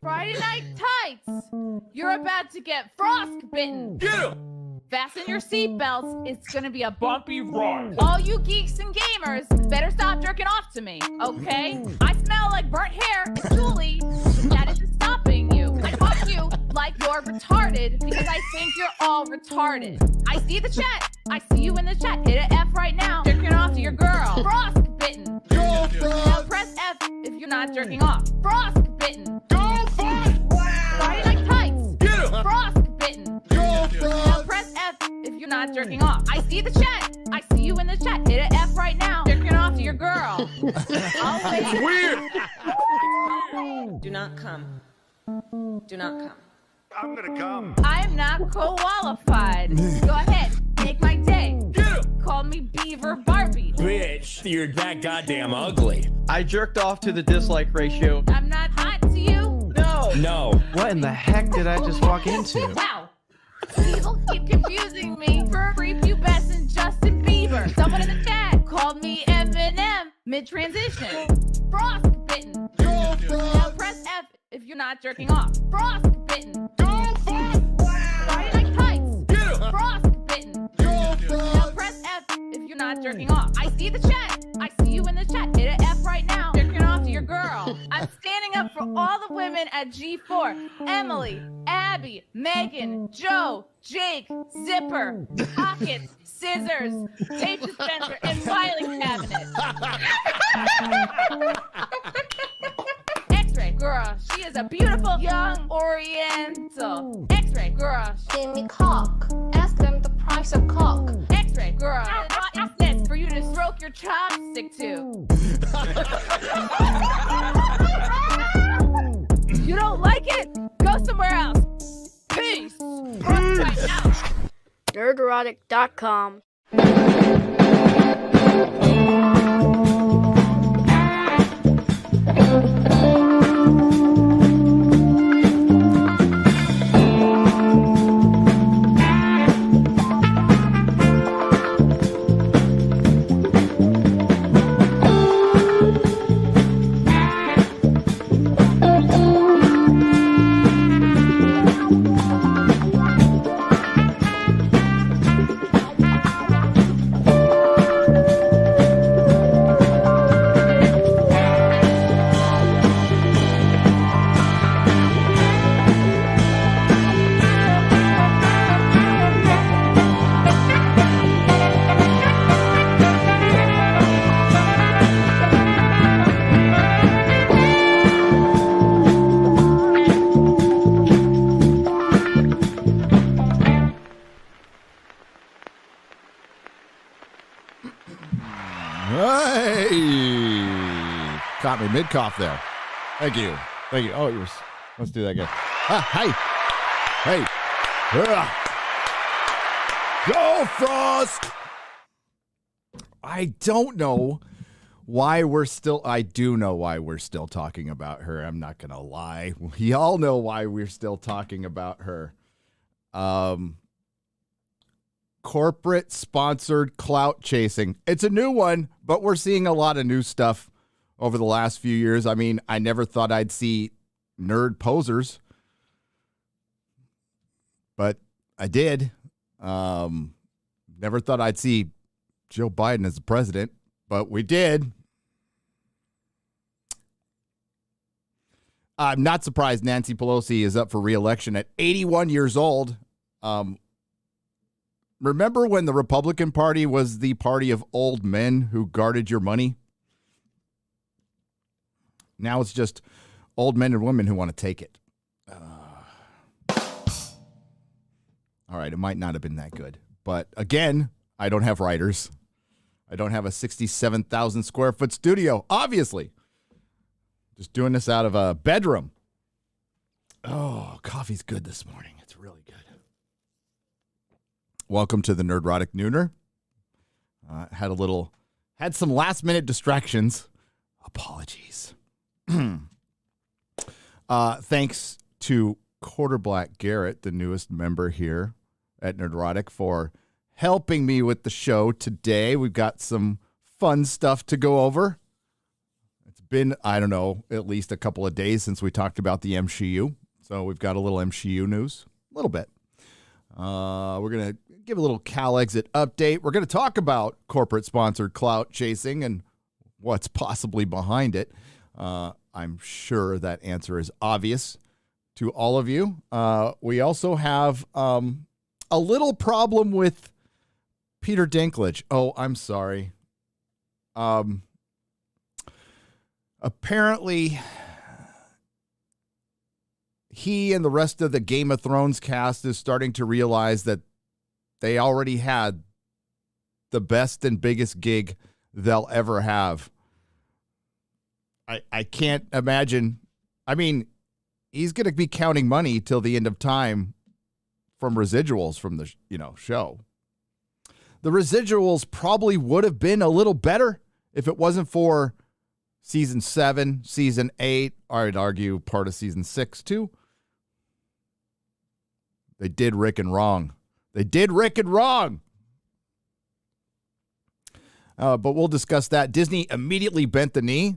Friday Night Tights! You're about to get frostbitten! Get him! Fasten your seatbelts, it's gonna be a bumpy ride. All you geeks and gamers better stop jerking off to me, okay? I smell like burnt hair and Julie, but that isn't stopping you. I talk to you like you're retarded because I think you're all retarded. I see the chat. I see you in the chat. Hit an F right now. Jerking off to your girl. Frostbitten. Go, Now press F if you're not jerking off. Frostbitten. Go, Frost! Friday Night Tights. Get him! Frostbitten. Go, Now press F if you're not jerking off. I see the chat. I see you in the chat. Hit an F right now. Jerking off to your girl. I'll wait. Weird! Do not come. Do not come. I'm gonna come. I am not qualified. Go ahead. Make my day. Get him! Call me Beaver Barbie. Bitch, you're that goddamn ugly. I jerked off to the dislike ratio. I'm not hot to you. No. What in the heck did I just walk into? Wow. People keep confusing me for prepubescent Justin Bieber. Someone in the chat called me Eminem mid-transition. Frostbitten. Go, Now Frost! press F if you're not jerking off. Frostbitten. Go, Frost! Friday Night Tights. Get him! Frostbitten. Go, Now Frost! press F if you're not jerking off. I see the chat. I see you in the chat. Hit an F right now. Jerking off to your girl. I'm standing up for all the women at G4. Emily, Abby, Megan, Joe, Jake, Zipper, Pockets, Scissors, Tape Dispenser, and Filing Cabinet. X-Ray girl, she is a beautiful young Oriental. X-Ray girl, Give me cock. Ask them the price of cock. X-ray girl, what is this for you to stroke your chopstick to? You don't like it? Go somewhere else. Peace. Right now. Nerdrotic.com. Hey! Caught me mid-cough there. Thank you. Thank you. Oh, let's do that again. Hey! Hey! Go, Frost! I don't know why I do know why we're still talking about her. I'm not going to lie. We all know why we're still talking about her. Corporate sponsored clout chasing. It's a new one, but we're seeing a lot of new stuff over the last few years. I mean, I never thought I'd see nerd posers, but I did. Never thought I'd see Joe Biden as the president, but we did. I'm not surprised Nancy Pelosi is up for re-election at 81 years old. Remember when the Republican Party was the party of old men who guarded your money? Now it's just old men and women who want to take it. All right, it might not have been that good. But again, I don't have writers. I don't have a 67,000 square foot studio, obviously. Just doing this out of a bedroom. Oh, coffee's good this morning. It's really good. Welcome to the Nerdrotic Nooner. Had some last minute distractions. Apologies. Thanks to Quarterblack Garrett, the newest member here at Nerdrotic, for helping me with the show today. We've got some fun stuff to go over. It's been, I don't know, at least a couple of days since we talked about the MCU. So we've got a little MCU news, a little bit. We're going to give a little Cal Exit update. We're going to talk about corporate-sponsored clout chasing and what's possibly behind it. I'm sure that answer is obvious to all of you. We also have a little problem with Peter Dinklage. Oh, I'm sorry. Apparently, he and the rest of the Game of Thrones cast is starting to realize that they already had the best and biggest gig they'll ever have. I can't imagine. I mean, he's going to be counting money till the end of time from residuals from the show. The residuals probably would have been a little better if it wasn't for season 7, season 8. I'd argue part of season 6 too. They did Rick and wrong. They did Rick and wrong. But we'll discuss that. Disney immediately bent the knee.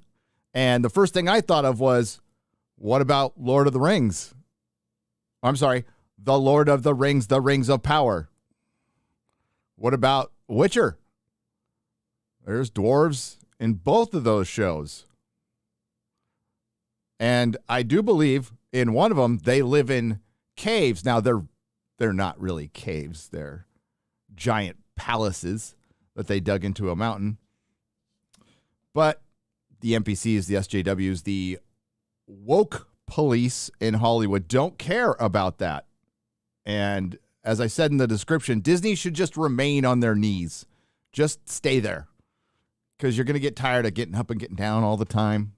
And the first thing I thought of was, what about Lord of the Rings? I'm sorry, The Lord of the Rings, The Rings of Power. What about Witcher? There's dwarves in both of those shows. And I do believe in one of them, they live in caves. Now, they're not really caves. They're giant palaces that they dug into a mountain. But the NPCs, the SJWs, the woke police in Hollywood don't care about that. And as I said in the description, Disney should just remain on their knees. Just stay there. Because you're going to get tired of getting up and getting down all the time.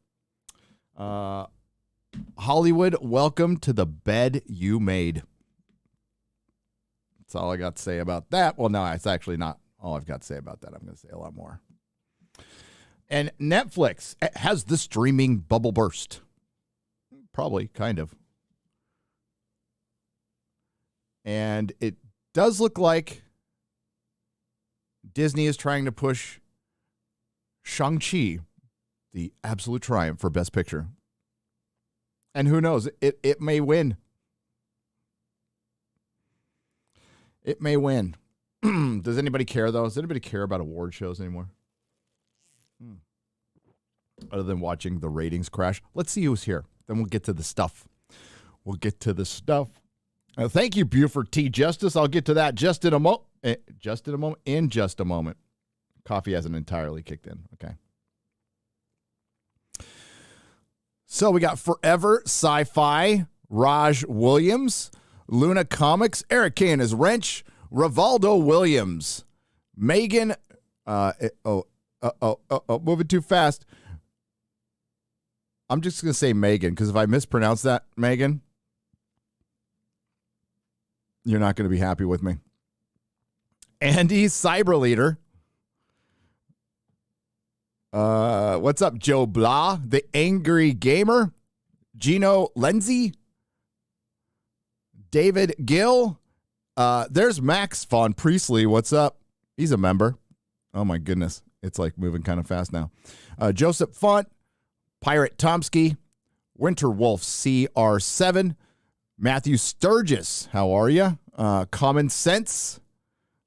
Hollywood, welcome to the bed you made. That's all I got to say about that. Well, no, it's actually not all I've got to say about that. I'm going to say a lot more. And Netflix has the streaming bubble burst. Probably, kind of. And it does look like Disney is trying to push Shang-Chi, the absolute triumph for Best Picture. And who knows, it may win. It may win. Does anybody care, though? Does anybody care about award shows anymore? Other than watching the ratings crash. Let's see who's here. Then we'll get to the stuff. Thank you, Buford T. Justice. I'll get to that just in a moment. In just a moment. Coffee hasn't entirely kicked in. Okay. So we got Forever Sci-Fi, Raj Williams, Luna Comics, Eric Kane as Wrench, Rivaldo Williams, Megan. Moving too fast. I'm just going to say Megan, because if I mispronounce that, Megan, you're not going to be happy with me. Andy Cyber Leader. What's up, Joe Blah? The Angry Gamer. Gino Lenzi. David Gill. There's Max Von Priestley. What's up? He's a member. Oh, my goodness. It's like moving kind of fast now. Joseph Font. Pirate Tomsky. Winterwolf CR7. Matthew Sturgis. How are you? Common Sense.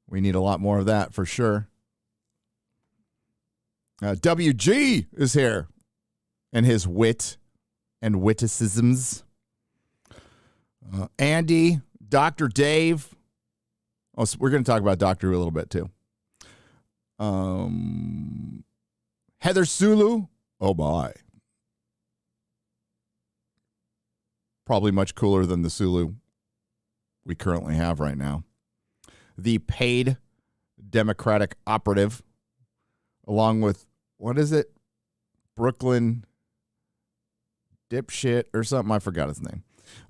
We need a lot more of that for sure. WG is here. And his wit and witticisms. Andy. Dr. Dave. Oh, so we're going to talk about Doctor Who a little bit too. Heather Sulu. Oh, my. Probably much cooler than the Sulu we currently have right now. The paid Democratic operative, along with, what is it? Brooklyn dipshit or something. I forgot his name.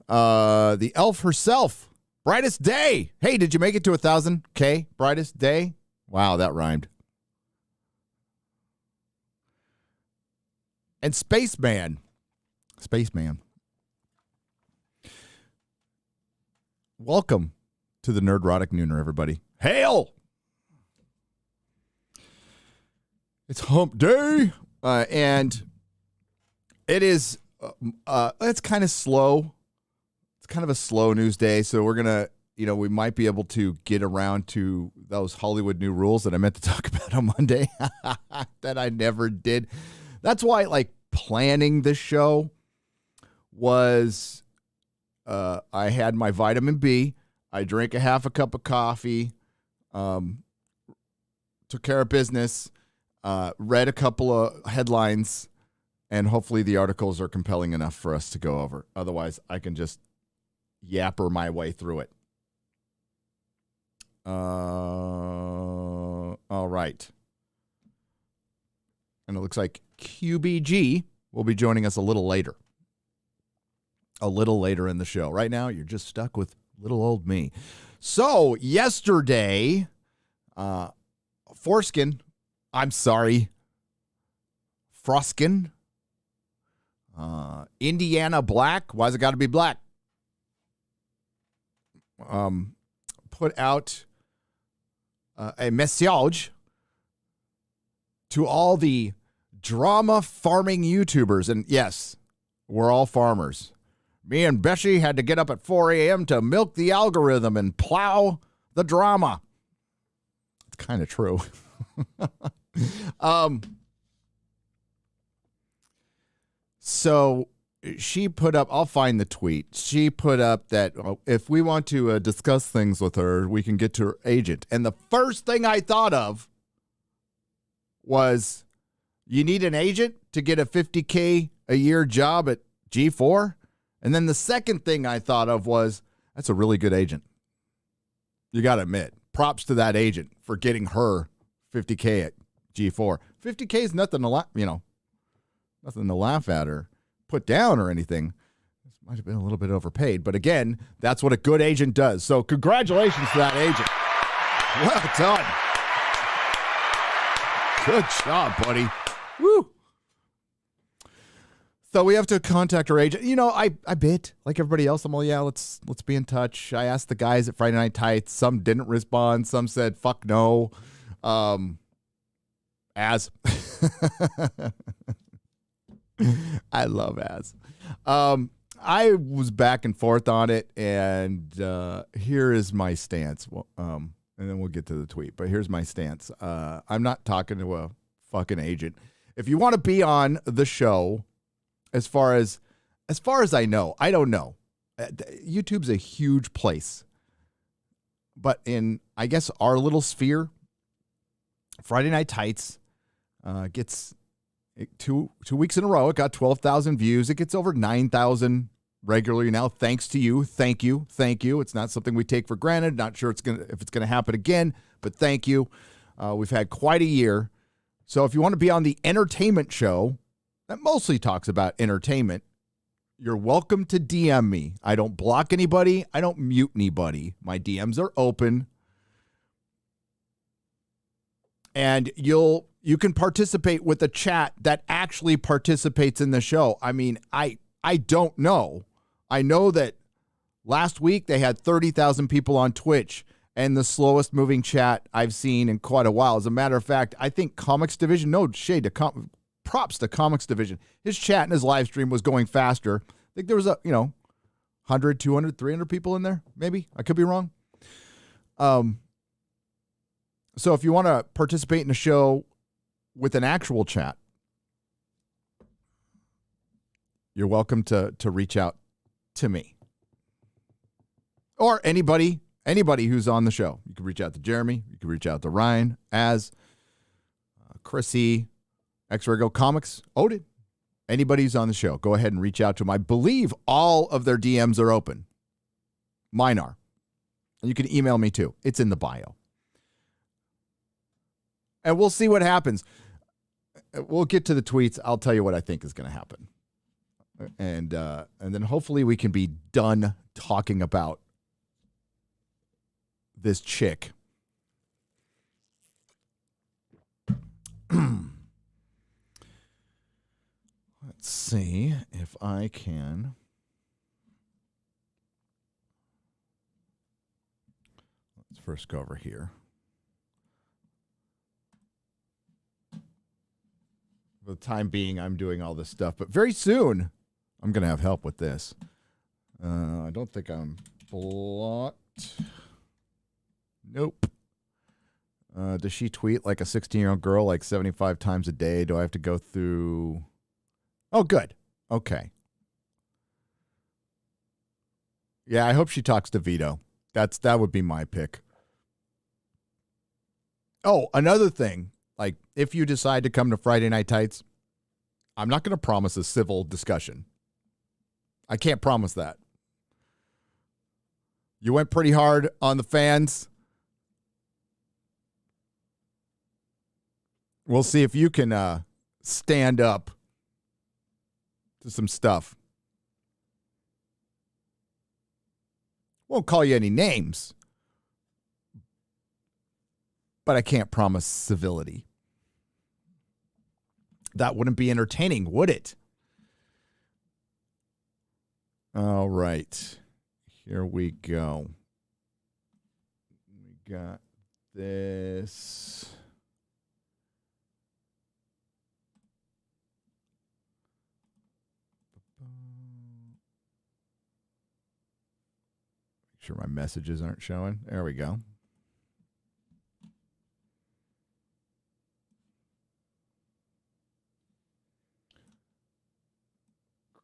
The elf herself, Brightest Day. Hey, did you make it to 1,000K? Brightest Day? Wow, that rhymed. And Spaceman. Welcome to the Nerdrotic Nooner, everybody. Hail! It's hump day. And It is. It's kind of slow. It's kind of a slow news day, so we're gonna, we might be able to get around to those Hollywood new rules that I meant to talk about on Monday that I never did. That's why, like, planning this show was, I had my vitamin B. I drank a half a cup of coffee, took care of business, read a couple of headlines, and hopefully the articles are compelling enough for us to go over. Otherwise, I can just yapper my way through it. All right. And it looks like QBG will be joining us a little later. A little later in the show. Right now, you're just stuck with little old me. So, yesterday, Froskin, Indiana Black, why's it got to be black? Put out a message to all the drama farming YouTubers. And yes, we're all farmers. Me and Bessie had to get up at 4 a.m. to milk the algorithm and plow the drama. It's kind of true. So she put up, I'll find the tweet. She put up that if we want to discuss things with her, we can get to her agent. And the first thing I thought of was, you need an agent to get a $50K a year job at G4? And then the second thing I thought of was, that's a really good agent. You got to admit, props to that agent for getting her $50K at G4. $50K is nothing to nothing to laugh at or put down or anything. This might have been a little bit overpaid, but again, that's what a good agent does. So congratulations to that agent. Well done. Good job, buddy. Woo. So we have to contact our agent. I bit like everybody else. I'm all, yeah, let's be in touch. I asked the guys at Friday Night Tights. Some didn't respond. Some said, fuck no. As I love as. I was back and forth on it, and here is my stance. Well, and then we'll get to the tweet. But here's my stance. I'm not talking to a fucking agent. If you want to be on the show, as far as I know, I don't know. YouTube's a huge place, but in, I guess, our little sphere, Friday Night Tights gets 2 weeks in a row. It got 12,000 views. It gets over 9,000 regularly now. Thanks to you. Thank you. It's not something we take for granted. Not sure if it's gonna happen again, but thank you. We've had quite a year. So if you want to be on the entertainment show that mostly talks about entertainment, you're welcome to DM me. I don't block anybody. I don't mute anybody. My DMs are open. And you can participate with a chat that actually participates in the show. I mean, I don't know. I know that last week they had 30,000 people on Twitch, and the slowest moving chat I've seen in quite a while. As a matter of fact, I think Comics Division, no shade to props to Comics Division. His chat and his live stream was going faster. I think there was 100, 200, 300 people in there, maybe. I could be wrong. So if you want to participate in a show with an actual chat, you're welcome to reach out to me. Or anybody who's on the show. You can reach out to Jeremy. You can reach out to Ryan, Chrissy, X-Rego Comics, Odin. Anybody who's on the show, go ahead and reach out to them. I believe all of their DMs are open. Mine are. And you can email me too. It's in the bio. And we'll see what happens. We'll get to the tweets. I'll tell you what I think is going to happen. And then hopefully we can be done talking about this chick. Let's see if I can. Let's first go over here. For the time being, I'm doing all this stuff. But very soon, I'm going to have help with this. I don't think I'm blocked. Nope. Does she tweet like a 16-year-old girl like 75 times a day? Do I have to go through? Oh, good. Okay. Yeah, I hope she talks to Vito. That would be my pick. Oh, another thing. Like, if you decide to come to Friday Night Tights, I'm not going to promise a civil discussion. I can't promise that. You went pretty hard on the fans. We'll see if you can stand up to some stuff. Won't call you any names, but I can't promise civility. That wouldn't be entertaining, would it? All right. Here we go. We got this. Make sure my messages aren't showing. There we go.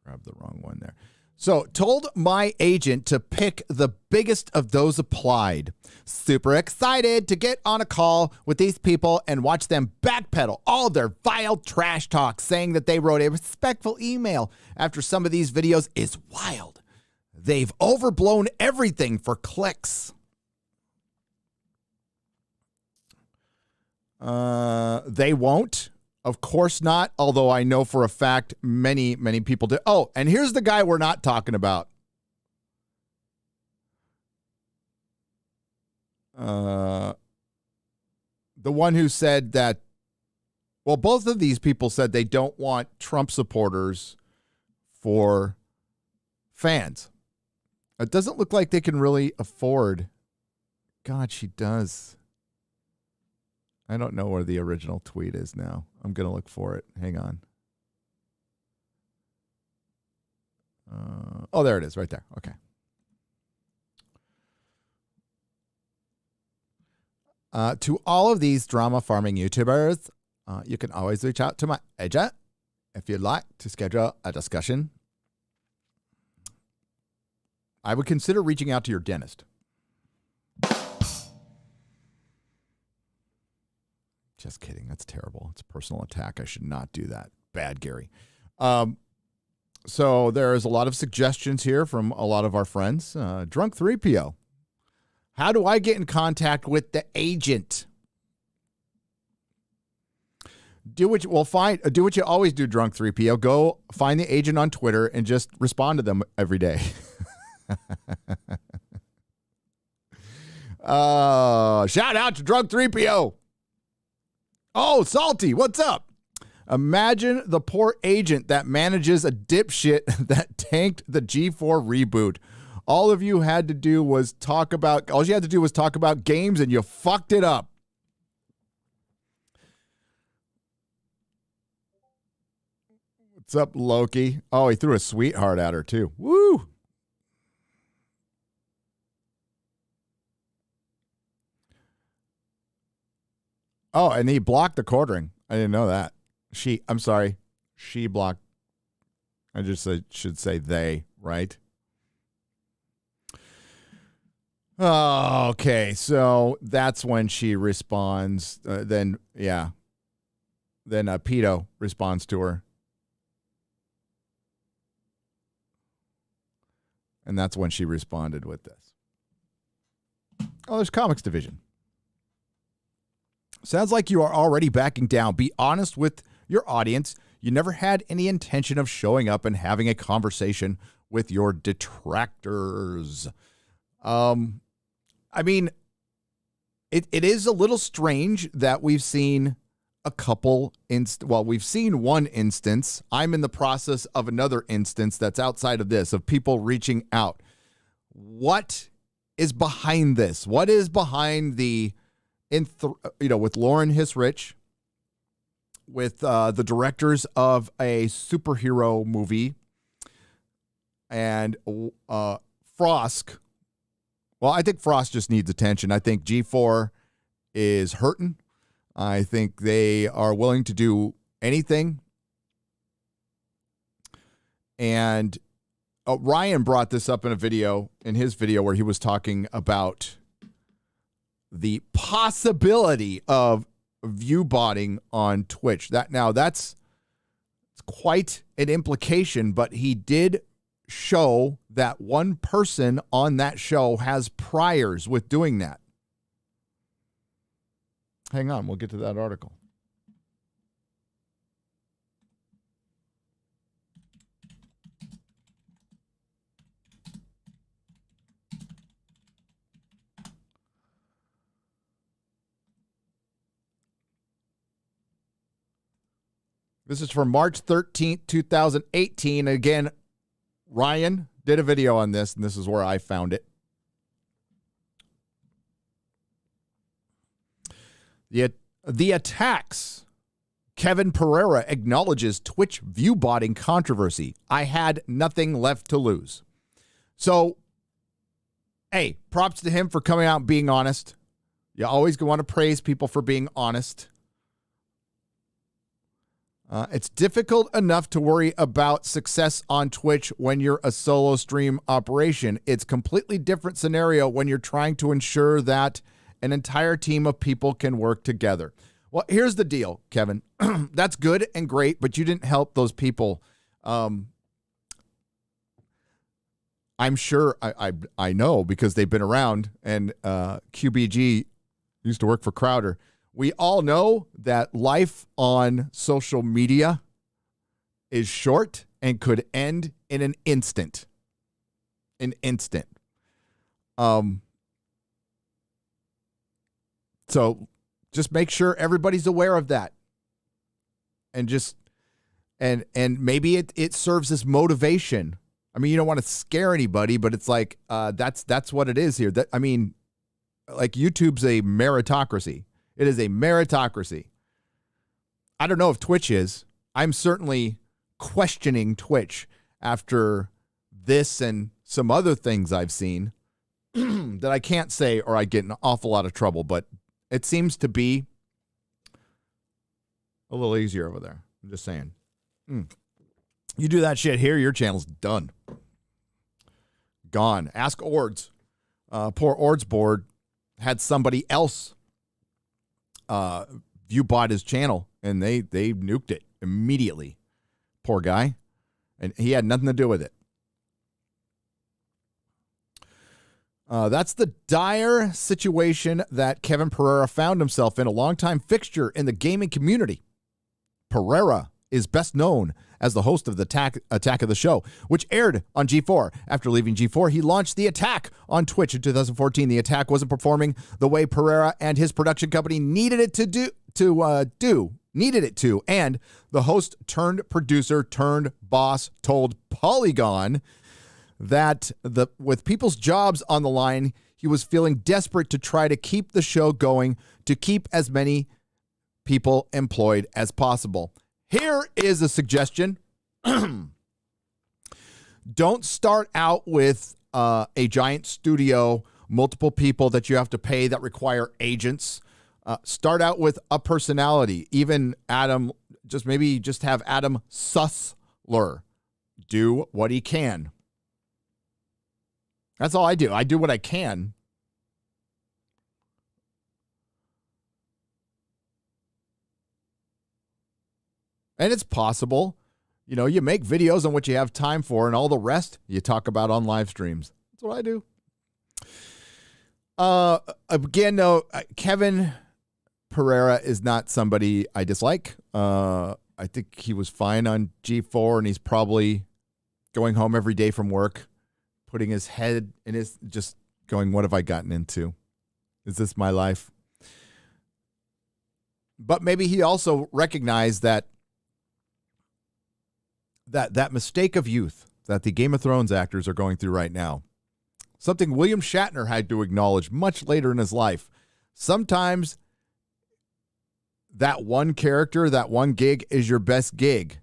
Grab the wrong one there. So, told my agent to pick the biggest of those applied. Super excited to get on a call with these people and watch them backpedal all their vile trash talk, saying that they wrote a respectful email after some of these videos is wild. They've overblown everything for clicks. They won't. Of course not, although I know for a fact many, many people do. Oh, and here's the guy we're not talking about. The one who said that, well, both of these people said they don't want Trump supporters for fans. It doesn't look like they can really afford. God, she does. I don't know where the original tweet is now. I'm going to look for it. Hang on. Oh, there it is right there. Okay. To all of these drama farming YouTubers, you can always reach out to my agent if you'd like to schedule a discussion. I would consider reaching out to your dentist. Just kidding. That's terrible. It's a personal attack. I should not do that. Bad, Gary. So there's a lot of suggestions here from a lot of our friends. Drunk 3PO. How do I get in contact with the agent? Do what you always do, Drunk 3PO. Go find the agent on Twitter and just respond to them every day. Shout out to Drunk 3PO. Oh, Salty, what's up? Imagine the poor agent that manages a dipshit that tanked the G4 reboot. All you had to do was talk about games and you fucked it up. What's up, Loki? Oh, he threw a sweetheart at her too. Woo! Oh, and he blocked the quartering. I didn't know that. I'm sorry. She blocked. I just should say they, right? Oh, okay. So that's when she responds. Then Pedo responds to her. And that's when she responded with this. Oh, there's Comics Division. Sounds like you are already backing down. Be honest with your audience. You never had any intention of showing up and having a conversation with your detractors. I mean, it is a little strange that we've seen we've seen one instance. I'm in the process of another instance that's outside of this, of people reaching out. What is behind this? What is behind with Lauren Hisrich with the directors of a superhero movie, and Frost. Well, I think Frost just needs attention. I think G4 is hurting. I think they are willing to do anything. And Ryan brought this up in his video where he was talking about the possibility of view botting on Twitch. That's quite an implication, but he did show that one person on that show has priors with doing that. Hang on, we'll get to that article. This is from March 13th, 2018. Again, Ryan did a video on this, and this is where I found it. The attacks. Kevin Pereira acknowledges Twitch view botting controversy. I had nothing left to lose. So, hey, props to him for coming out and being honest. You always want to praise people for being honest. It's difficult enough to worry about success on Twitch when you're a solo stream operation. It's completely different scenario when you're trying to ensure that an entire team of people can work together. Well, here's the deal, Kevin. That's good and great, but you didn't help those people. I'm sure I know because they've been around, and QBG used to work for Crowder. We all know that life on social media is short and could end in an instant. An instant. So just make sure everybody's aware of that. And just and maybe it serves as motivation. I mean, you don't want to scare anybody, but it's like that's what it is here. That I mean, like YouTube's a meritocracy. It is a meritocracy. I don't know if Twitch is. I'm certainly questioning Twitch after this and some other things I've seen that I can't say or I get in an awful lot of trouble, but it seems to be a little easier over there. I'm just saying. You do that shit here, your channel's done. Gone. Ask Ords. Poor Ords board had somebody else view bought his channel, and they nuked it immediately. Poor guy. And he had nothing to do with it. That's the dire situation that Kevin Pereira found himself in, a longtime fixture in the gaming community. Pereira is best known as the host of the Attack of the Show, which aired on G4. After leaving G4, he launched The Attack on Twitch in 2014. The Attack wasn't performing the way Pereira and his production company needed it to do, and the host turned producer turned boss told Polygon that with people's jobs on the line, he was feeling desperate to try to keep the show going, to keep as many people employed as possible. Here is a suggestion. Don't start out with a giant studio, multiple people that you have to pay that require agents. Start out with a personality. Even Adam, just have Adam Sussler do what he can. That's all I do. I do what I can. And it's possible, you make videos on what you have time for, and all the rest you talk about on live streams. That's what I do. Again, no, Kevin Pereira is not somebody I dislike. I think he was fine on G4, and he's probably going home every day from work, putting his head in his, just going, what have I gotten into? Is this my life? But maybe he also recognized that mistake of youth that the Game of Thrones actors are going through right now. Something William Shatner had to acknowledge much later in his life. Sometimes that one character, that one gig is your best gig.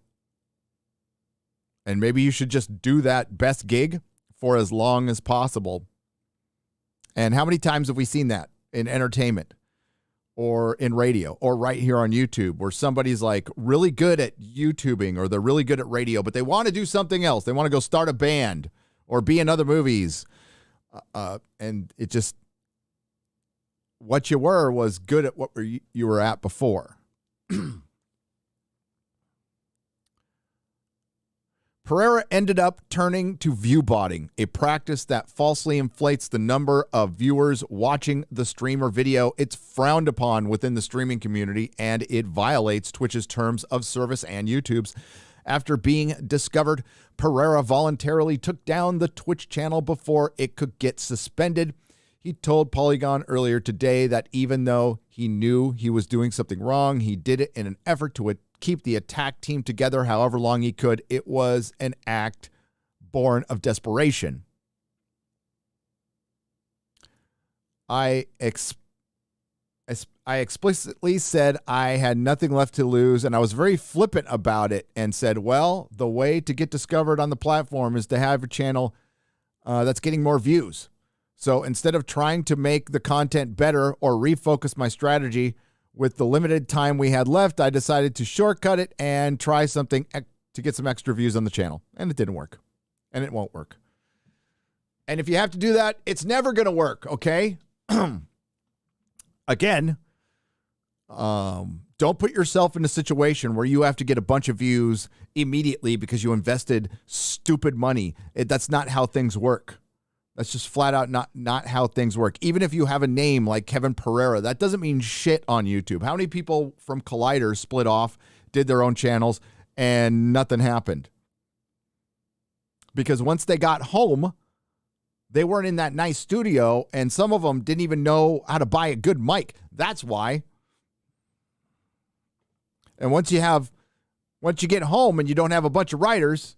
And maybe you should just do that best gig for as long as possible. And how many times have we seen that in entertainment or in radio or right here on YouTube, where somebody's like really good at YouTubing or they're really good at radio, but they want to do something else. They want to go start a band or be in other movies. And it just, what you were was good at what you were at before. Pereira ended up turning to viewbotting, a practice that falsely inflates the number of viewers watching the stream or video. It's frowned upon within the streaming community, and it violates Twitch's terms of service and YouTube's. After being discovered, Pereira voluntarily took down the Twitch channel before it could get suspended. He told Polygon earlier today that even though he knew he was doing something wrong, he did it in an effort to keep the attack team together however long he could. It was an act born of desperation. I explicitly said I had nothing left to lose, and I was very flippant about it and said, well, the way to get discovered on the platform is to have a channel that's getting more views. So instead of trying to make the content better or refocus my strategy with the limited time we had left, I decided to shortcut it and try something to get some extra views on the channel. And it didn't work. And it won't work. And if you have to do that, it's never going to work, okay? Again, don't put yourself in a situation where you have to get a bunch of views immediately because you invested stupid money. That's not how things work. That's just flat out not how things work. Even if you have a name like Kevin Pereira, that doesn't mean shit on YouTube. How many people from Collider split off, did their own channels, and nothing happened? Because once they got home, they weren't in that nice studio, and some of them didn't even know how to buy a good mic. That's why. And once you get home and you don't have a bunch of writers,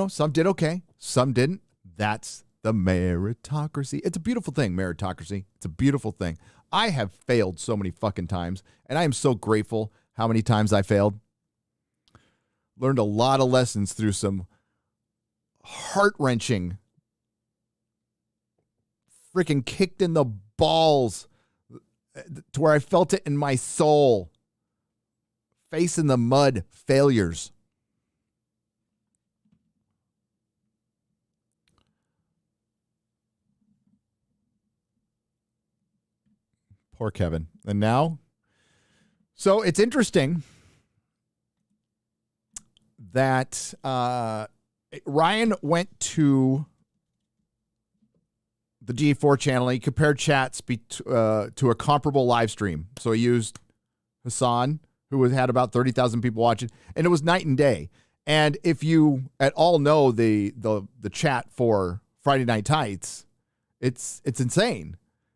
some did okay, some didn't. That's the meritocracy. It's a beautiful thing, meritocracy. It's a beautiful thing. I have failed so many fucking times, and I am so grateful how many times I failed. Learned a lot of lessons through some heart-wrenching, freaking kicked in the balls to where I felt it in my soul. Face in the mud failures. Poor Kevin. And now, so it's interesting that Ryan went to the G4 channel. He compared chats to a comparable live stream. So he used Hassan, who had about 30,000 people watching, and it was night and day. And if you at all know the chat for Friday Night Tights, it's insane.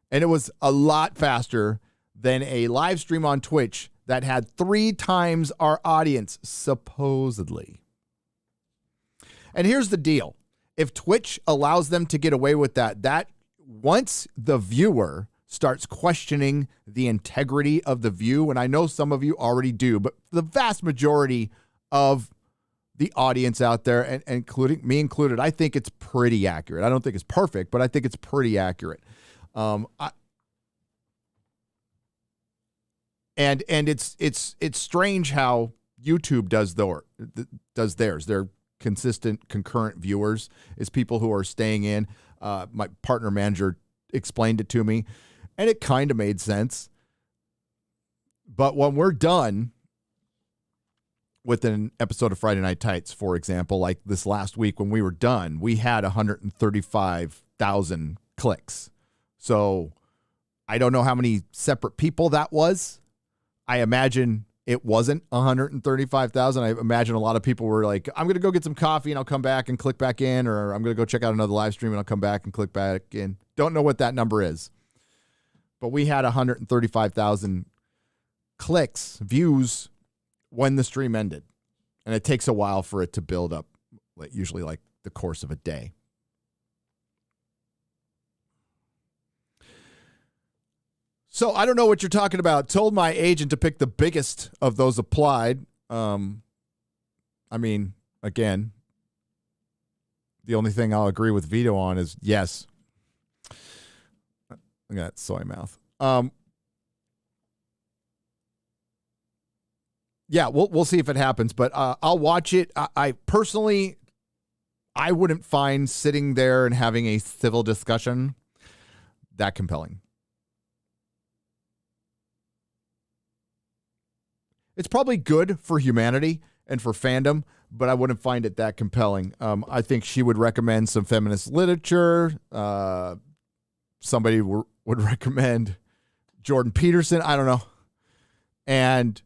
And it was a lot faster than a live stream on Twitch that had 3 times our audience, supposedly. And here's the deal. If Twitch allows them to get away with that once the viewer starts questioning the integrity of the view, and I know some of you already do, but the vast majority of the audience out there, and including me included, I think it's pretty accurate. I don't think it's perfect, but I think it's pretty accurate. And it's strange how YouTube does theirs. They're consistent concurrent viewers is people who are staying in. My partner manager explained it to me, and it kind of made sense. But when we're done with an episode of Friday Night Tights, for example, like this last week when we were done, we had 135,000 clicks. So I don't know how many separate people that was. I imagine it wasn't 135,000. I imagine a lot of people were like, I'm going to go get some coffee and I'll come back and click back in, or I'm going to go check out another live stream and I'll come back and click back in. Don't know what that number is. But we had 135,000 clicks, views, when the stream ended. And it takes a while for it to build up, usually like the course of a day. So I don't know what you're talking about. Told my agent to pick the biggest of those applied. I mean, again, the only thing I'll agree with Vito on is yes. I got soy mouth. Yeah, we'll see if it happens, but I'll watch it. I personally, I wouldn't find sitting there and having a civil discussion that compelling. It's probably good for humanity and for fandom, but I wouldn't find it that compelling. I think she would recommend some feminist literature. Somebody would recommend Jordan Peterson. I don't know. And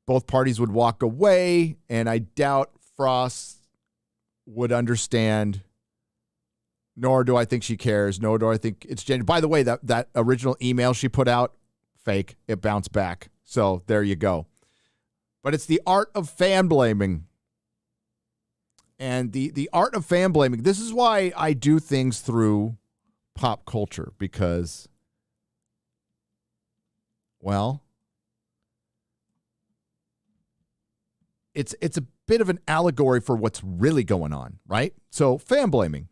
both parties would walk away, and I doubt Frost would understand, nor do I think she cares, nor do I think it's genuine. By the way, that original email she put out, fake. It bounced back. So there you go. But it's the art of fan blaming. And the art of fan blaming, this is why I do things through pop culture, because, well, it's a bit of an allegory for what's really going on, right? So fan blaming.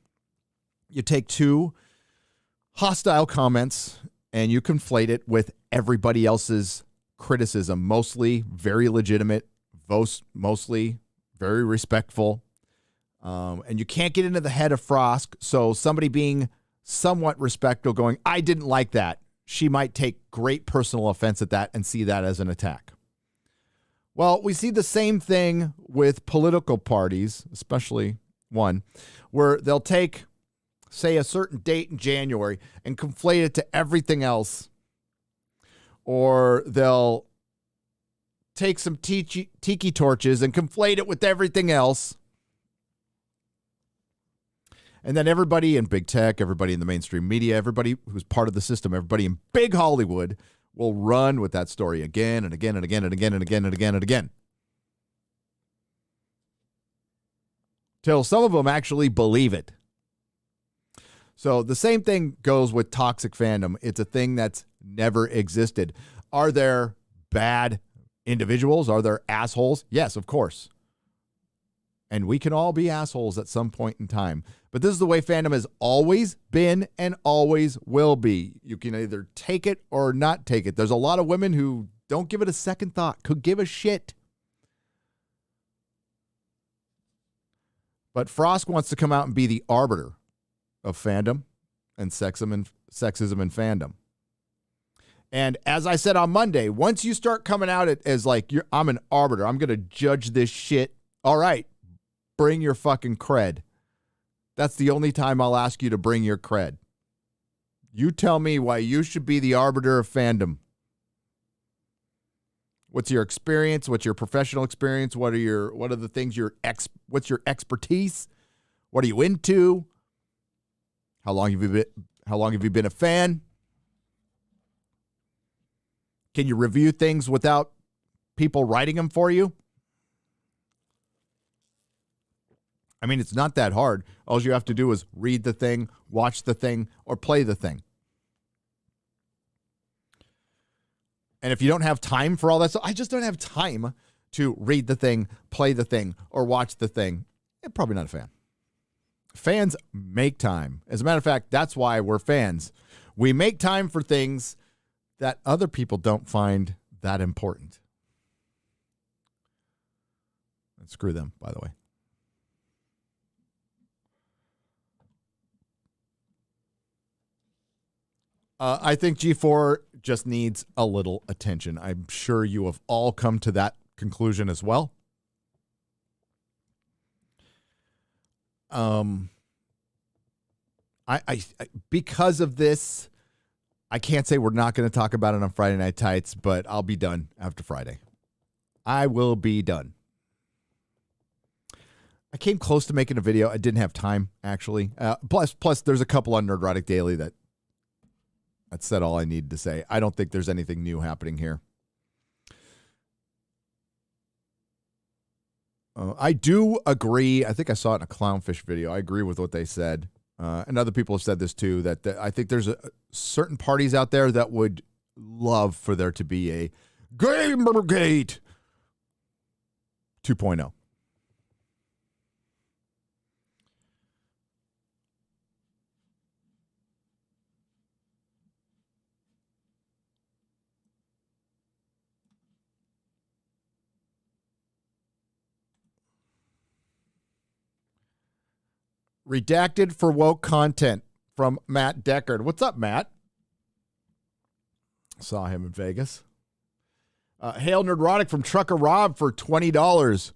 You take two hostile comments and you conflate it with everybody else's criticism, mostly very legitimate, mostly very respectful. And you can't get into the head of Frost. So somebody being somewhat respectful going, I didn't like that. She might take great personal offense at that and see that as an attack. Well, we see the same thing with political parties, especially one, where they'll take, say, a certain date in January and conflate it to everything else. Or they'll take some tiki torches and conflate it with everything else. And then everybody in big tech, everybody in the mainstream media, everybody who's part of the system, everybody in big Hollywood will run with that story again and again and again and again and again and again and again. Till some of them actually believe it. So the same thing goes with toxic fandom. It's a thing that's never existed. Are there bad individuals? Are there assholes? Yes, of course. And we can all be assholes at some point in time. But this is the way fandom has always been and always will be. You can either take it or not take it. There's a lot of women who don't give it a second thought, could give a shit. But Frost wants to come out and be the arbiter of fandom and sexism and fandom. And as I said on Monday, once you start coming out as like, I'm an arbiter, I'm going to judge this shit. All right, bring your fucking cred. That's the only time I'll ask you to bring your cred. You tell me why you should be the arbiter of fandom. What's your experience? What's your professional experience? What are the things what's your expertise? What are you into? How long have you been a fan? Can you review things without people writing them for you? I mean, it's not that hard. All you have to do is read the thing, watch the thing, or play the thing. And if you don't have time for all that stuff, I just don't have time to read the thing, play the thing, or watch the thing. You're probably not a fan. Fans make time. As a matter of fact, that's why we're fans. We make time for things that other people don't find that important. And screw them, by the way. I think G4 just needs a little attention. I'm sure you have all come to that conclusion as well. I because of this, I can't say we're not going to talk about it on Friday Night Tights, but I'll be done after Friday. I will be done. I came close to making a video. I didn't have time, actually. Plus, there's a couple on Nerdrotic Daily that said all I needed to say. I don't think there's anything new happening here. I do agree. I think I saw it in a Clownfish video. I agree with what they said. And other people have said this too, that I think there's certain parties out there that would love for there to be a Gamergate 2.0. Redacted for woke content from Matt Deckard. What's up, Matt? Saw him in Vegas. Hail Nerdrotic from Trucker Rob for $20.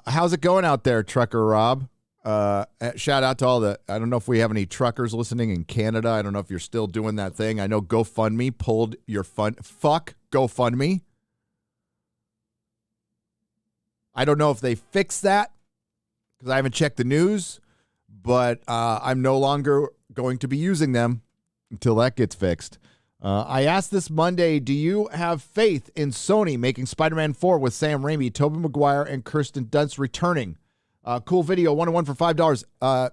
How's it going out there, Trucker Rob? Shout out to all the, I don't know if we have any truckers listening in Canada. I don't know if you're still doing that thing. I know GoFundMe pulled your fuck GoFundMe. I don't know if they fixed that because I haven't checked the news, but I'm no longer going to be using them until that gets fixed. I asked this Monday, do you have faith in Sony making Spider-Man 4 with Sam Raimi, Tobey Maguire, and Kirsten Dunst returning? Cool video, 1-on-1 for $5.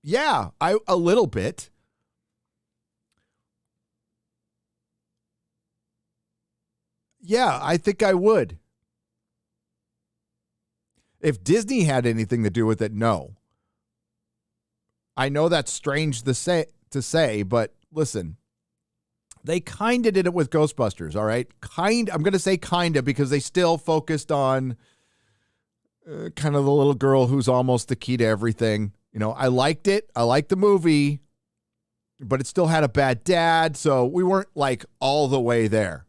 Yeah, a little bit. Yeah, I think I would. If Disney had anything to do with it, no. I know that's strange to say, but listen, they kind of did it with Ghostbusters, all right? I'm going to say kind of because they still focused on kind of the little girl who's almost the key to everything. You know, I liked it. I liked the movie, but it still had a bad dad, so we weren't like all the way there.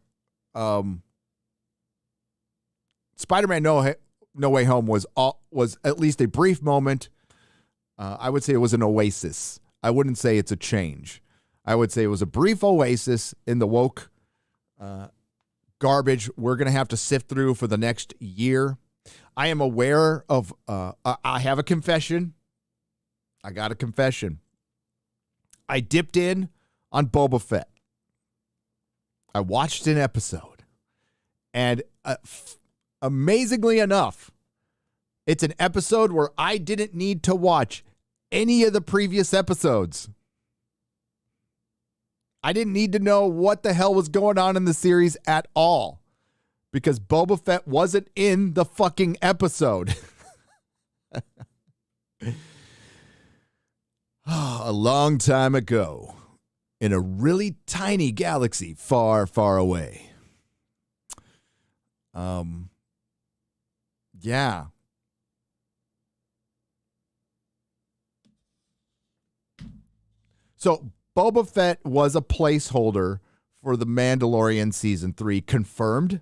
Spider-Man No Way Home was at least a brief moment. I would say it was an oasis. I wouldn't say it's a change. I would say it was a brief oasis in the woke garbage we're going to have to sift through for the next year. I am aware of, I have a confession. I got a confession. I dipped in on Boba Fett. I watched an episode. And amazingly enough, it's an episode where I didn't need to watch any of the previous episodes. I didn't need to know what the hell was going on in the series at all because Boba Fett wasn't in the fucking episode. A long time ago in a really tiny galaxy far, far away. Yeah. So Boba Fett was a placeholder for The Mandalorian Season 3, confirmed.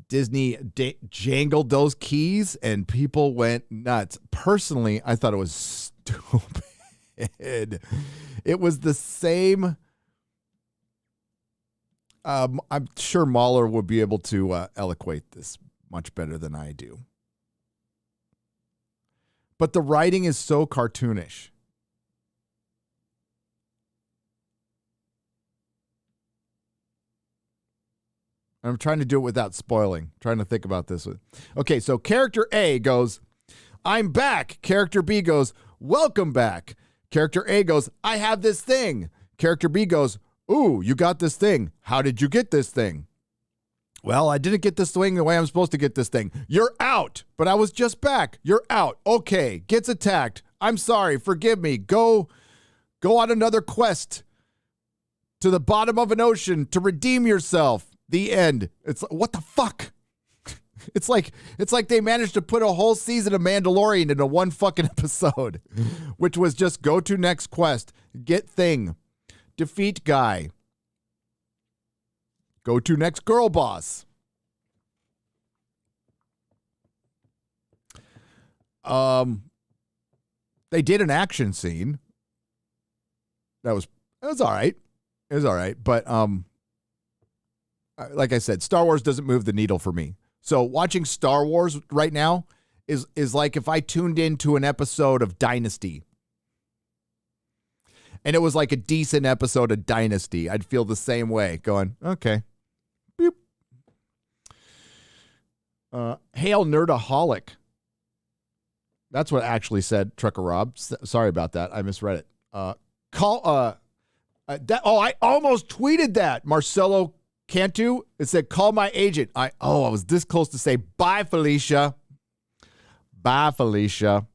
Disney jangled those keys and people went nuts. Personally, I thought it was stupid. It was the same. I'm sure Mahler would be able to eloquate this much better than I do. But the writing is so cartoonish. I'm trying to do it without spoiling. Trying to think about this. Okay, so character A goes, I'm back. Character B goes, welcome back. Character A goes, I have this thing. Character B goes, ooh, you got this thing. How did you get this thing? Well, I didn't get this thing the way I'm supposed to get this thing. You're out, but I was just back. You're out. Okay, gets attacked. I'm sorry. Forgive me. Go on another quest to the bottom of an ocean to redeem yourself. The end. It's what the fuck? It's like they managed to put a whole season of Mandalorian into one fucking episode, which was just go to next quest, get thing, defeat guy, go to next girl boss. They did an action scene. It was all right. It was all right, but like I said, Star Wars doesn't move the needle for me. So watching Star Wars right now is like if I tuned into an episode of Dynasty. And it was like a decent episode of Dynasty. I'd feel the same way, going, okay. Boop. Hail Nerdaholic. That's what actually said Trucker Rob. Sorry about that. I misread it. I almost tweeted that. Marcelo Cantu. It said, call my agent. I was this close to say, bye, Felicia. Bye, Felicia.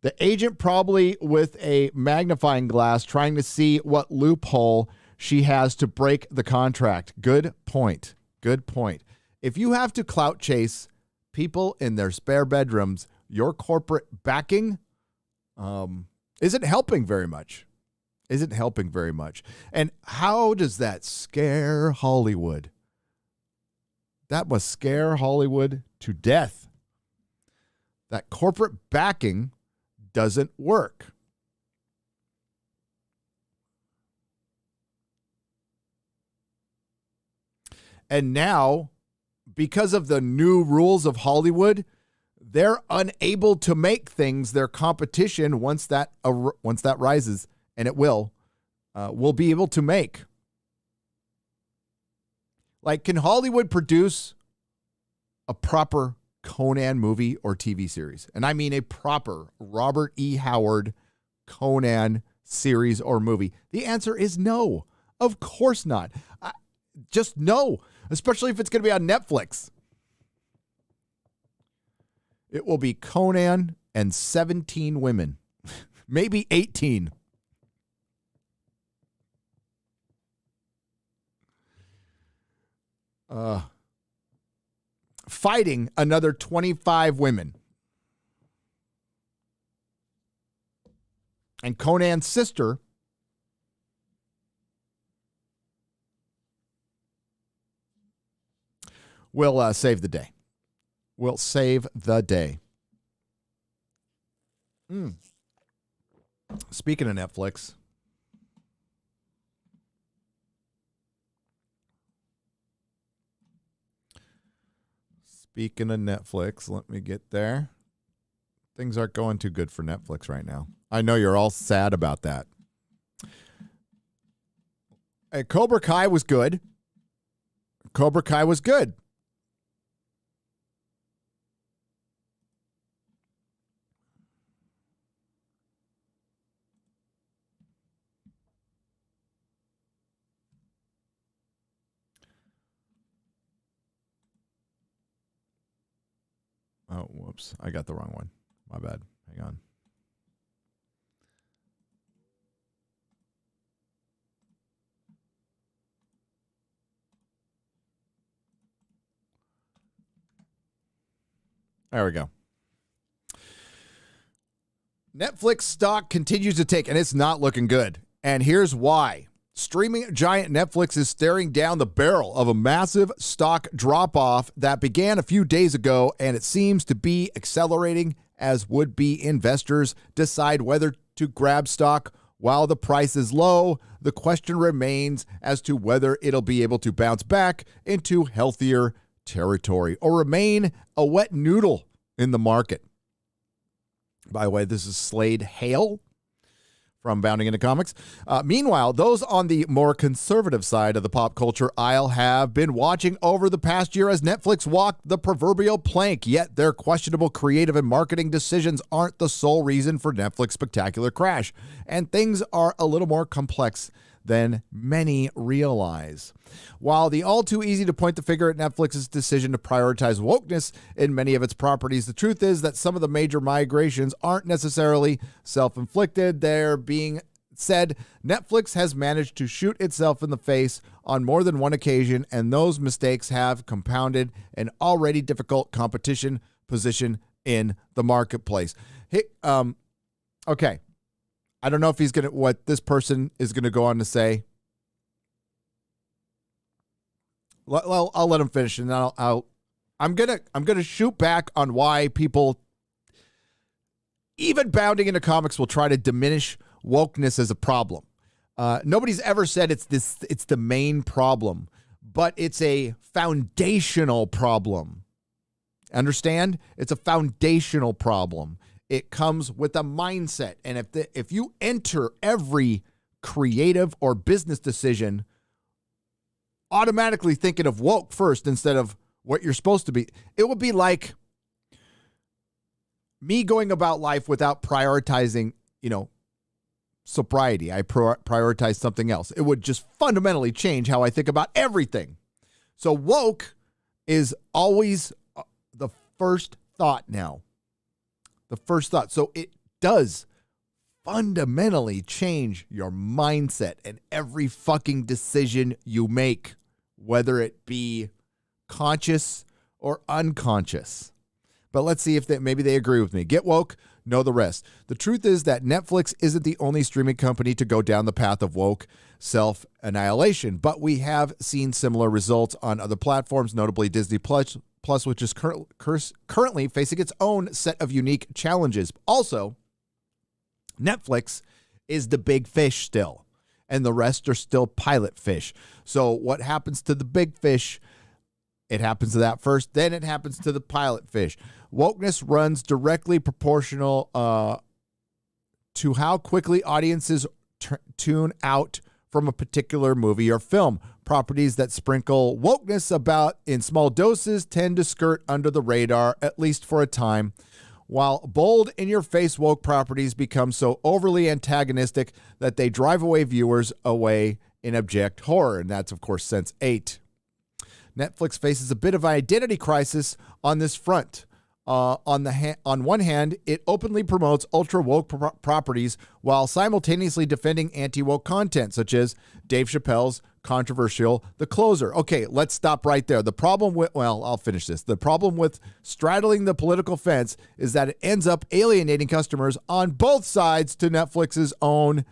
The agent probably with a magnifying glass trying to see what loophole she has to break the contract. Good point. Good point. If you have to clout chase people in their spare bedrooms, your corporate backing isn't helping very much. Isn't helping very much. And how does that scare Hollywood? That must scare Hollywood to death. That corporate backing doesn't work. And now, because of the new rules of Hollywood, they're unable to make things their competition once that rises. And it will be able to make. Like, can Hollywood produce a proper Conan movie or TV series? And I mean a proper Robert E. Howard Conan series or movie. The answer is no. Of course not. Just no, especially if it's going to be on Netflix. It will be Conan and 17 women, maybe 18. Fighting another 25 women. And Conan's sister will save the day. Will save the day. Speaking of Netflix, let me get there. Things aren't going too good for Netflix right now. I know you're all sad about that. Hey, Cobra Kai was good. Oh, whoops. I got the wrong one. My bad. Hang on. There we go. Netflix stock continues to take, and it's not looking good. And here's why. Streaming giant Netflix is staring down the barrel of a massive stock drop-off that began a few days ago, and it seems to be accelerating as would-be investors decide whether to grab stock while the price is low. The question remains as to whether it'll be able to bounce back into healthier territory or remain a wet noodle in the market. By the way, this is Slade Hale from Bounding into Comics. Meanwhile, those on the more conservative side of the pop culture aisle have been watching over the past year as Netflix walked the proverbial plank, yet their questionable creative and marketing decisions aren't the sole reason for Netflix's spectacular crash, and things are a little more complex than many realize. While the all too easy to point the finger at Netflix's decision to prioritize wokeness in many of its properties, the truth is that some of the major migrations aren't necessarily self-inflicted. They're being said. Netflix has managed to shoot itself in the face on more than one occasion, and those mistakes have compounded an already difficult competition position in the marketplace. Hey, okay. I don't know if what this person is going to go on to say. Well, I'll let him finish, and then I'm gonna shoot back on why people, even Bounding into Comics, will try to diminish wokeness as a problem. Nobody's ever said it's the main problem, but it's a foundational problem. Understand? It's a foundational problem. It comes with a mindset. And if you enter every creative or business decision automatically thinking of woke first instead of what you're supposed to be, it would be like me going about life without prioritizing, sobriety. I prioritize something else. It would just fundamentally change how I think about everything. So woke is always the first thought now. The first thought. So it does fundamentally change your mindset and every fucking decision you make, whether it be conscious or unconscious. But let's see if maybe they agree with me. Get woke, know the rest. The truth is that Netflix isn't the only streaming company to go down the path of woke self-annihilation, but we have seen similar results on other platforms, notably Disney Plus, which is currently facing its own set of unique challenges. Also, Netflix is the big fish still, and the rest are still pilot fish. So what happens to the big fish? It happens to that first, then it happens to the pilot fish. Wokeness runs directly proportional to how quickly audiences tune out from a particular movie or film. Properties that sprinkle wokeness about in small doses tend to skirt under the radar, at least for a time, while bold, in-your-face woke properties become so overly antagonistic that they drive away viewers away in abject horror. And that's, of course, Sense8. Netflix faces a bit of an identity crisis on this front. On one hand, it openly promotes ultra-woke properties while simultaneously defending anti-woke content, such as Dave Chappelle's controversial The Closer. Okay, let's stop right there. The problem with, well, I'll finish this. The problem with straddling the political fence is that it ends up alienating customers on both sides to Netflix's own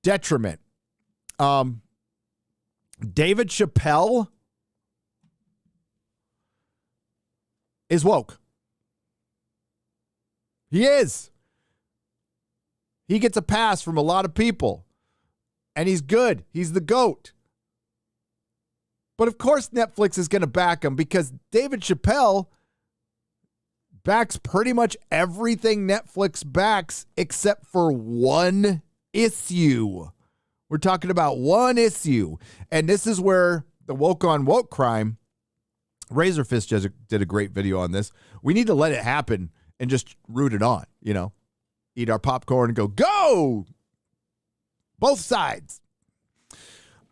detriment. David Chappelle is woke. He is. He gets a pass from a lot of people. And he's good. He's the GOAT. But of course Netflix is going to back him because David Chappelle backs pretty much everything Netflix backs except for one issue. We're talking about one issue. And this is where the woke on woke crime, Razorfist did a great video on this. We need to let it happen and just root it on, you know, eat our popcorn and go, both sides.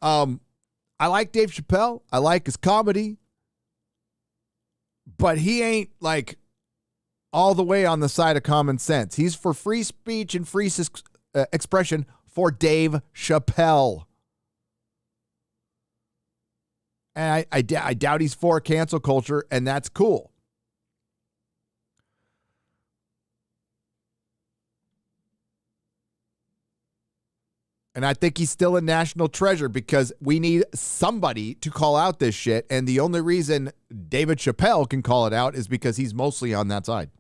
I like Dave Chappelle. I like his comedy, but he ain't like all the way on the side of common sense. He's for free speech and free expression for Dave Chappelle. And I doubt he's for cancel culture, and that's cool. And I think he's still a national treasure because we need somebody to call out this shit. And the only reason David Chappelle can call it out is because he's mostly on that side.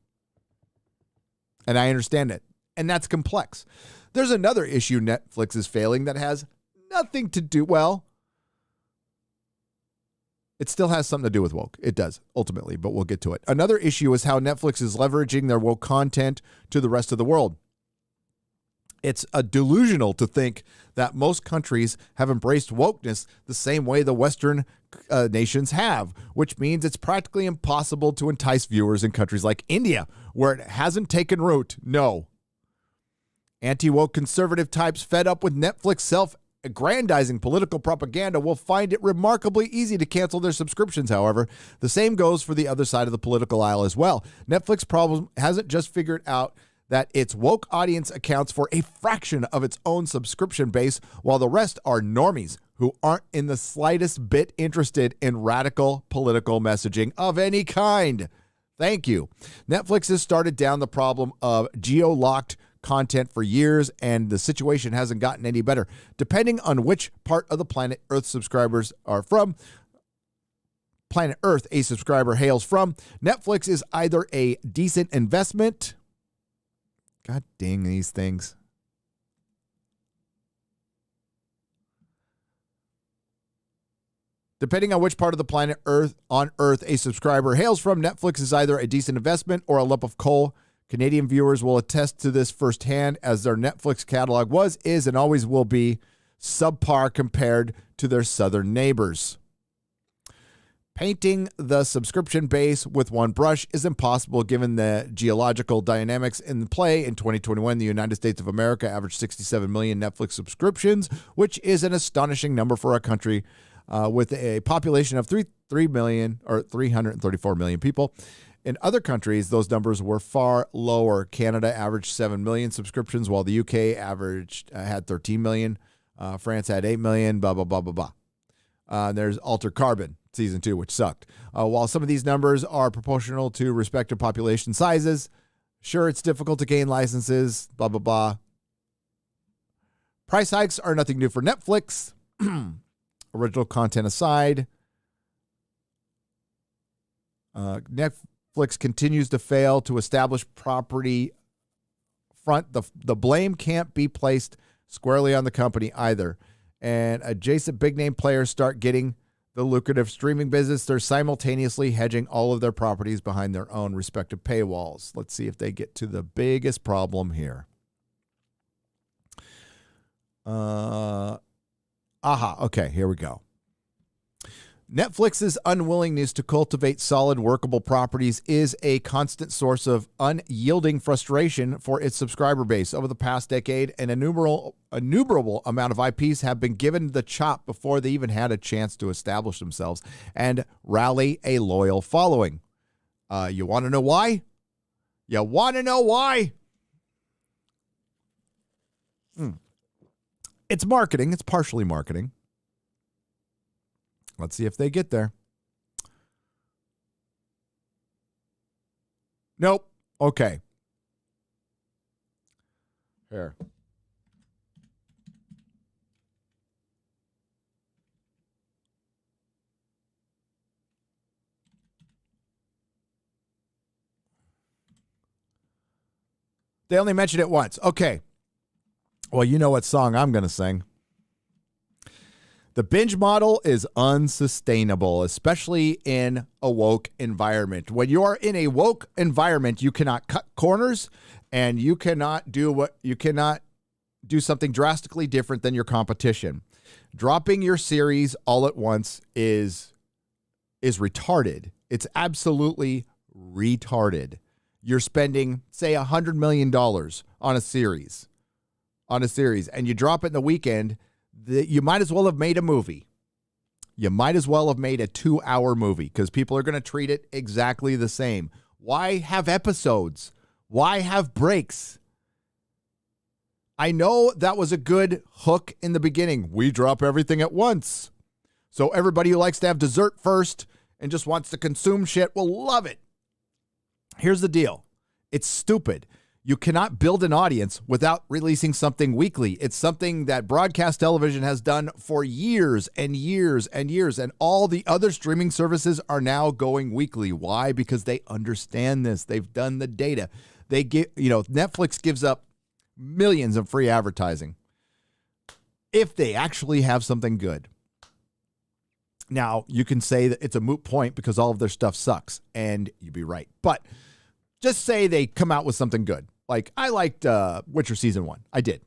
And I understand it. And that's complex. There's another issue Netflix is failing that has nothing to do, well, it still has something to do with woke. It does, ultimately, but we'll get to it. Another issue is how Netflix is leveraging their woke content to the rest of the world. It's delusional to think that most countries have embraced wokeness the same way the Western nations have, which means it's practically impossible to entice viewers in countries like India, where it hasn't taken root. No. Anti-woke conservative types fed up with Netflix self-aggrandizing political propaganda will find it remarkably easy to cancel their subscriptions, however. The same goes for the other side of the political aisle as well. Netflix problem hasn't just figured out that its woke audience accounts for a fraction of its own subscription base, while the rest are normies who aren't in the slightest bit interested in radical political messaging of any kind. Thank you. Netflix has started down the problem of geo-locked content for years, and the situation hasn't gotten any better. Depending on which part of the planet Earth subscribers are from, planet Earth a subscriber hails from, Netflix is either a decent investment. God dang these things. Depending on which part of the planet Earth a subscriber hails from, Netflix is either a decent investment or a lump of coal. Canadian viewers will attest to this firsthand, as their Netflix catalog was, is, and always will be subpar compared to their southern neighbors. Painting the subscription base with one brush is impossible given the geological dynamics in play. In 2021, the United States of America averaged 67 million Netflix subscriptions, which is an astonishing number for a country with a population of 334 million people. In other countries, those numbers were far lower. Canada averaged 7 million subscriptions, while the UK had 13 million. France had 8 million, blah, blah, blah, blah, blah. There's Altered Carbon season 2, which sucked. While some of these numbers are proportional to respective population sizes, sure, it's difficult to gain licenses, blah, blah, blah. Price hikes are nothing new for Netflix. Original content aside, Netflix continues to fail to establish property front. The blame can't be placed squarely on the company either. And adjacent big-name players start getting the lucrative streaming business. They're simultaneously hedging all of their properties behind their own respective paywalls. Let's see if they get to the biggest problem here. Okay, here we go. Netflix's unwillingness to cultivate solid, workable properties is a constant source of unyielding frustration for its subscriber base. Over the past decade, an innumerable amount of IPs have been given the chop before they even had a chance to establish themselves and rally a loyal following. You want to know why? You want to know why? It's marketing. It's partially marketing. Let's see if they get there. Nope. Okay. Here. They only mentioned it once. Okay. Well, you know what song I'm going to sing. The binge model is unsustainable, especially in a woke environment. When you are in a woke environment, you cannot cut corners and you cannot do something drastically different than your competition. Dropping your series all at once is retarded. It's absolutely retarded. You're spending, say, $100 million on a series, and you drop it in the weekend. You might as well have made a movie. You might as well have made a 2-hour movie because people are going to treat it exactly the same. Why have episodes? Why have breaks? I know that was a good hook in the beginning. We drop everything at once. So everybody who likes to have dessert first and just wants to consume shit will love it. Here's the deal. It's stupid. You cannot build an audience without releasing something weekly. It's something that broadcast television has done for years and years and years, and all the other streaming services are now going weekly. Why? Because they understand this. They've done the data. Netflix gives up millions of free advertising if they actually have something good. Now, you can say that it's a moot point because all of their stuff sucks, and you'd be right. But just say they come out with something good. Like, I liked Witcher Season 1. I did.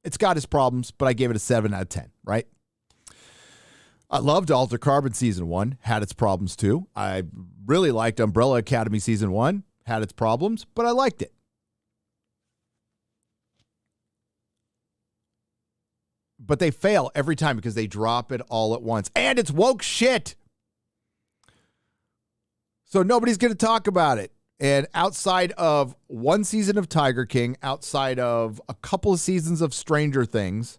It's got its problems, but I gave it a 7 out of 10, right? I loved Altered Carbon Season 1. Had its problems, too. I really liked Umbrella Academy Season 1. Had its problems, but I liked it. But they fail every time because they drop it all at once. And it's woke shit. So nobody's going to talk about it. And outside of one season of Tiger King, outside of a couple of seasons of Stranger Things,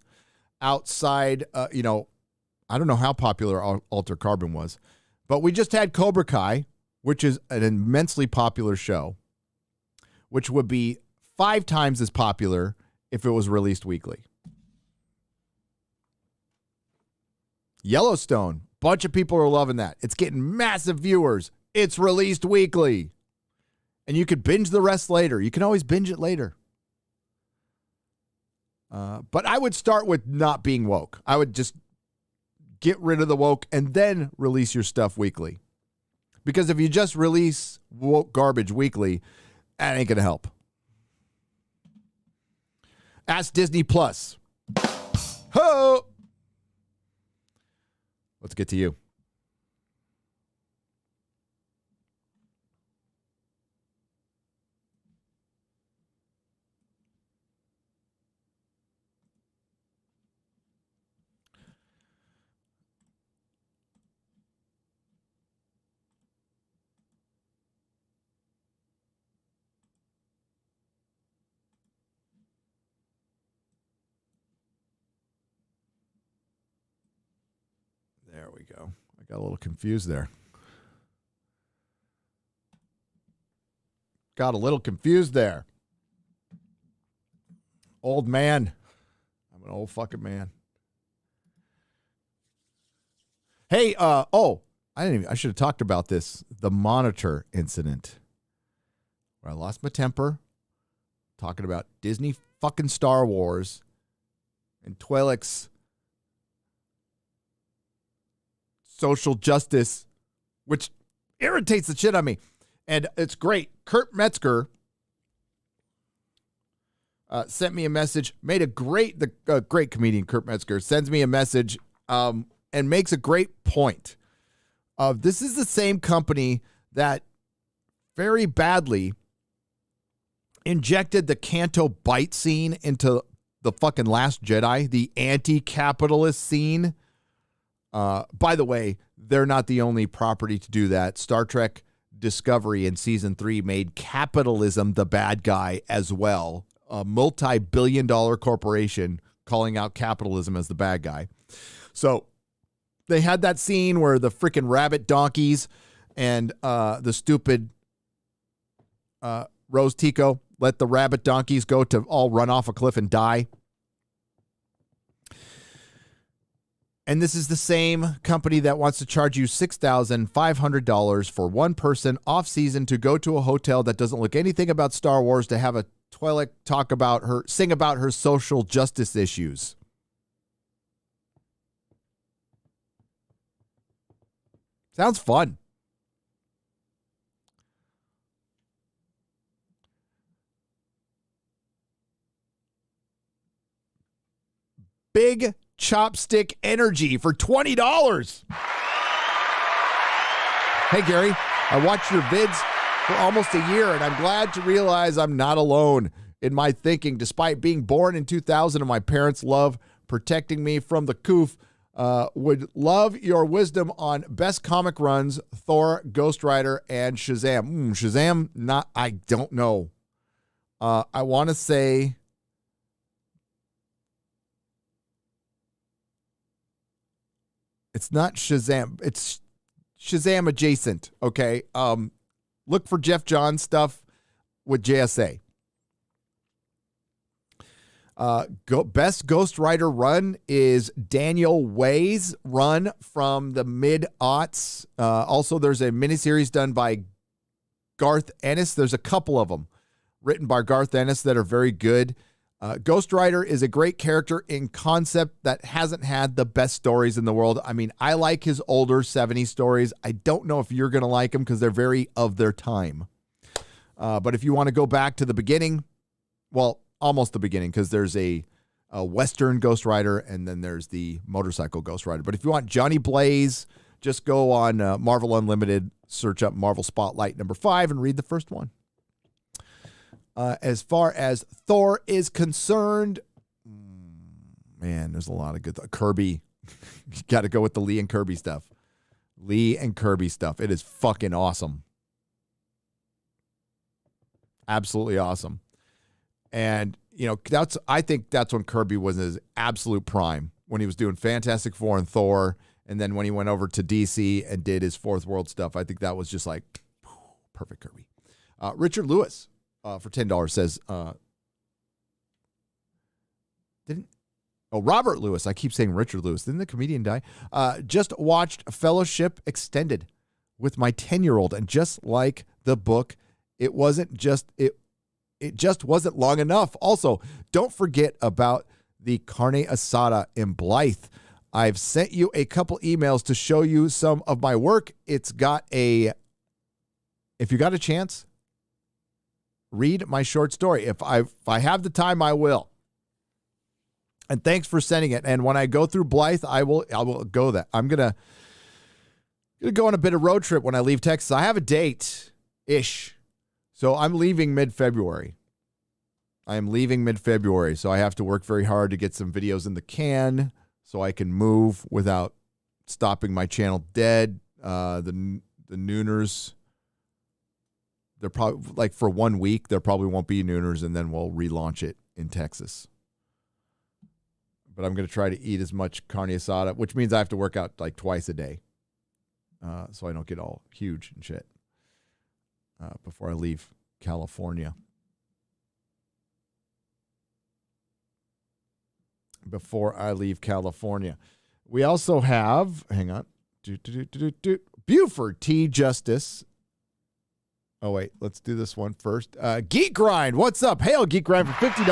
outside, I don't know how popular Altered Carbon was, but we just had Cobra Kai, which is an immensely popular show, which would be 5 times as popular if it was released weekly. Yellowstone, bunch of people are loving that. It's getting massive viewers. It's released weekly. And you could binge the rest later. You can always binge it later. But I would start with not being woke. I would just get rid of the woke and then release your stuff weekly. Because if you just release woke garbage weekly, that ain't going to help. Ask Disney Plus. Ho! Let's get to you. we go. I got a little confused there. Old man. I'm an old fucking man. Hey, I should have talked about this. The monitor incident. Where I lost my temper. Talking about Disney fucking Star Wars. And Twi'lek's social justice, which irritates the shit out of me. And it's great. Kurt Metzger sent me a message, made a great comedian, Kurt Metzger, sends me a message and makes a great point. This is the same company that very badly injected the Canto Bite scene into the fucking Last Jedi, the anti-capitalist scene. By the way, they're not the only property to do that. Star Trek Discovery in season 3 made capitalism the bad guy as well. A multi-billion-dollar corporation calling out capitalism as the bad guy. So they had that scene where the freaking rabbit donkeys and the stupid Rose Tico let the rabbit donkeys go to all run off a cliff and die. And this is the same company that wants to charge you $6,500 for one person off season to go to a hotel that doesn't look anything about Star Wars to have a Twi'lek sing about her social justice issues. Sounds fun. Big Chopstick Energy for $20. Hey, Gary, I watched your vids for almost a year, and I'm glad to realize I'm not alone in my thinking. Despite being born in 2000 and my parents' love protecting me from the coof, would love your wisdom on best comic runs, Thor, Ghost Rider, and Shazam. Shazam, I don't know. I want to say... It's not Shazam. It's Shazam adjacent, okay? Look for Jeff Johns stuff with JSA. Best Ghost Rider run is Daniel Way's run from the mid-aughts. Also, there's a miniseries done by Garth Ennis. There's a couple of them written by Garth Ennis that are very good. Ghost Rider is a great character in concept that hasn't had the best stories in the world. I mean, I like his older 70s stories. I don't know if you're going to like them because they're very of their time. But if you want to go back to the beginning, well, almost the beginning, because there's a Western Ghost Rider and then there's the motorcycle Ghost Rider. But if you want Johnny Blaze, just go on Marvel Unlimited, search up Marvel Spotlight #5 and read the first one. As far as Thor is concerned, man, there's a lot of good Kirby. You got to go with the Lee and Kirby stuff. It is fucking awesome. Absolutely awesome. And, you know, I think that's when Kirby was his absolute prime, when he was doing Fantastic Four and Thor. And then when he went over to DC and did his Fourth World stuff, I think that was just like perfect Kirby. Richard Lewis. For $10 says, Robert Lewis. I keep saying Richard Lewis. Didn't the comedian die? Just watched Fellowship Extended with my 10-year-old, and just like the book, it just wasn't long enough. Also, don't forget about the carne asada in Blythe. I've sent you a couple emails to show you some of my work. If you got a chance, read my short story. If I have the time, I will. And thanks for sending it. And when I go through Blythe, I will go that. I'm gonna go on a bit of road trip when I leave Texas. I have a date-ish. So I'm leaving mid-February. So I have to work very hard to get some videos in the can so I can move without stopping my channel dead. The Nooners, they're probably, like, for 1 week, there probably won't be Nooners, and then we'll relaunch it in Texas. but I'm going to try to eat as much carne asada, which means I have to work out like twice a day, so I don't get all huge and shit before I leave California. We also have, hang on, Buford T. Justice. Oh, wait, let's do this one first. Geek Grind, what's up? Hail, Geek Grind, for $50.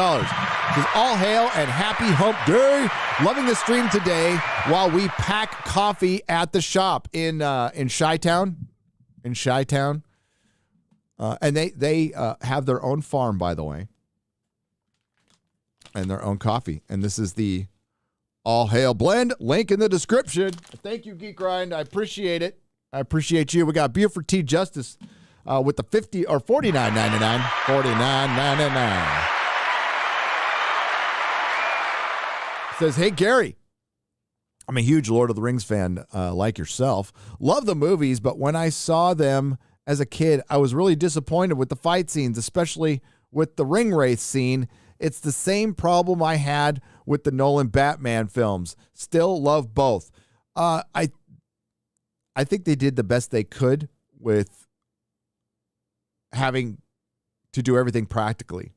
Says, all hail and happy hump day. Loving the stream today while we pack coffee at the shop in Chi-Town. And they have their own farm, by the way, and their own coffee. And this is the All Hail Blend. Link in the description. Thank you, Geek Grind. I appreciate it. I appreciate you. We got Buford T. Justice with the $50 or $49.99. $49.99. Says, hey, Gary. I'm a huge Lord of the Rings fan like yourself. Love the movies, but when I saw them as a kid, I was really disappointed with the fight scenes, especially with the ring race scene. It's the same problem I had with the Nolan Batman films. Still love both. I think they did the best they could with having to do everything practically.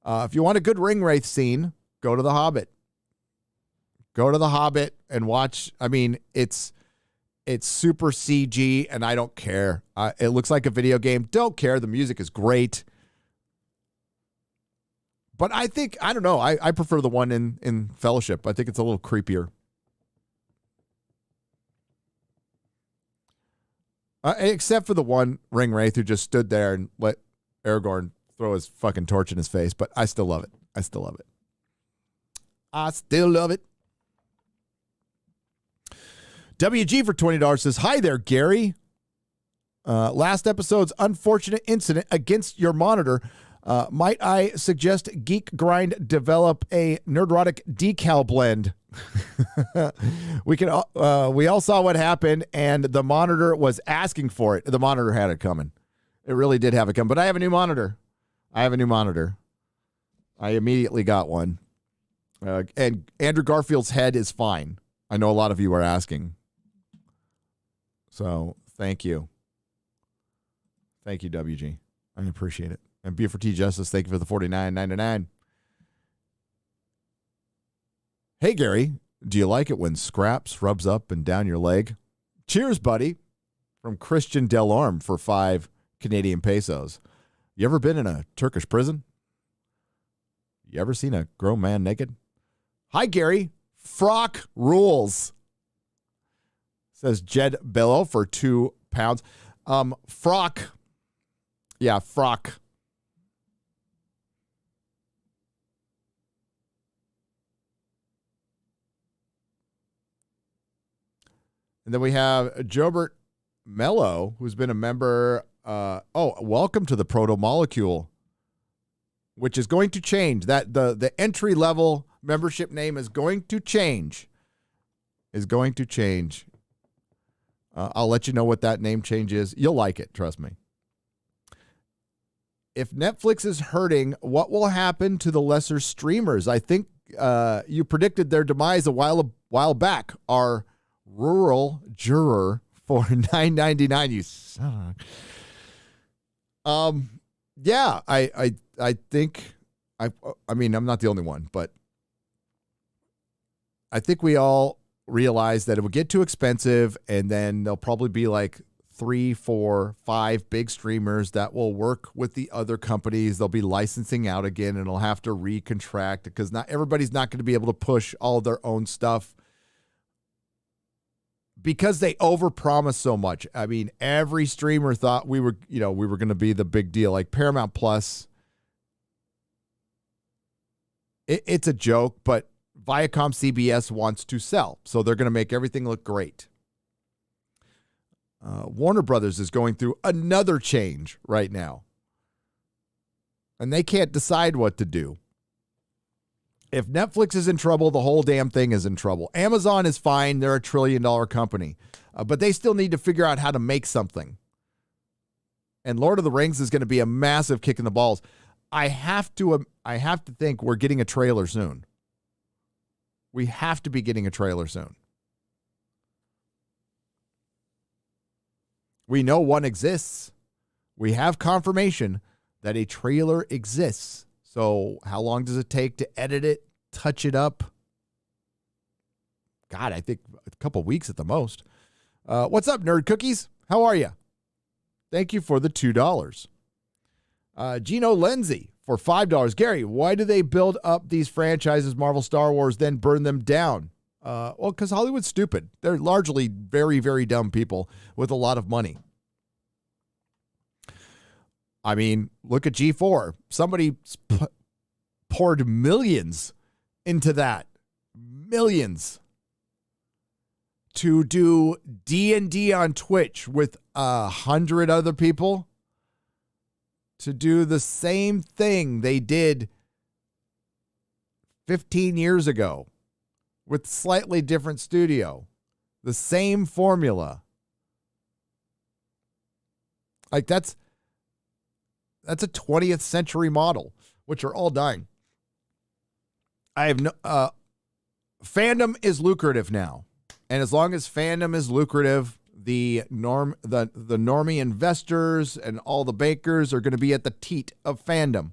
If you want a good ring race scene, go to The Hobbit. Go to The Hobbit and watch. I mean, it's super CG, and I don't care. It looks like a video game. Don't care. The music is great. But I don't know. I prefer the one in Fellowship. I think it's a little creepier. Except for the one ring wraith who just stood there and let Aragorn throw his fucking torch in his face. But I still love it. I still love it. WG for $20 says, hi there, Gary. Last episode's unfortunate incident against your monitor. Might I suggest Geek Grind develop a Nerdrotic decal blend? We all saw what happened, and the monitor was asking for it. The monitor had it coming. It really did have it coming. But I have a new monitor. I immediately got one. And Andrew Garfield's head is fine. I know a lot of you are asking. So thank you. Thank you, WG. I appreciate it. And Buford T. Justice, thank you for the $49.99. Hey, Gary, do you like it when scraps rubs up and down your leg? Cheers, buddy. From Christian Delorme for 5 Canadian pesos. You ever been in a Turkish prison? You ever seen a grown man naked? Hi, Gary. Frock rules. Says Jed Bello for £2. Frock. Yeah, frock. And then we have Jobert Mello, who's been a member. Welcome to the Proto Molecule, which is going to change. That the entry level membership name is going to change. I'll let you know what that name change is. You'll like it, trust me. If Netflix is hurting, what will happen to the lesser streamers? I think you predicted their demise a while back. Our rural juror for $9.99. You son. Yeah, I think I mean, I'm not the only one, but I think we all realize that it would get too expensive, and then there'll probably be like 3, 4, 5 big streamers that will work with the other companies. They'll be licensing out again, and they'll have to recontract because not everybody's not going to be able to push all their own stuff because they overpromise so much. I mean, every streamer thought we were going to be the big deal. Like Paramount Plus, it's a joke, but Viacom CBS wants to sell, so they're going to make everything look great. Warner Brothers is going through another change right now, and they can't decide what to do. If Netflix is in trouble, the whole damn thing is in trouble. Amazon is fine. They're a $1 trillion company, but they still need to figure out how to make something. And Lord of the Rings is going to be a massive kick in the balls. I have to think we're getting a trailer soon. We have to be getting a trailer soon. We know one exists. We have confirmation that a trailer exists. So how long does it take to edit it, touch it up? God, I think a couple weeks at the most. What's up, Nerd Cookies? How are you? Thank you for the $2. Gino Lenzi for $5. Gary, why do they build up these franchises, Marvel, Star Wars, then burn them down? Well, because Hollywood's stupid. They're largely very, very dumb people with a lot of money. I mean, look at G4. Somebody poured millions into that. Millions. To do D&D on Twitch with 100 other people. To do the same thing they did 15 years ago with slightly different studio. The same formula. Like that's a 20th century model, which are all dying. I have no fandom is lucrative now. And as long as fandom is lucrative, the normie investors and all the bankers are going to be at the teat of fandom.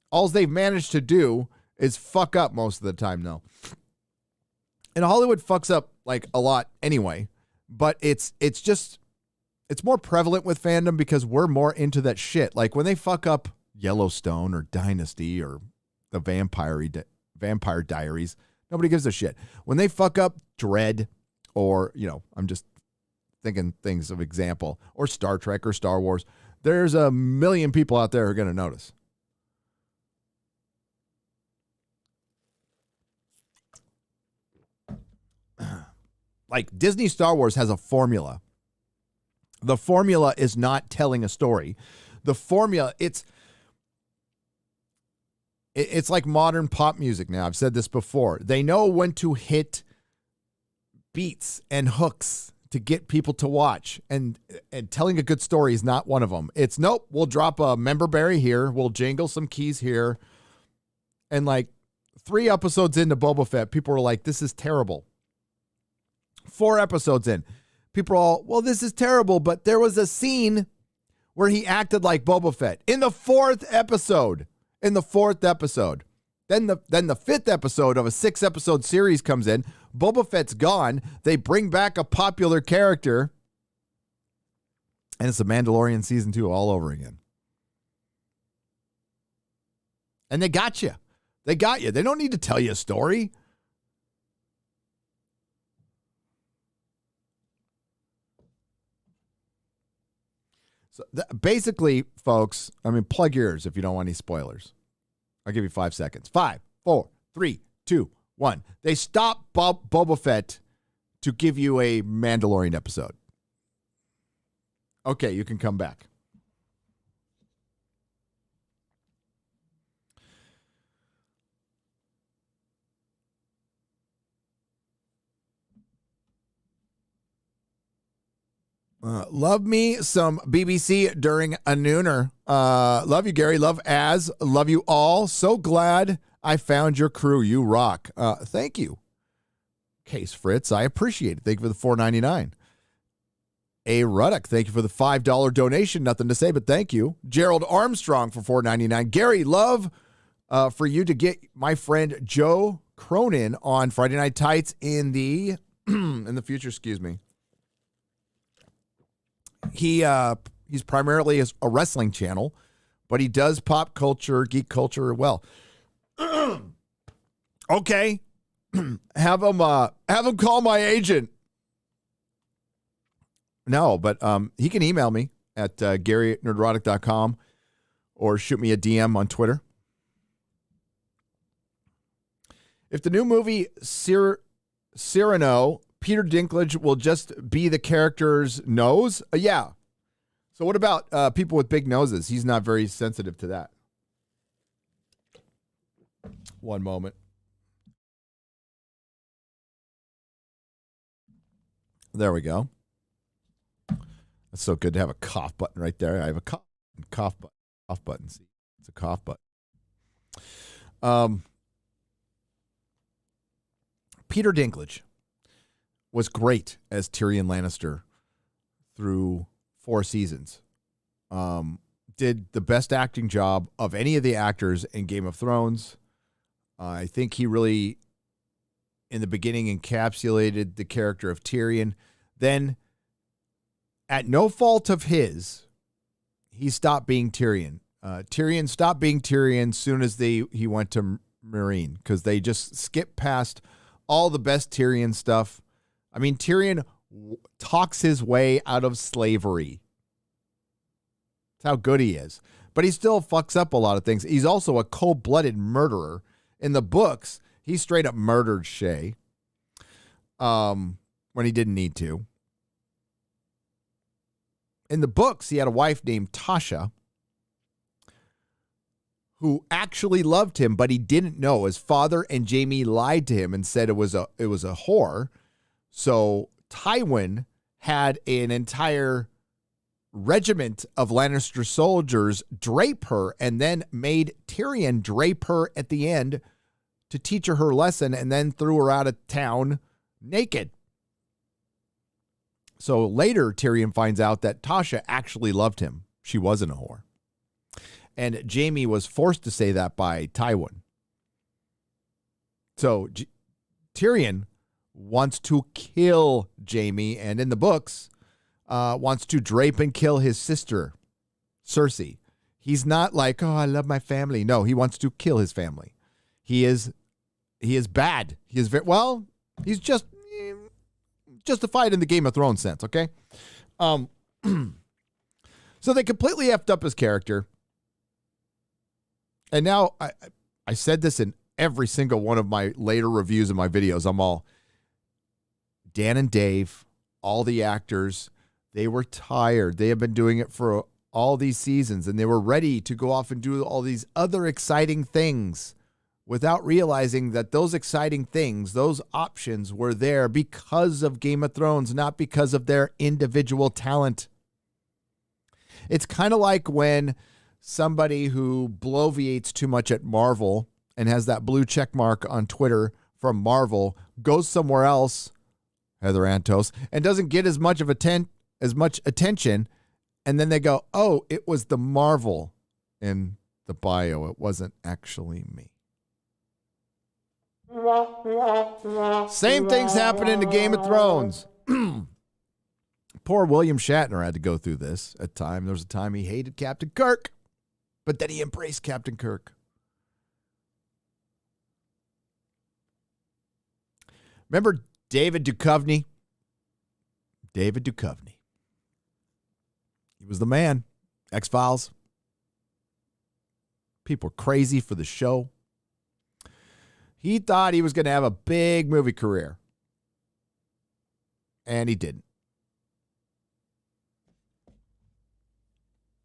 All they've managed to do is fuck up most of the time, though. And Hollywood fucks up like a lot anyway, but it's more prevalent with fandom because we're more into that shit. Like when they fuck up Yellowstone or Dynasty or the Vampire Diaries, nobody gives a shit. When they fuck up Dread or, I'm just thinking things of example, or Star Trek or Star Wars, there's a million people out there who are going to notice. Like Disney Star Wars has a formula. The formula is not telling a story. The formula, it's like modern pop music now. I've said this before. They know when to hit beats and hooks to get people to watch. And telling a good story is not one of them. It's nope, we'll drop a member berry here. We'll jingle some keys here. And like 3 episodes into Boba Fett, people were like, this is terrible. 4 episodes in, people are all, well, this is terrible, but there was a scene where he acted like Boba Fett in the 4th episode. Then the 5th episode of a 6-episode series comes in. Boba Fett's gone. They bring back a popular character. And it's the Mandalorian season 2 all over again. And they got you. They got you. They don't need to tell you a story. So basically, folks, plug your ears if you don't want any spoilers. I'll give you 5 seconds. 5, 4, 3, 2, 1. They stopped Boba Fett to give you a Mandalorian episode. Okay, you can come back. Love me some BBC during a nooner. Love you, Gary. Love Az. Love you all. So glad I found your crew. You rock. Thank you. Case Fritz, I appreciate it. Thank you for the $4.99. A Ruddock, thank you for the $5 donation. Nothing to say, but thank you. Gerald Armstrong for $4.99. Gary, love for you to get my friend Joe Cronin on Friday Night Tights in the in the future. Excuse me. He's primarily a wrestling channel, but he does pop culture, geek culture well. Okay. have him call my agent. No, but he can email me at Gary@nerdrotic.com or shoot me a DM on Twitter. If the new movie Cyrano, Peter Dinklage will just be the character's nose? Yeah. So what about people with big noses? He's not very sensitive to that. One moment. There we go. That's so good to have a cough button right there. I have a cough button. Cough button. See, it's a cough button. Peter Dinklage was great as Tyrion Lannister through 4 seasons. Did the best acting job of any of the actors in Game of Thrones. I think he really, in the beginning, encapsulated the character of Tyrion. Then, at no fault of his, he stopped being Tyrion. Tyrion stopped being Tyrion as soon as he went to Meereen, because they just skipped past all the best Tyrion stuff. I mean, Tyrion talks his way out of slavery. That's how good he is. But he still fucks up a lot of things. He's also a cold-blooded murderer. In the books, he straight up murdered Shay when he didn't need to. In the books, he had a wife named Tasha who actually loved him, but he didn't know. His father and Jaime lied to him and said it was a whore. So Tywin had an entire regiment of Lannister soldiers drape her, and then made Tyrion drape her at the end to teach her lesson, and then threw her out of town naked. So later, Tyrion finds out that Tasha actually loved him. She wasn't a whore. And Jaime was forced to say that by Tywin. So Tyrion wants to kill Jaime, and in the books, wants to drape and kill his sister, Cersei. He's not like, oh, I love my family. No, he wants to kill his family. He is bad. He is he's just justified in the Game of Thrones sense, okay? So they completely effed up his character. And now I said this in every single one of my later reviews of my videos. I'm all, Dan and Dave, all the actors, they were tired. They have been doing it for all these seasons, and they were ready to go off and do all these other exciting things without realizing that those exciting things, those options were there because of Game of Thrones, not because of their individual talent. It's kind of like when somebody who bloviates too much at Marvel and has that blue check mark on Twitter from Marvel goes somewhere else, Heather Antos, and doesn't get as much attention, and then they go, oh, it was the Marvel in the bio. It wasn't actually me. Same things happen in the Game of Thrones. Poor William Shatner had to go through this at time. There was a time he hated Captain Kirk, but then he embraced Captain Kirk. Remember David Duchovny? David Duchovny. He was the man. X-Files. People were crazy for the show. He thought he was going to have a big movie career. And he didn't.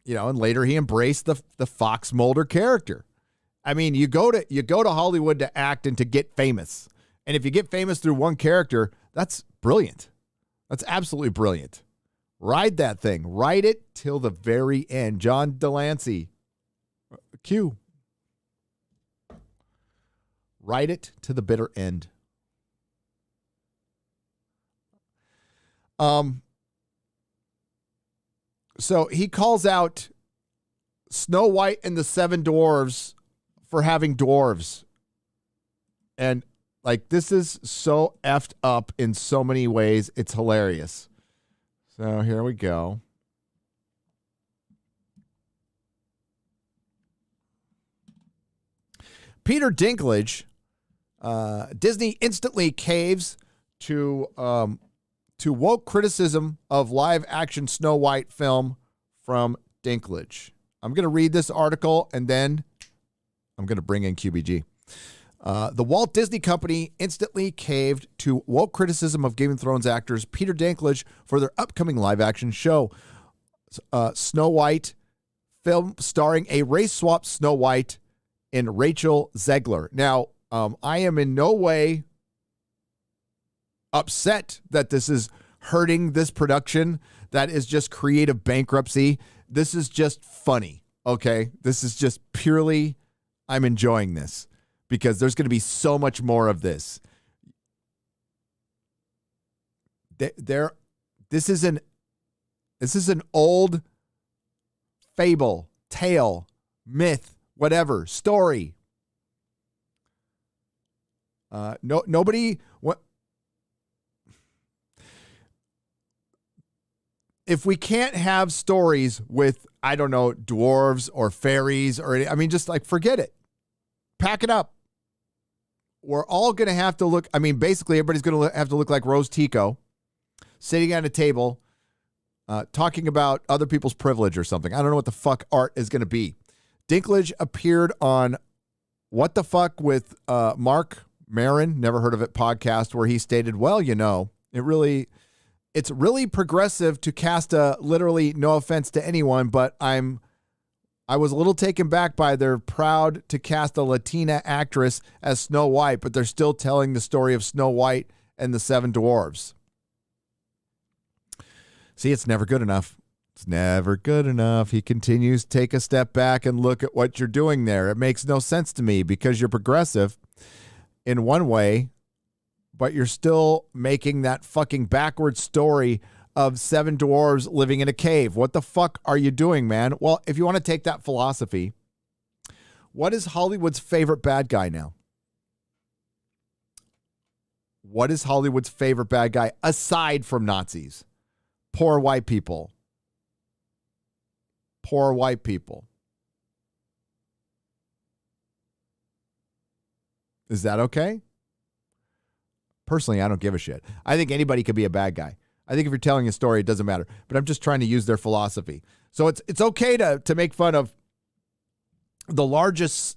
You know, and later he embraced the Fox Mulder character. I mean, you go to Hollywood to act and to get famous. And if you get famous through one character, that's brilliant. That's absolutely brilliant. Ride that thing. Ride it till the very end. John Delancey. Q. Ride it to the bitter end. So he calls out Snow White and the Seven Dwarves for having dwarves. And like, this is so effed up in so many ways. It's hilarious. So here we go. Peter Dinklage, Disney instantly caves to woke criticism of live-action Snow White film from Dinklage. I'm going to read this article, and then I'm going to bring in QBG. The Walt Disney Company instantly caved to woke criticism of Game of Thrones actors Peter Dinklage for their upcoming live-action show, Snow White, film starring a race-swapped Snow White and Rachel Zegler. Now, I am in no way upset that this is hurting this production. That is just creative bankruptcy. This is just funny, okay? This is just purely, I'm enjoying this because there's going to be so much more of this. This is an old fable, tale, myth, whatever, story. Nobody. What? If we can't have stories with, I don't know, dwarves or fairies just like forget it. Pack it up. We're all going to have to look. Basically, everybody's going to have to look like Rose Tico, sitting at a table, talking about other people's privilege or something. I don't know what the fuck art is going to be. Dinklage appeared on What the Fuck with Mark Maron, never heard of it, podcast, where he stated, well, it's really progressive to cast literally, no offense to anyone, but I was a little taken back by they're proud to cast a Latina actress as Snow White, but they're still telling the story of Snow White and the Seven Dwarves. See, it's never good enough. It's never good enough. He continues to take a step back and look at what you're doing there. It makes no sense to me because you're progressive in one way, but you're still making that fucking backward story of seven dwarves living in a cave. What the fuck are you doing, man? Well, if you want to take that philosophy, what is Hollywood's favorite bad guy now? What is Hollywood's favorite bad guy aside from Nazis? Poor white people. Poor white people. Is that okay? Personally, I don't give a shit. I think anybody could be a bad guy. I think if you're telling a story, it doesn't matter. But I'm just trying to use their philosophy. So it's okay to make fun of the largest,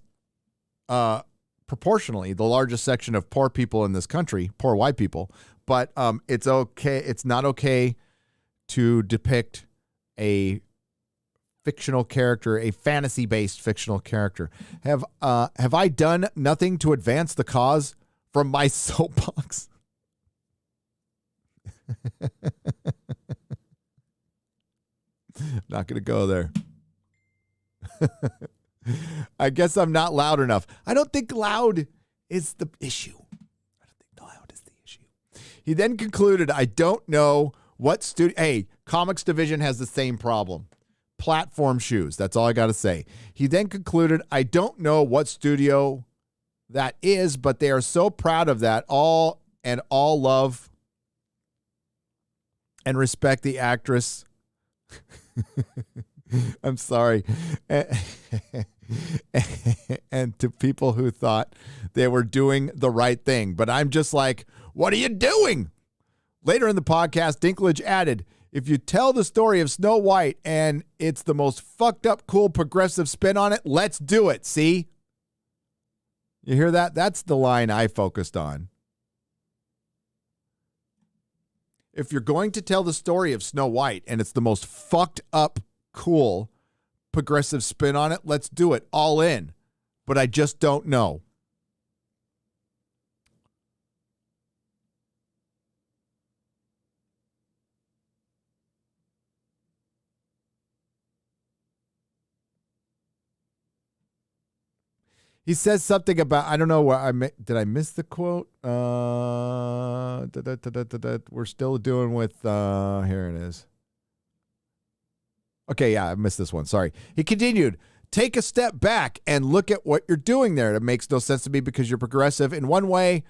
proportionally, the largest section of poor people in this country, poor white people. But it's okay. It's not okay to depict a fictional character, a fantasy-based fictional character. Have I done nothing to advance the cause from my soapbox? Not going to go there. I guess I'm not loud enough. I don't think loud is the issue. He then concluded, I don't know what studio. Hey, Comics Division has the same problem. Platform shoes. That's all I got to say. He then concluded, I don't know what studio that is, but they are so proud of that. All love and respect the actress. I'm sorry. And to people who thought they were doing the right thing. But I'm just like, what are you doing? Later in the podcast, Dinklage added, if you tell the story of Snow White and it's the most fucked up, cool, progressive spin on it, let's do it. See? You hear that? That's the line I focused on. If you're going to tell the story of Snow White and it's the most fucked up, cool, progressive spin on it, let's do it. All in. But I just don't know. He says something about, I don't know where did I miss the quote? We're still doing with, here it is. Okay, yeah, I missed this one. Sorry. He continued, take a step back and look at what you're doing there. It makes no sense to me because you're progressive in one way,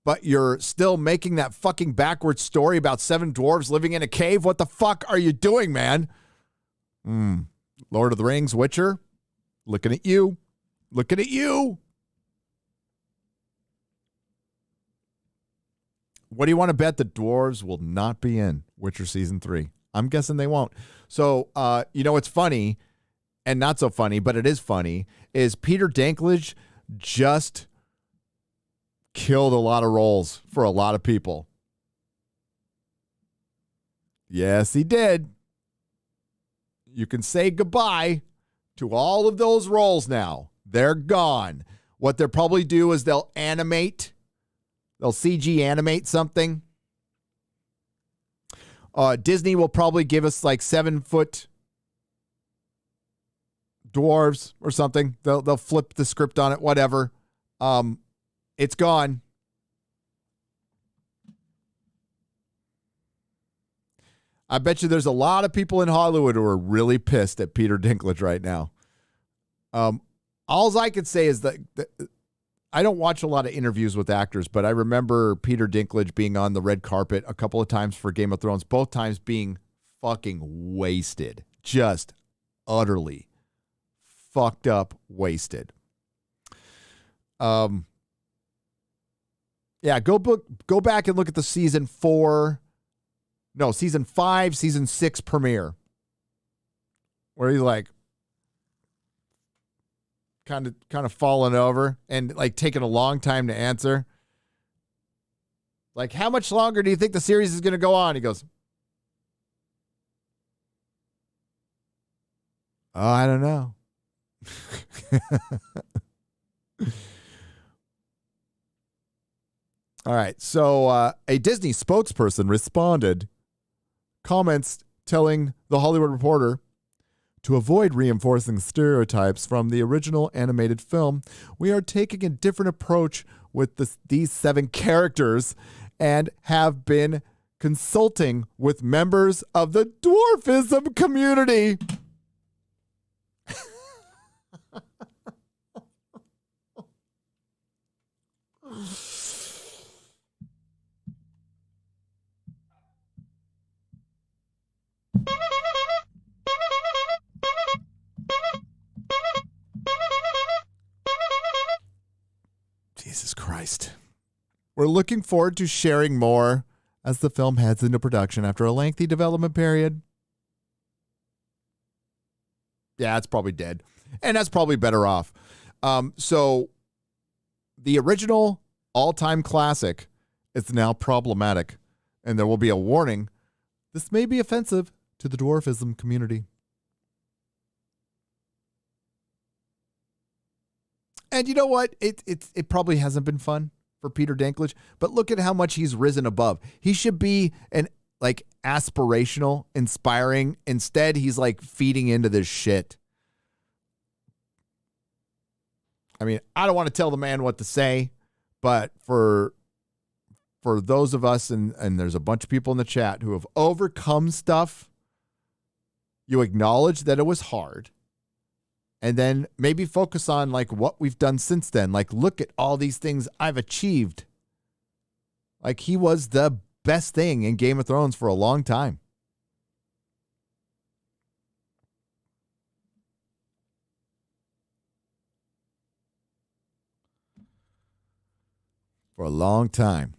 but you're still making that fucking backwards story about seven dwarves living in a cave. What the fuck are you doing, man? Lord of the Rings, Witcher, looking at you. Looking at you. What do you want to bet the dwarves will not be in Witcher Season 3? I'm guessing they won't. So, what's funny and not so funny, but it is funny, is Peter Dinklage just killed a lot of roles for a lot of people. Yes, he did. You can say goodbye to all of those roles now. They're gone. What they'll probably do is they'll CG animate something. Disney will probably give us like 7-foot dwarves or something. They'll flip the script on it, whatever. It's gone. I bet you there's a lot of people in Hollywood who are really pissed at Peter Dinklage right now. All I could say is that I don't watch a lot of interviews with actors, but I remember Peter Dinklage being on the red carpet a couple of times for Game of Thrones, both times being fucking wasted. Just utterly fucked up, wasted. Yeah, go back and look at the season 5, season 6 premiere, where he's like kind of falling over and like taking a long time to answer. Like, how much longer do you think the series is going to go on? He goes, oh, I don't know. All right. So a Disney spokesperson responded, comments telling The Hollywood Reporter, to avoid reinforcing stereotypes from the original animated film, we are taking a different approach with these 7 characters and have been consulting with members of the dwarfism community. Jesus Christ. We're looking forward to sharing more as the film heads into production after a lengthy development period. Yeah, it's probably dead. And that's probably better off. So the original all-time classic is now problematic, and there will be a warning. This may be offensive to the dwarfism community. And you know what? It probably hasn't been fun for Peter Dinklage, but look at how much he's risen above. He should be an like aspirational, inspiring. Instead, he's like feeding into this shit. I mean, I don't want to tell the man what to say, but for those of us, and there's a bunch of people in the chat who have overcome stuff, you acknowledge that it was hard. And then maybe focus on like what we've done since then. Like, look at all these things I've achieved. Like, he was the best thing in Game of Thrones for a long time. For a long time.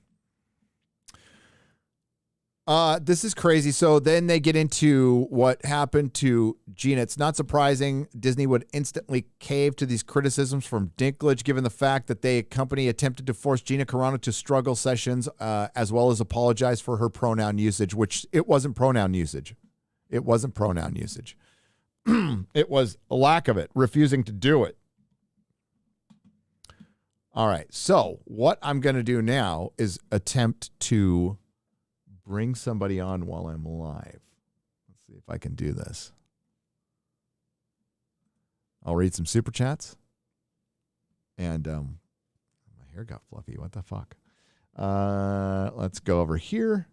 This is crazy. So then they get into what happened to Gina. It's not surprising Disney would instantly cave to these criticisms from Dinklage, given the fact that the company attempted to force Gina Carano to struggle sessions, as well as apologize for her pronoun usage, which it wasn't pronoun usage. It wasn't pronoun usage. It was a lack of it, refusing to do it. All right. So what I'm going to do now is attempt to bring somebody on while I'm live. Let's see if I can do this. I'll read some super chats. And my hair got fluffy. What the fuck? Let's go over here.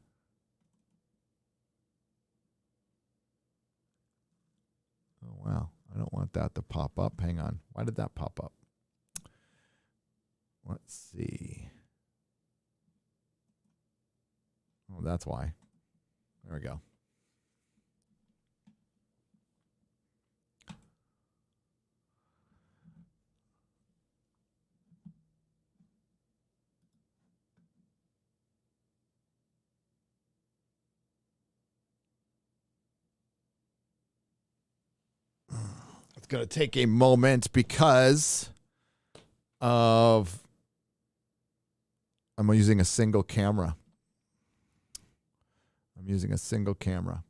Oh, wow. I don't want that to pop up. Hang on. Why did that pop up? Let's see. Oh, that's why. There we go. It's going to take a moment because of I'm using a single camera.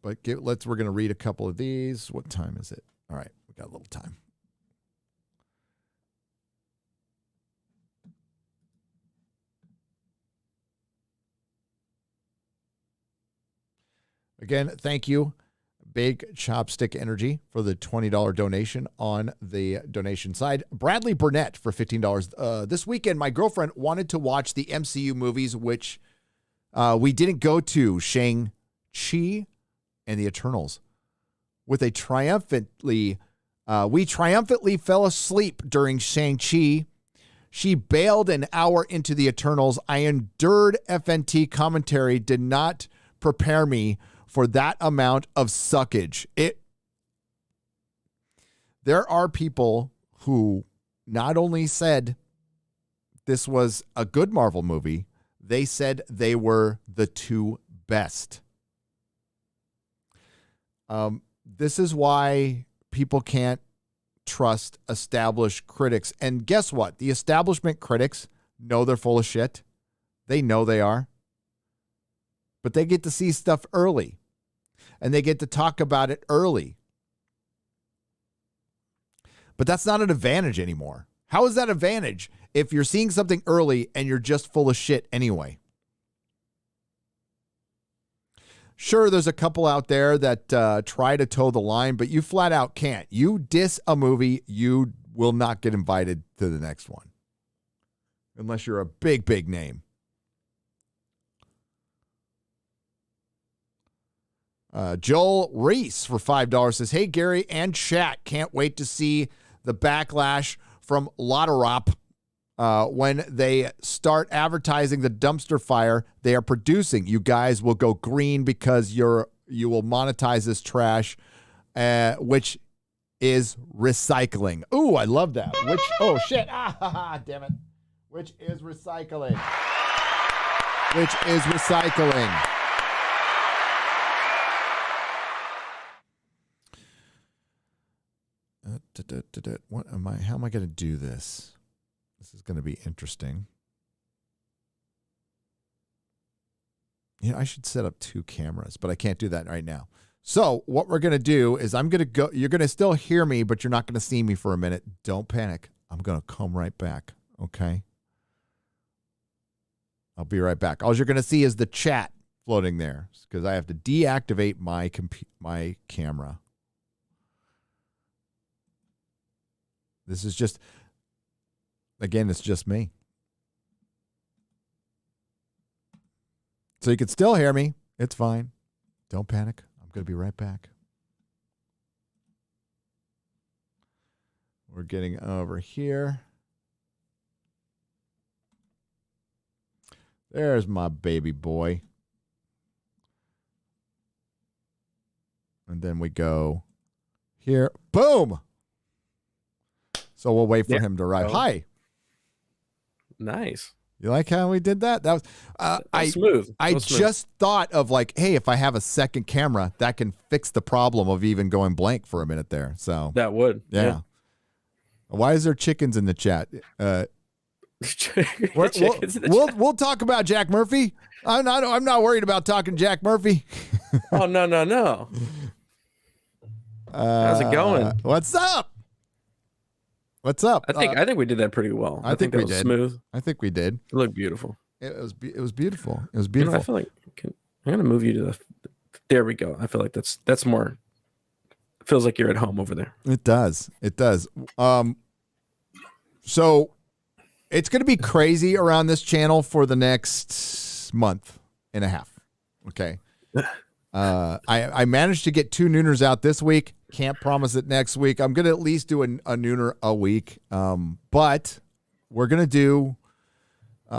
But we're going to read a couple of these. What time is it? All right, we got a little time. Again, thank you, Big Chopstick Energy, for the $20 donation on the donation side. Bradley Burnett for $15. This weekend, my girlfriend wanted to watch the MCU movies, which we didn't go to. Shang-Chi, and the Eternals with a we triumphantly fell asleep during Shang-Chi. She bailed an hour into the Eternals. I endured FNT commentary, did not prepare me for that amount of suckage. There are people who not only said this was a good Marvel movie, they said they were the two best. This is why people can't trust established critics. And guess what? The establishment critics know they're full of shit. They know they are. But they get to see stuff early. And they get to talk about it early. But that's not an advantage anymore. How is that an advantage if you're seeing something early and you're just full of shit anyway? Sure, there's a couple out there that try to toe the line, but you flat out can't. You diss a movie, you will not get invited to the next one. Unless you're a big, big name. Joel Reese for $5 says, hey, Gary and chat, can't wait to see the backlash from Lotterop when they start advertising the dumpster fire they are producing. You guys will go green because you will monetize this trash, which is recycling. Ooh, I love that. Oh, shit. Damn it. Which is recycling. How am I going to do this? This is going to be interesting. I should set up 2 cameras, but I can't do that right now. So what we're going to do is I'm going to go. You're going to still hear me, but you're not going to see me for a minute. Don't panic. I'm going to come right back. Okay. I'll be right back. All you're going to see is the chat floating there because I have to deactivate my camera. This is just, again, it's just me. So you can still hear me. It's fine. Don't panic. I'm going to be right back. We're getting over here. There's my baby boy. And then we go here. Boom. So we'll wait for him to arrive. Hi. Nice. You like how we did that? That was smooth. I just thought of like, hey, if I have a second camera, that can fix the problem of even going blank for a minute there. So that would. Yeah. Why is there chickens in the chat? We'll talk about Jack Murphy. I'm not worried about talking Jack Murphy. Oh no. How's it going? What's up? What's up? I think we did that pretty well. I think we that was did. Smooth. I think we did. It looked beautiful. It was beautiful. It was beautiful. I feel like I'm gonna move you to the. There we go. I feel like that's more. It feels like you're at home over there. It does. It does. So it's gonna be crazy around this channel for the next month and a half. Okay. I managed to get 2 nooners out this week. Can't promise it next week. I'm going to at least do a nooner a week. But we're going to do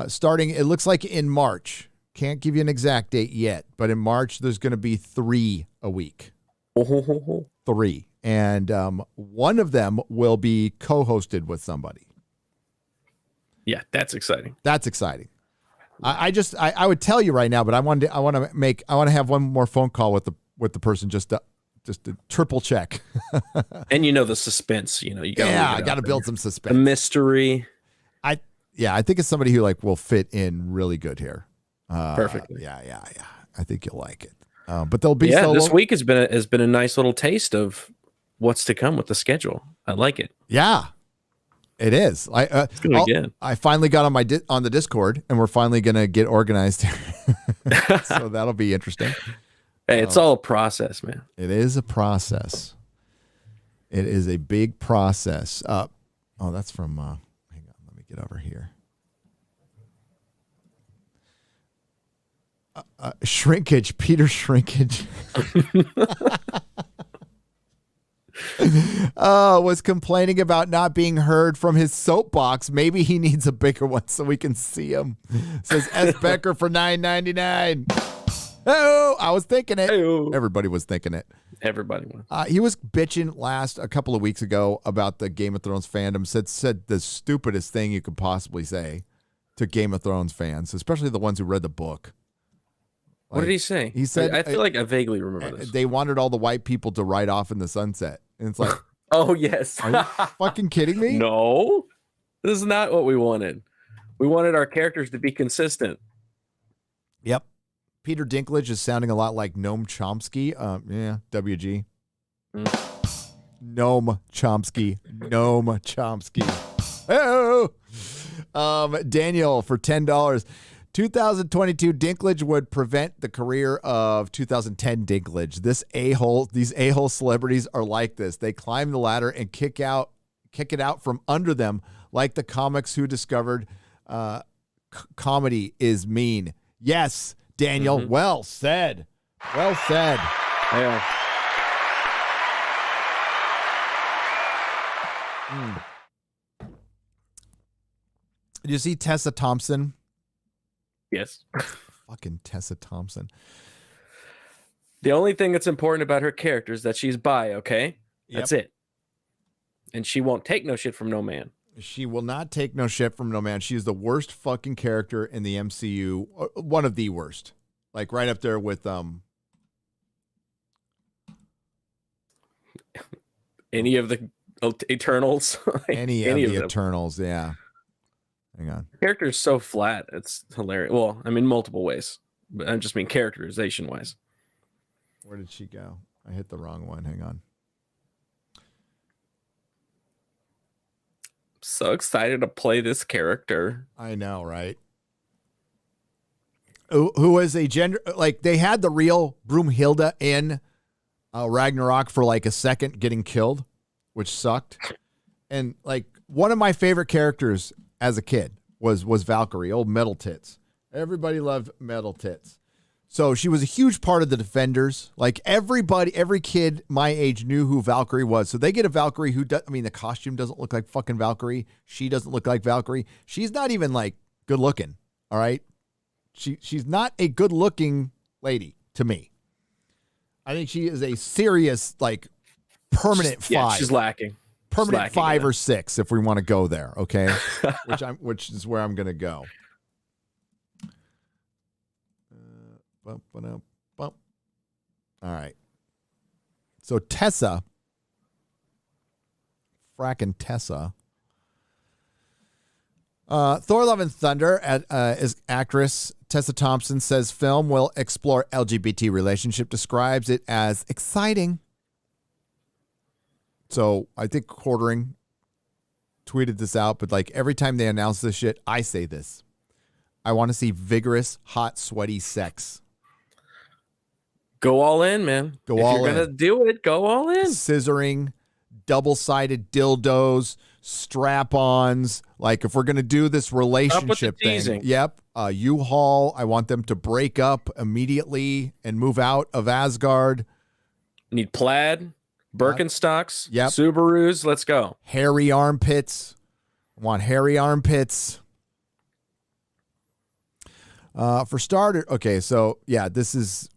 starting, it looks like in March. Can't give you an exact date yet, but in March, there's going to be 3 a week. 3. And one of them will be co-hosted with somebody. Yeah, that's exciting. That's exciting. I would tell you right now, but I want to have one more phone call with the person just to triple check. And the suspense, you got I got to build some suspense. The mystery. I think it's somebody who will fit in really good here. Perfectly. Yeah. I think you'll like it. But there'll be this week has been a nice little taste of what's to come with the schedule. I like it. Yeah. It is. I finally got on the Discord, and we're finally gonna get organized. So that'll be interesting. Hey, it's all a process, man. It is a process. It is a big process. That's from. Hang on, let me get over here. Shrinkage, Peter Shrinkage. Was complaining about not being heard from his soapbox. Maybe he needs a bigger one so we can see him. Says S. Becker for $9.99. Oh, I was thinking it. Hey-o. Everybody was thinking it. Everybody won. He was bitching a couple of weeks ago about the Game of Thrones fandom. Said the stupidest thing you could possibly say to Game of Thrones fans, especially the ones who read the book. What did he say? He said, I feel like I vaguely remember this. They wanted all the white people to ride off in the sunset. And it's like, oh, yes. are you fucking kidding me? No, this is not what we wanted. We wanted our characters to be consistent. Yep. Peter Dinklage is sounding a lot like Noam Chomsky. Yeah, WG. Noam Chomsky. Noam Chomsky. Oh! Daniel for $10. 2022 Dinklage would prevent the career of 2010 Dinklage. These a-hole celebrities are like this. They climb the ladder and kick it out from under them, like the comics who discovered comedy is mean. Yes, Daniel. Mm-hmm. Well said. Well said. Yeah. Did you see Tessa Thompson? Yes. Fucking Tessa Thompson. The only thing that's important about her character is that she's bi, okay? Yep. That's it. And she won't take no shit from no man. She will not take no shit from no man. She is the worst fucking character in the MCU. One of the worst. Like right up there with any of the Eternals. any of the Eternals, yeah. Hang on. The character is so flat. It's hilarious. Well, I mean, multiple ways. But I just mean characterization wise. Where did she go? I hit the wrong one. Hang on. So excited to play this character. I know, right? Who was a gender, like they had the real Broomhilda in Ragnarok for like a second getting killed, which sucked. And like one of my favorite characters as a kid was Valkyrie, old Metal Tits. Everybody loved Metal Tits. So she was a huge part of the Defenders. Like every kid my age knew who Valkyrie was. So they get a Valkyrie who does, I mean, the costume doesn't look like fucking Valkyrie. She doesn't look like Valkyrie. She's not even like good looking. All right. She's not a good looking lady to me. I think she is a serious, like permanent 5. Yeah, she's lacking. Permanent She's 5 or 6 if we want to go there. Okay. which is where I'm going to go. All right. So Tessa, fracking Tessa. Thor: Love and Thunder as actress Tessa Thompson says film will explore LGBT relationship, describes it as exciting. So I think Quartering tweeted this out, but like every time they announce this shit, I say this. I want to see vigorous, hot, sweaty sex. Go all in, man. Go if all you're in. gonna do it, go all in. Scissoring, double-sided dildos, strap-ons. Like if we're gonna do this relationship thing, teasing. yep. U-Haul. I want them to break up immediately and move out of Asgard. Need plaid, Birkenstocks, Yep. Subarus. Let's go. Hairy armpits. I want hairy armpits. For starter, okay, so yeah, this is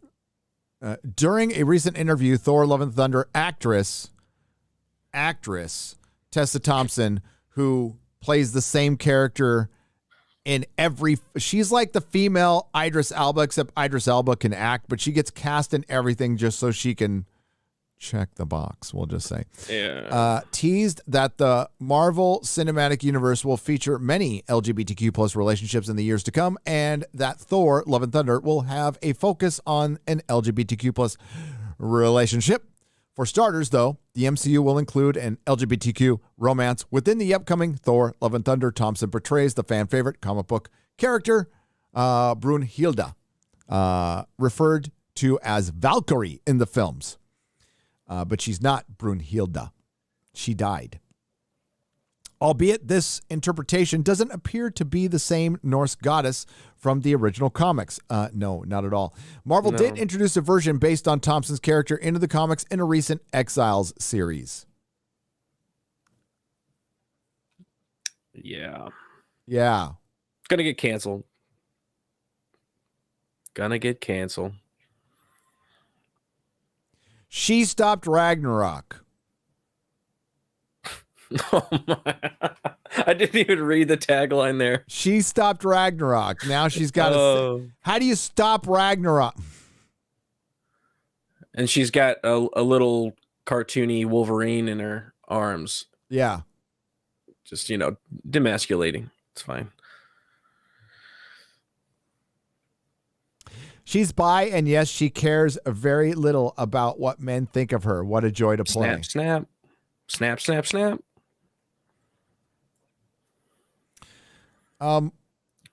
during a recent interview, Thor: Love and Thunder actress Tessa Thompson, who plays the same character in she's like the female Idris Elba, except Idris Elba can act, but she gets cast in everything just so she can check the box, we'll just say. Yeah. Teased that the Marvel Cinematic Universe will feature many LGBTQ plus relationships in the years to come, and that Thor: Love and Thunder will have a focus on an LGBTQ plus relationship. For starters, though, the MCU will include an LGBTQ romance within the upcoming Thor: Love and Thunder. Thompson portrays the fan favorite comic book character Brunhilde, referred to as Valkyrie in the films. But she's not Brunhilde. She died. albeit this interpretation doesn't appear to be the same Norse goddess from the original comics. No, not at all. Marvel did introduce a version based on Thompson's character into the comics in a recent Exiles series. Yeah. Yeah. Gonna get canceled. She stopped Ragnarok. Oh my. I didn't even read the tagline there. She stopped Ragnarok. Now she's got to. How do you stop Ragnarok? And she's got a little cartoony Wolverine in her arms. Yeah. Just, demasculating. It's fine. She's bi, and yes, she cares very little about what men think of her. What a joy to play. Snap, snap. Snap, snap, snap.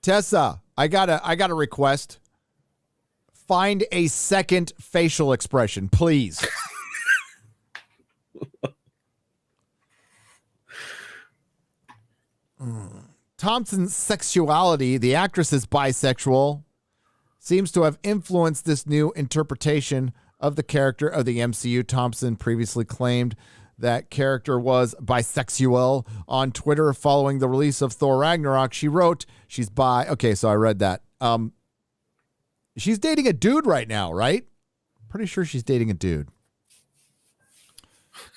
Tessa, I got a request. Find a second facial expression, please. Thompson's sexuality, the actress is bisexual, seems to have influenced this new interpretation of the character of the MCU. Thompson previously claimed that character was bisexual on Twitter following the release of Thor Ragnarok. She wrote she's bi. Okay, so I read that. She's dating a dude right now, right? Pretty sure she's dating a dude.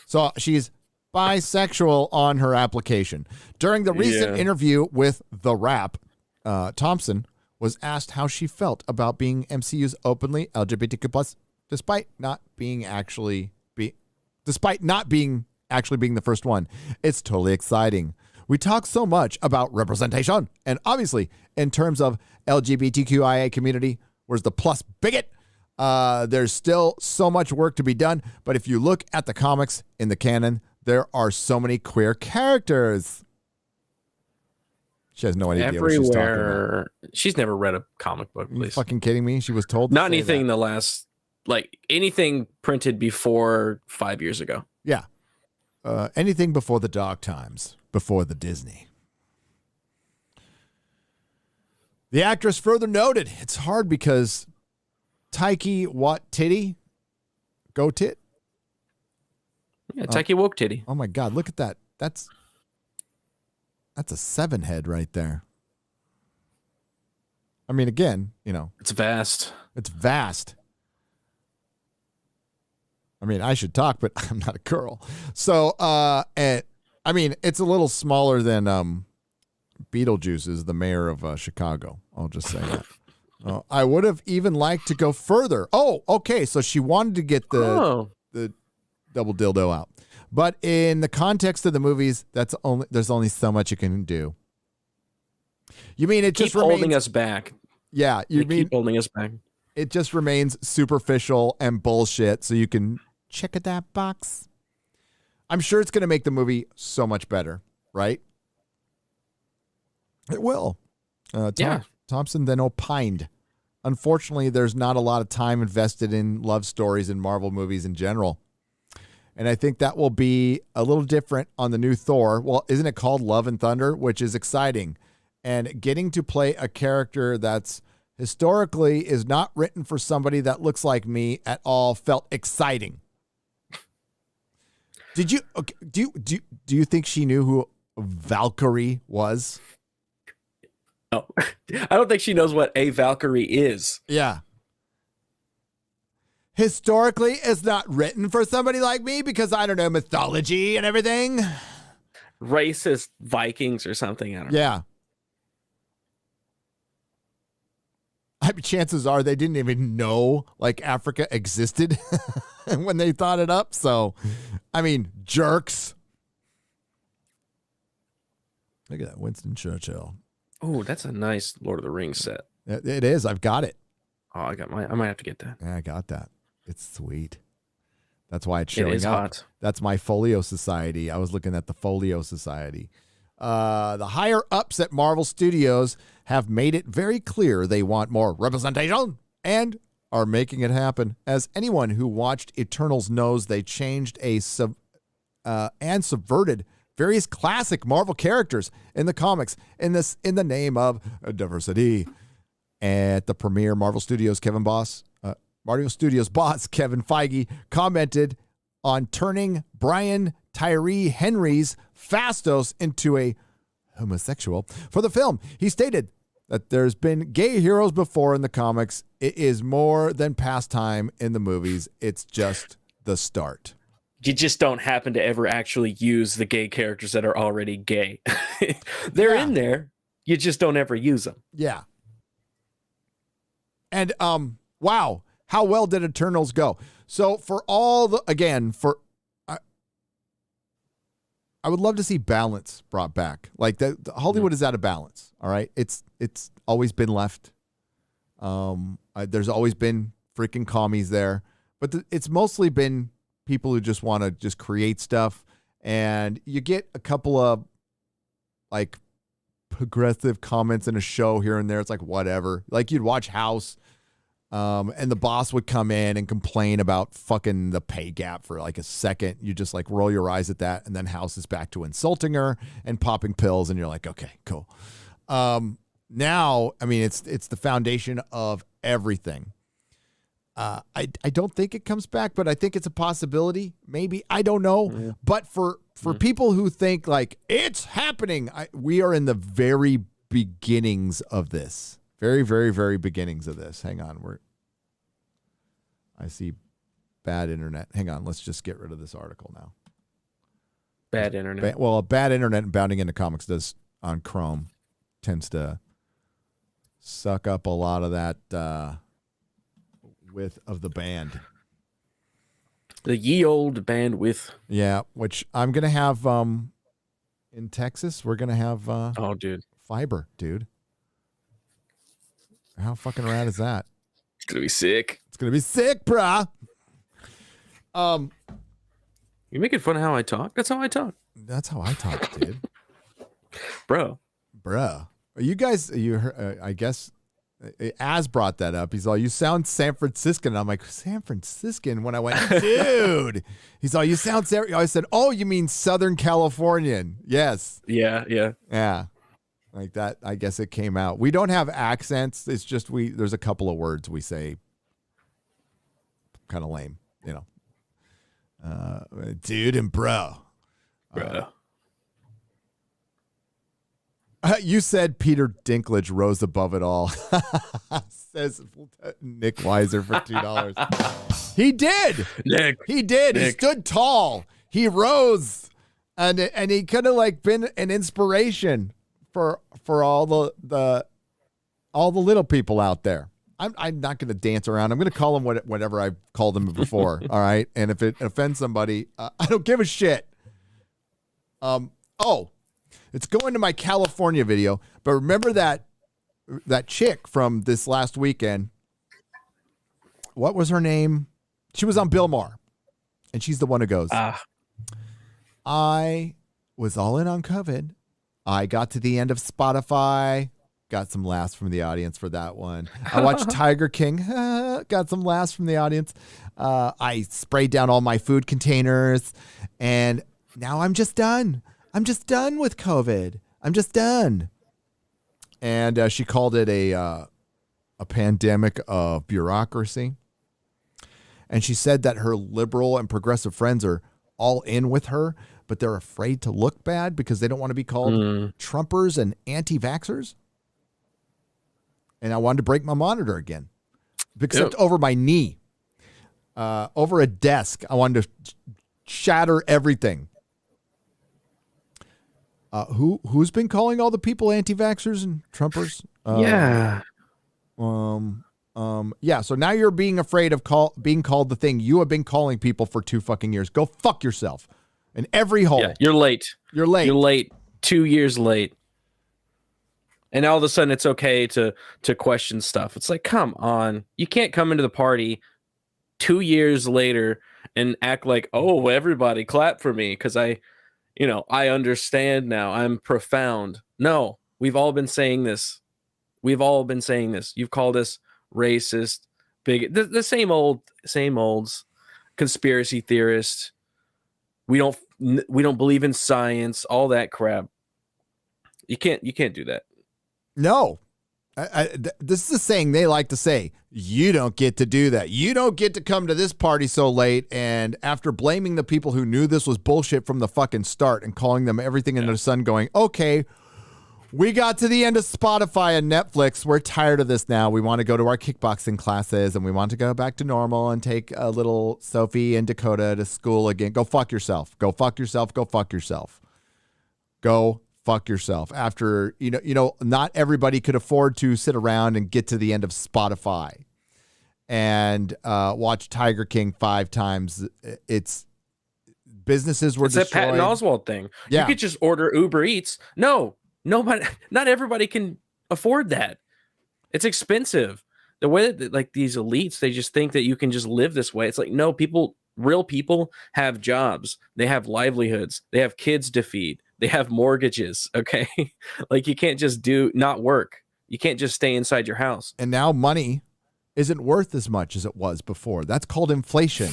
So she's bisexual on her application. During the recent interview with The Wrap, Thompson was asked how she felt about being MCU's openly LGBTQ+, despite not being actually being the first one. It's totally exciting. We talk so much about representation, and obviously in terms of LGBTQIA community, where's the plus bigot? There's still so much work to be done, but if you look at the comics in the canon, there are so many queer characters. She has no idea what she's talking about. She's never read a comic book. Are you fucking kidding me? She was told to not say anything that. in the last, anything printed before 5 years ago. Yeah. Anything before the dark times, before the Disney. The actress further noted, it's hard because Taiki Waititi, go tit. Yeah, Taiki woke titty. Oh my God, look at that. That's a 7 head right there. I mean, again, It's vast. It's vast. I mean, I should talk, but I'm not a girl. So, it's a little smaller than Beetlejuice is the mayor of Chicago. I'll just say that. I would have even liked to go further. Oh, okay. So she wanted to get the double dildo out. But in the context of the movies, there's only so much you can do. You mean it keep just remains holding us back? Yeah, keep holding us back. It just remains superficial and bullshit, so you can check that box. I'm sure it's going to make the movie so much better, right? It will. Thompson then opined. Unfortunately, there's not a lot of time invested in love stories in Marvel movies in general. And I think that will be a little different on the new Thor. Well, isn't it called Love and Thunder? Which is exciting. And getting to play a character that's historically is not written for somebody that looks like me at all felt exciting. Do you think she knew who Valkyrie was? No. I don't think she knows what a Valkyrie is. Yeah. Historically, it's not written for somebody like me because, I don't know, mythology and everything. Racist Vikings or something. I don't know. Yeah. I mean, chances are they didn't even know Africa existed when they thought it up. So, I mean, jerks. Look at that, Winston Churchill. Oh, that's a nice Lord of the Rings set. It is. I've got it. Oh, I might have to get that. Yeah, I got that. It's sweet. That's why it's showing It is up. hot. That's my Folio Society. I was looking at the Folio Society. The higher ups at Marvel Studios have made it very clear they want more representation and are making it happen. As anyone who watched Eternals knows, they changed and subverted various classic Marvel characters in the comics in the name of diversity. At the premiere, Marvel Studios boss Kevin Feige commented on turning Brian Tyree Henry's Phastos into a homosexual for the film. He stated that there's been gay heroes before in the comics. It is more than pastime in the movies. It's just the start. You just don't happen to ever actually use the gay characters that are already gay. They're in there. You just don't ever use them. Yeah. And wow, how well did Eternals go? So for all the I would love to see balance brought back. Like Hollywood is out of balance. All right, it's always been left. There's always been freaking commies there, but it's mostly been people who just want to just create stuff, and you get a couple of like progressive comments in a show here and there. It's like whatever. Like you'd watch House, and the boss would come in and complain about fucking the pay gap for like a second. You just like roll your eyes at that, and then House is back to insulting her and popping pills, and you're like, okay, cool. Now, I mean, it's the foundation of everything. I don't think it comes back, but I think it's a possibility. Maybe, I don't know. Yeah. But for people who think like it's happening, we are in the very beginnings of this. Very, very, very beginnings of this. Hang on, I see bad internet. Hang on, let's just get rid of this article now. Bad internet. Bad internet and bounding into comics does on Chrome tends to suck up a lot of that width of the band. The ye old bandwidth. Yeah, which I'm gonna have in Texas. We're gonna have dude, fiber, dude. How fucking rad is that? It's gonna be sick. It's gonna be sick, brah. You making fun of how I talk? That's how I talk. That's how I talk, dude. Bruh. You guys, I guess Az brought that up. He's all, you sound San Franciscan. And I'm like, San Franciscan? When I went, dude. He's all, you sound I said, oh, you mean Southern Californian. Yes. Yeah. Like that, I guess it came out. We don't have accents. It's just there's a couple of words we say kind of lame, you know. Dude and bro. You said Peter Dinklage rose above it all. Says Nick Weiser for $2. He did. He did. He stood tall. He rose, and he could have like been an inspiration for all the little people out there. I'm not going to dance around. I'm going to call him whatever I've called him before. All right, and if it offends somebody, I don't give a shit. It's going to my California video, but remember that chick from this last weekend. What was her name? She was on Bill Maher, and she's the one who goes, I was all in on COVID. I got to the end of Spotify, got some laughs from the audience for that one. I watched Tiger King, got some laughs from the audience. I sprayed down all my food containers, and now I'm just done. I'm just done with COVID. I'm just done. And she called it a pandemic of bureaucracy. And she said that her liberal and progressive friends are all in with her, but they're afraid to look bad because they don't want to be called Trumpers and anti-vaxxers. And I wanted to break my monitor again, except over my knee, over a desk. I wanted to shatter everything. Who's been calling all the people anti-vaxxers and Trumpers? Yeah. So now you're being afraid of being called the thing you have been calling people for 2 fucking years. Go fuck yourself. In every hole. Yeah, you're late. You're late. You're late. 2 years late. And all of a sudden it's okay to question stuff. It's like, come on. You can't come into the party 2 years later and act like, oh, everybody clap for me because I understand now. I'm profound. No, we've all been saying this. You've called us racist, bigot, the same olds, conspiracy theorists. We don't believe in science, all that crap. You can't do that. No. This is a saying they like to say. You don't get to do that. You don't get to come to this party so late. And after blaming the people who knew this was bullshit from the fucking start and calling them everything under the sun, going, okay, we got to the end of Spotify and Netflix. We're tired of this now. We want to go to our kickboxing classes and we want to go back to normal and take a little Sophie and Dakota to school again. Go fuck yourself. Go fuck yourself. Go fuck yourself. Go fuck yourself. After, not everybody could afford to sit around and get to the end of Spotify and watch Tiger King 5 times. It's businesses were destroyed. It's that Patton Oswalt thing. Yeah. You could just order Uber Eats. No, nobody, not everybody can afford that. It's expensive. The way that like these elites, they just think that you can just live this way. It's like, no, real people have jobs. They have livelihoods. They have kids to feed. They have mortgages. Okay. Like you can't just not work. You can't just stay inside your house. And now money isn't worth as much as it was before. That's called inflation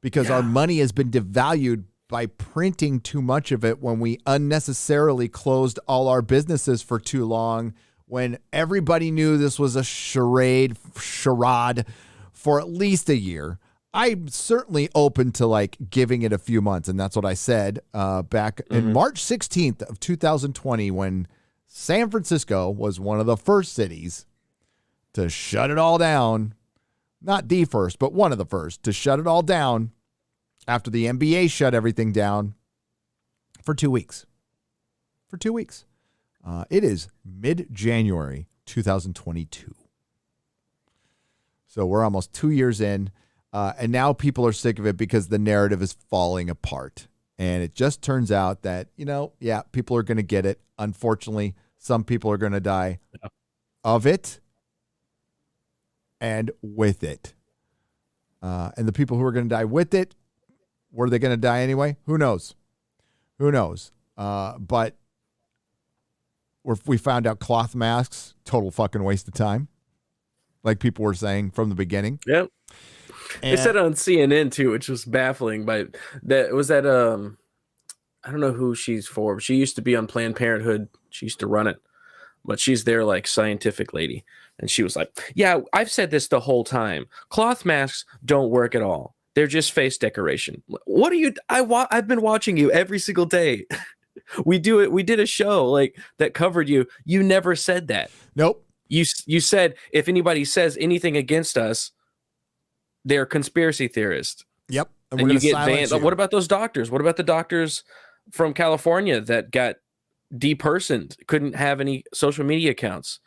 because our money has been devalued by printing too much of it when we unnecessarily closed all our businesses for too long, when everybody knew this was a charade for at least a year. I'm certainly open to like giving it a few months. And that's what I said back in March 16th of 2020, when San Francisco was one of the first cities to shut it all down. Not the first, but one of the first to shut it all down after the NBA shut everything down for 2 weeks. For 2 weeks. It is mid-January 2022. So we're almost 2 years in. And now people are sick of it because the narrative is falling apart. And it just turns out that, people are going to get it. Unfortunately, some people are going to die of it and with it. And the people who are going to die with it, were they going to die anyway? Who knows? But we found out cloth masks, total fucking waste of time. Like people were saying from the beginning. Yep. They said on CNN too, which was baffling. But that was that I don't know who she's for. She used to be on Planned Parenthood. She used to run it, but she's their like scientific lady, and she was like, "Yeah, I've said this the whole time. Cloth masks don't work at all. They're just face decoration." What are you? I've been watching you every single day. We do it. We did a show like that covered you. You never said that. Nope. You said if anybody says anything against us, they're conspiracy theorists. Yep. And you get banned. What about those doctors? What about the doctors from California that got depersoned, couldn't have any social media accounts?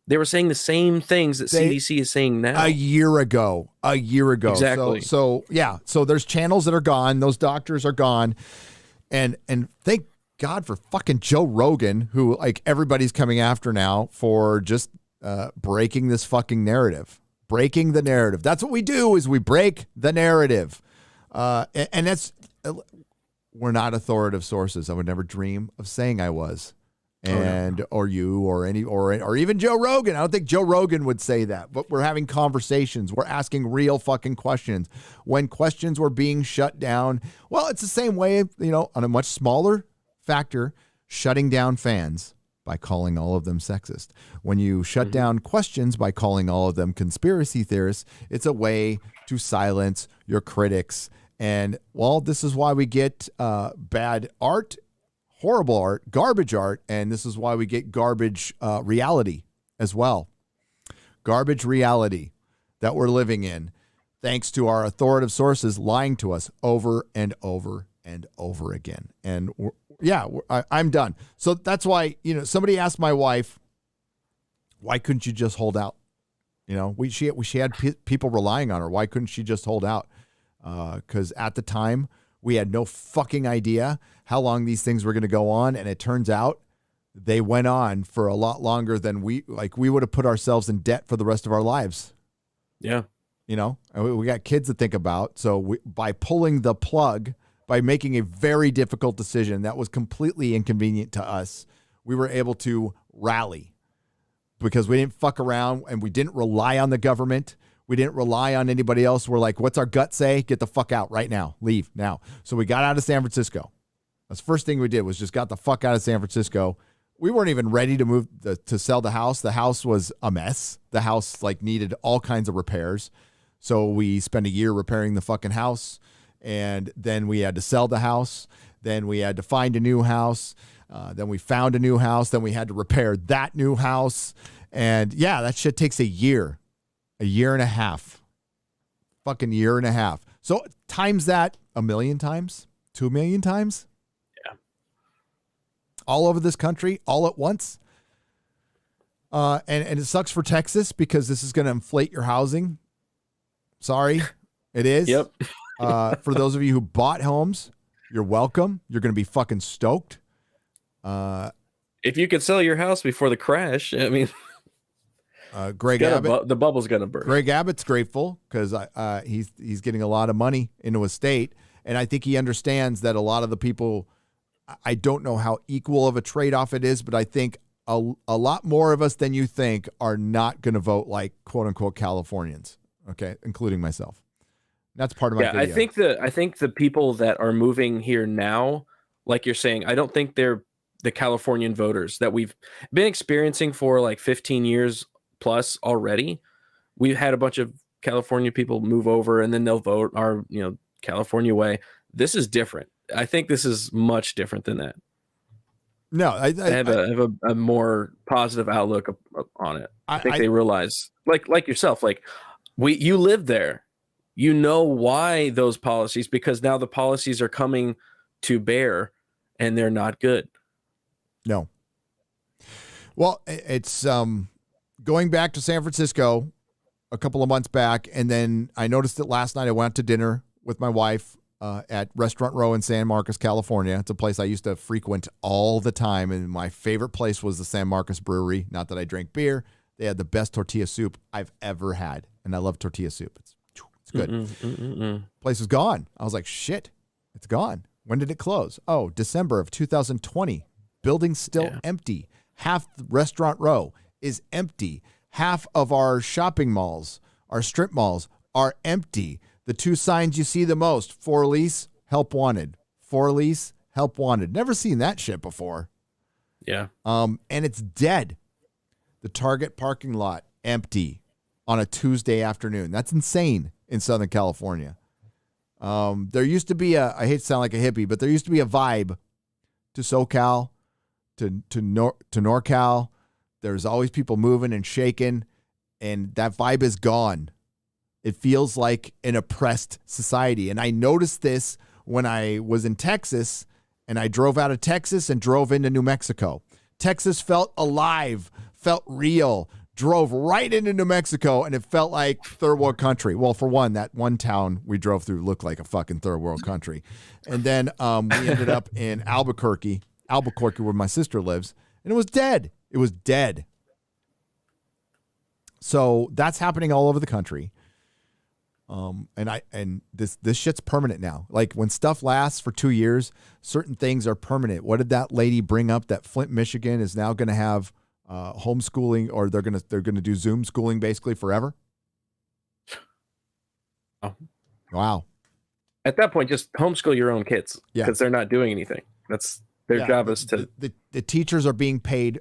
They were saying the same things that CDC is saying now. A year ago. Exactly. So there's channels that are gone. Those doctors are gone. And thank God for fucking Joe Rogan, who like everybody's coming after now for just breaking this fucking narrative. Breaking the narrative. That's what we do, is we break the narrative. And that's, we're not authoritative sources. I would never dream of saying I was. And, or you, or any, or even Joe Rogan. I don't think Joe Rogan would say that, but we're having conversations. We're asking real fucking questions. When questions were being shut down, well, it's the same way, on a much smaller factor, shutting down fans by calling all of them sexist. When you shut down questions by calling all of them conspiracy theorists, it's a way to silence your critics. And, well, this is why we get bad art, horrible art, garbage art, and this is why we get garbage reality as well. Garbage reality that we're living in, thanks to our authoritative sources lying to us over and over and over again. And I'm done. So that's why, somebody asked my wife, why couldn't you just hold out? She had people relying on her. Why couldn't she just hold out? Because at the time, we had no fucking idea how long these things were going to go on. And it turns out they went on for a lot longer than we would have put ourselves in debt for the rest of our lives. Yeah. We got kids to think about. So by pulling the plug, by making a very difficult decision that was completely inconvenient to us, we were able to rally because we didn't fuck around and we didn't rely on the government. We didn't rely on anybody else. We're like, what's our gut say? Get the fuck out right now. Leave now. So we got out of San Francisco. That's the first thing we did was just got the fuck out of San Francisco. We weren't even ready to move to sell the house. The house was a mess. The house like needed all kinds of repairs. So we spent a year repairing the fucking house. And then we had to sell the house. Then we had to find a new house. Then we found a new house. Then we had to repair that new house. And yeah, that shit takes a year and a half, fucking year and a half. So times that 1 million times, 2 million times. Yeah. All over this country, all at once. And it sucks for Texas because this is going to inflate your housing. Sorry, it is. Yep. For those of you who bought homes, you're welcome. You're going to be fucking stoked. If you could sell your house before the crash, I mean, Greg Abbott, the bubble's gonna burst. Greg Abbott's grateful because he's getting a lot of money into his state, and I think he understands that a lot of the people. I don't know how equal of a trade-off it is, but I think a lot more of us than you think are not going to vote like quote unquote Californians. Okay, including myself. That's part of my video. I think the people that are moving here now, like you're saying, I don't think they're the Californian voters that we've been experiencing for like 15 years plus already. We've had a bunch of California people move over and then they'll vote our, California way. This is different. I think this is much different than that. No, I have a more positive outlook on it. I think they realize, like yourself, like you live there, you know why those policies, because now the policies are coming to bear and they're not good. No. Well, it's going back to San Francisco a couple of months back, and then I noticed it last night. I went to dinner with my wife at Restaurant Row in San Marcos, California. It's a place I used to frequent all the time, and my favorite place was the San Marcos Brewery. Not that I drank beer. They had the best tortilla soup I've ever had, and I love tortilla soup. It's good. Place was gone. I was like, shit, it's gone. When did it close? Oh, December of 2020. Building's still empty. Half the Restaurant Row is empty. Half of our shopping malls, our strip malls, are empty. The two signs you see the most: for lease, help wanted. For lease, help wanted. Never seen that shit before. Yeah. And it's dead. The Target parking lot, empty on a Tuesday afternoon. That's insane in Southern California. There used to be I hate to sound like a hippie, but there used to be a vibe to SoCal, to NorCal. There's always people moving and shaking, and that vibe is gone. It feels like an oppressed society. And I noticed this when I was in Texas, and I drove out of Texas and drove into New Mexico. Texas felt alive, felt real, drove right into New Mexico, and it felt like third world country. Well, for one, that one town we drove through looked like a fucking third world country. And then we ended up in Albuquerque, where my sister lives, and it was dead. It was dead. So that's happening all over the country. And this shit's permanent now. Like when stuff lasts for 2 years, certain things are permanent. What did that lady bring up? That Flint, Michigan is now going to have homeschooling, or they're gonna do Zoom schooling basically forever. Oh. Wow. At that point, just homeschool your own kids Yeah. because they're not doing anything. That's their job is to. The teachers are being paid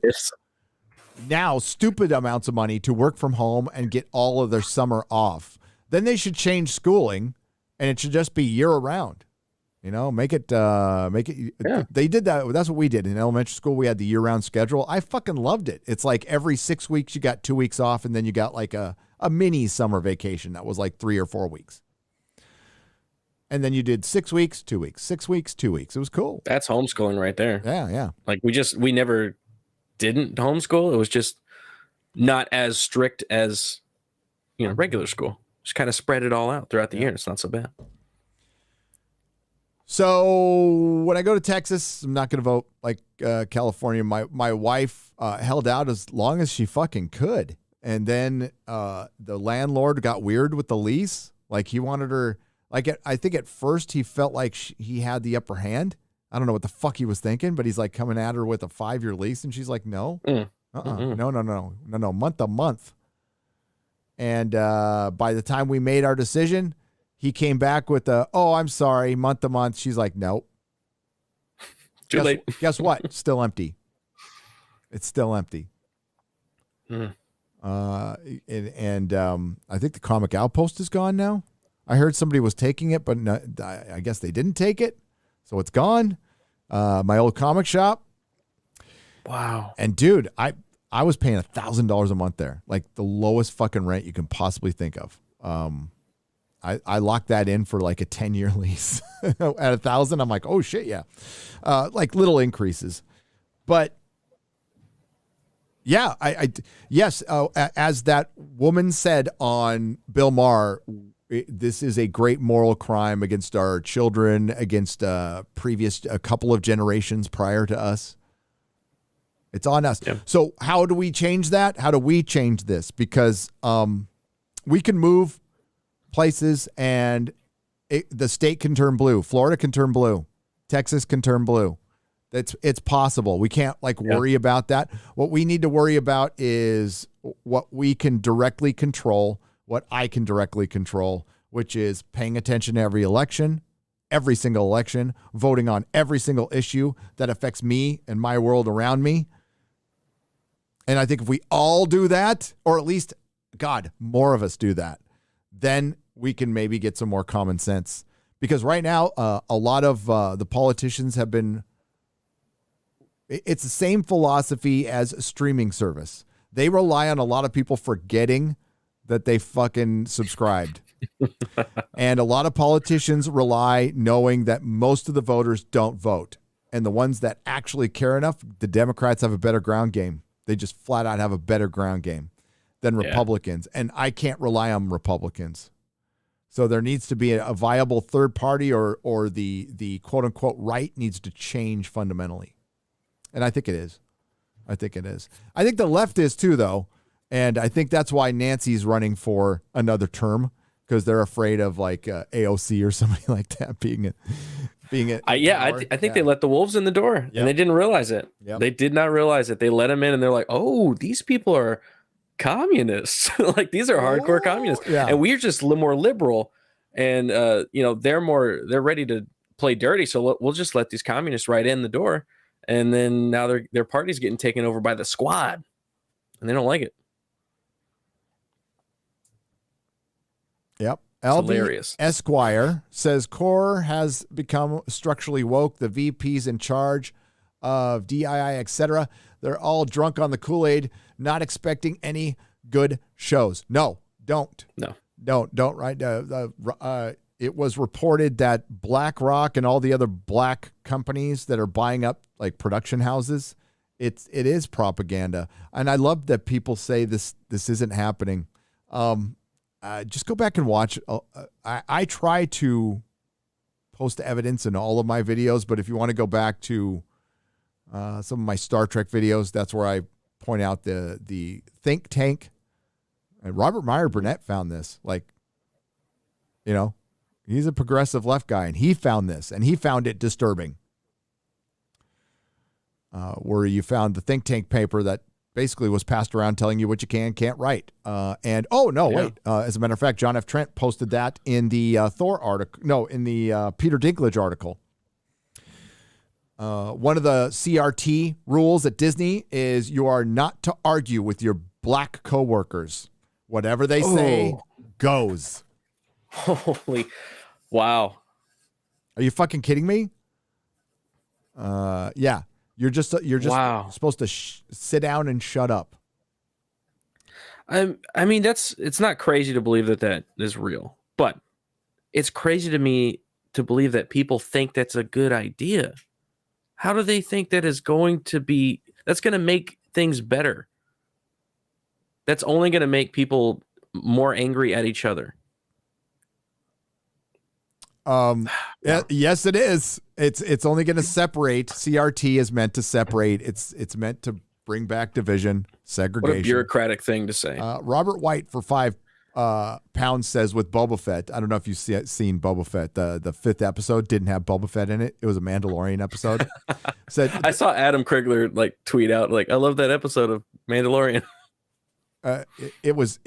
now stupid amounts of money to work from home and get all of their summer off. Then they should change schooling, and it should just be year round. Make it. Yeah. They did that. That's what we did in elementary school. We had the year-round schedule. I fucking loved it. It's like every 6 weeks you got 2 weeks off, and then you got like a mini summer vacation that was like 3 or 4 weeks. And then you did 6 weeks, 2 weeks, 6 weeks, 2 weeks. It was cool. That's homeschooling right there. Yeah. Like we never didn't homeschool. It was just not as strict as regular school. Just kind of spread it all out throughout the year. It's not so bad. So when I go to Texas, I'm not going to vote like California. My wife held out as long as she fucking could. And then the landlord got weird with the lease. Like he wanted her, I think at first he felt like he had the upper hand. I don't know what the fuck he was thinking, but he's like coming at her with a 5-year lease. And she's like, no, no, month to month. And by the time we made our decision, he came back with "Oh, I'm sorry," month to month. She's like, "Nope." Too late. Guess what? Still empty. It's still empty. Mm. And I think the Comic Outpost is gone now. I heard somebody was taking it, but no, I guess they didn't take it, so it's gone. My old comic shop. Wow. And dude, I was paying $1,000 a month there, like the lowest fucking rent you can possibly think of. I locked that in for like a 10-year lease at $1,000. I'm like, oh shit, yeah, like little increases, but yeah, yes, as that woman said on Bill Maher, this is a great moral crime against our children, against a couple of generations prior to us. It's on us. Yeah. So how do we change that? How do we change this? Because we can move places and the state can turn blue. Florida can turn blue. Texas can turn blue. It's possible. We can't worry about that. What we need to worry about is what we can directly control, what I can directly control, which is paying attention to every single election, voting on every single issue that affects me and my world around me. And I think if we all do that, or at least, God, more of us do that, then we can maybe get some more common sense. Because right now, a lot of the politicians have been, it's the same philosophy as a streaming service. They rely on a lot of people forgetting that they fucking subscribed. And a lot of politicians rely knowing that most of the voters don't vote. And the ones that actually care enough, the Democrats have a better ground game. They just flat out have a better ground game than Republicans. And I can't rely on Republicans. So there needs to be a viable third party, or the quote unquote right needs to change fundamentally. And I think it is. I think the left is too, though. And I think that's why Nancy's running for another term, because they're afraid of AOC or somebody like that being it. I think they let the wolves in the door, and they didn't realize it. Yep. They did not realize it. They let them in, and they're like, "Oh, these people are communists. Like these are hardcore communists, and we're just more liberal." And they're ready to play dirty. So we'll just let these communists right in the door, and then now their party's getting taken over by the squad, and they don't like it. Yep. Hilarious. Esquire says Core has become structurally woke. The VPs in charge of DII, etc., they're all drunk on the Kool-Aid, not expecting any good shows. No, don't. Don't. Right. It was reported that BlackRock and all the other black companies that are buying up production houses, it is propaganda. And I love that people say this isn't happening. Just go back and watch. I try to post evidence in all of my videos, but if you want to go back to some of my Star Trek videos, that's where I point out the think tank. And Robert Meyer Burnett found this. He's a progressive left guy, and he found this, and he found it disturbing. Where you found the think tank paper that basically was passed around telling you what you can't write. Wait. As a matter of fact, John F. Trent posted that in the Thor article. No, in the Peter Dinklage article. One of the CRT rules at Disney is you are not to argue with your black coworkers. Whatever they say goes. Holy, wow. Are you fucking kidding me? Yeah. You're just supposed to sit down and shut up. I mean, it's not crazy to believe that is real, but it's crazy to me to believe that people think that's a good idea. How do they think that's going to make things better? That's only going to make people more angry at each other. Yes, it is. It's only going to separate. CRT is meant to separate. It's meant to bring back division, segregation. What a bureaucratic thing to say. Robert White for £5 says with Boba Fett. I don't know if you've seen Boba Fett. The 5th episode didn't have Boba Fett in it. It was a Mandalorian episode. I saw Adam Krigler tweet out I love that episode of Mandalorian. It was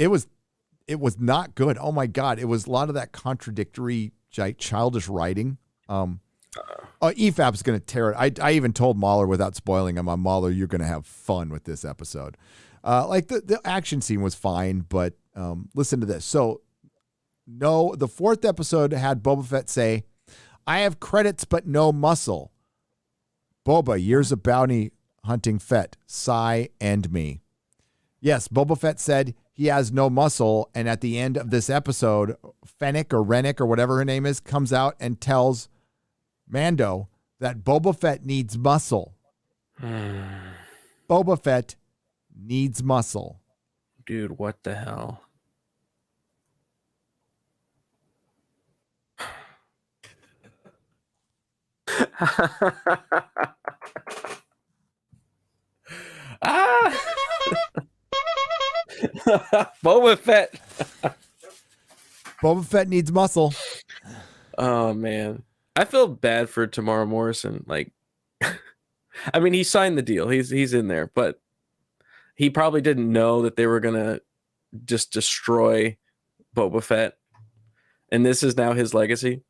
it was not good. Oh my God. It was a lot of that contradictory, childish writing. EFAP's going to tear it. I even told Mahler without spoiling him on Mahler, you're going to have fun with this episode. Like the action scene was fine, but listen to this. So no, the fourth episode had Boba Fett say, I have credits, but no muscle. Boba, years of bounty hunting Fett, sigh and me. Yes, Boba Fett said he has no muscle. And at the end of this episode, Fennec or Rennick or whatever her name is, comes out and tells Mando that Boba Fett needs muscle. Boba Fett needs muscle. Dude, what the hell? Boba Fett. Boba Fett needs muscle. Oh man, I feel bad for Tamara Morrison. Like, I mean, he signed the deal. He's in there, but he probably didn't know that they were gonna just destroy Boba Fett, and this is now his legacy.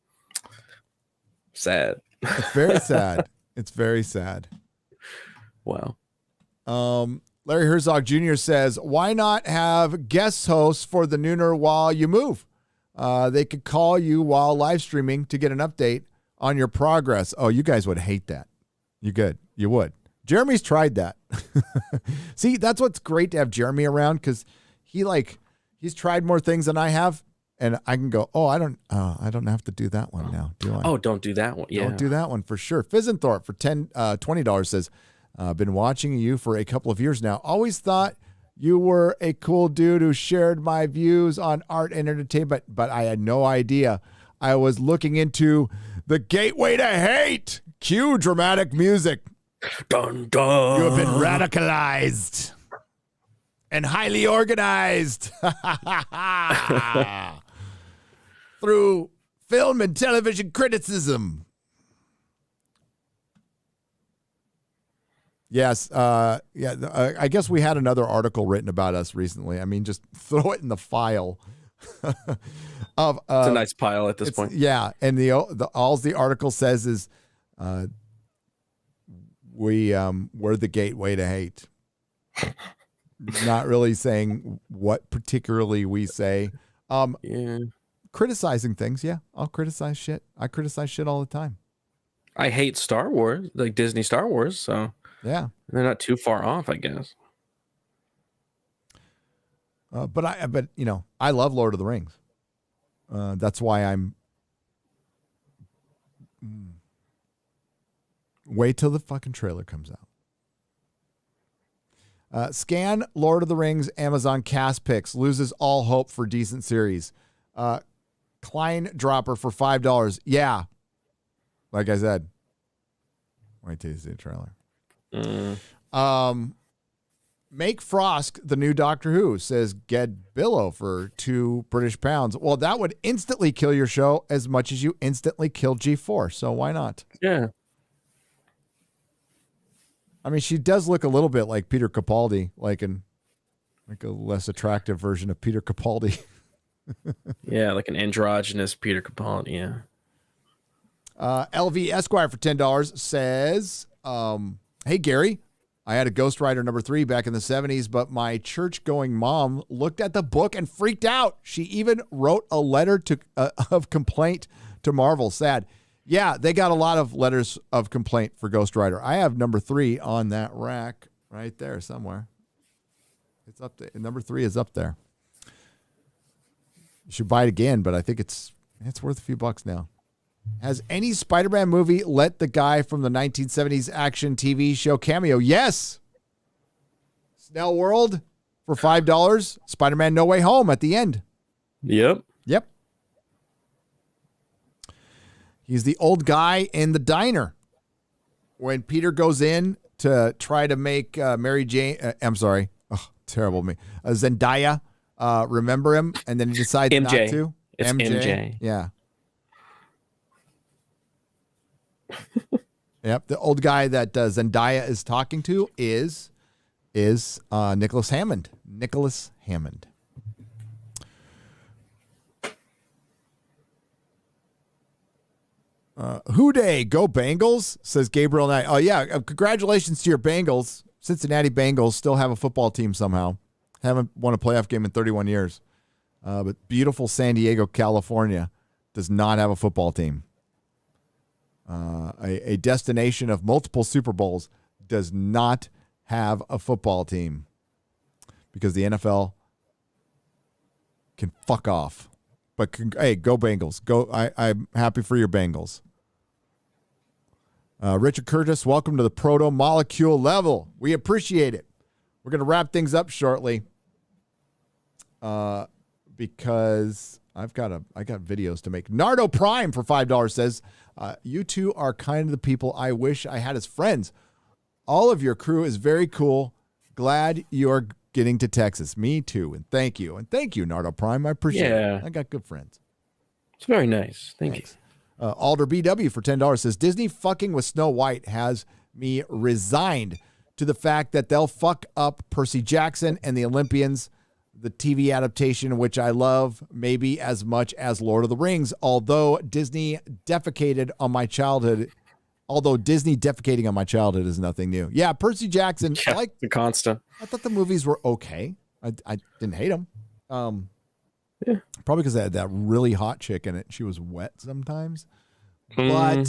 Sad. It's very sad. It's very sad. Wow. Larry Herzog Jr. says, why not have guest hosts for the Nooner while you move? They could call you while live streaming to get an update on your progress. Oh, you guys would hate that. You good. You would. Jeremy's tried that. See, that's what's great to have Jeremy around, because he's tried more things than I have. And I can go, I don't have to do that one now, do I? Oh, don't do that one. Yeah. Don't do that one for sure. Fizzenthorpe for $20 says, been watching you for a couple of years now. Always thought you were a cool dude who shared my views on art and entertainment, but I had no idea I was looking into the gateway to hate. Cue dramatic music. Dun, dun. You have been radicalized and highly organized through film and television criticism. Yes. I guess we had another article written about us recently. I mean, just throw it in the file. It's a nice pile at this point. Yeah. And all the article says is we're the gateway to hate. Not really saying what particularly we say. Yeah. Criticizing things. Yeah. I'll criticize shit. I criticize shit all the time. I hate Star Wars, like Disney Star Wars. So yeah, they're not too far off, I guess. But I love Lord of the Rings. That's why I'm. Wait till the fucking trailer comes out. Scan Lord of the Rings Amazon cast picks. Loses all hope for decent series. Klein dropper for $5. Yeah. Like I said. Wait till you see the trailer. Make Frost the new Doctor Who, says Ged Billow for £2 Well, that would instantly kill your show as much as you instantly killed G4. So why not? Yeah. I mean, she does look a little bit like Peter Capaldi, like a less attractive version of Peter Capaldi. Yeah, like an androgynous Peter Capaldi. Yeah. LV Esquire for $10 says, hey, Gary, I had a Ghostwriter number 3 back in the 70s, but my church-going mom looked at the book and freaked out. She even wrote a letter of complaint to Marvel. Sad. Yeah, they got a lot of letters of complaint for Ghostwriter. I have number 3 on that rack right there somewhere. It's up there. Number 3 is up there. You should buy it again, but I think it's worth a few bucks now. Has any Spider-Man movie let the guy from the 1970s action TV show cameo? Yes. Snell World for $5. Spider-Man No Way Home at the end. Yep. He's the old guy in the diner. When Peter goes in to try to make Mary Jane, terrible me, Zendaya, remember him, and then he decides MJ. not to. It's MJ. Yeah. Yep. The old guy that Zendaya is talking to is Nicholas Hammond. Who Day, go Bengals, says Gabriel Knight. Oh, yeah. Congratulations to your Bengals. Cincinnati Bengals still have a football team somehow. Haven't won a playoff game in 31 years. But beautiful San Diego, California does not have a football team. A destination of multiple Super Bowls does not have a football team because the NFL can fuck off. But hey, go Bengals. Go! I'm happy for your Bengals. Richard Curtis, welcome to the Proto Molecule level. We appreciate it. We're going to wrap things up shortly because I got videos to make. Nardo Prime for $5 says, you two are kind of the people I wish I had as friends. All of your crew is very cool. Glad you're getting to Texas. Me too. And thank you. And thank you, Nardo Prime. I appreciate it. I got good friends. It's very nice. Thanks. Alder BW for $10 says, Disney fucking with Snow White has me resigned to the fact that they'll fuck up Percy Jackson and the Olympians, the TV adaptation, which I love maybe as much as Lord of the Rings, although Disney defecating on my childhood is nothing new. Yeah, Percy Jackson, Yeah, I like the constant. I thought the movies were okay. I didn't hate them. Yeah. Probably because I had that really hot chick in it. She was wet sometimes. But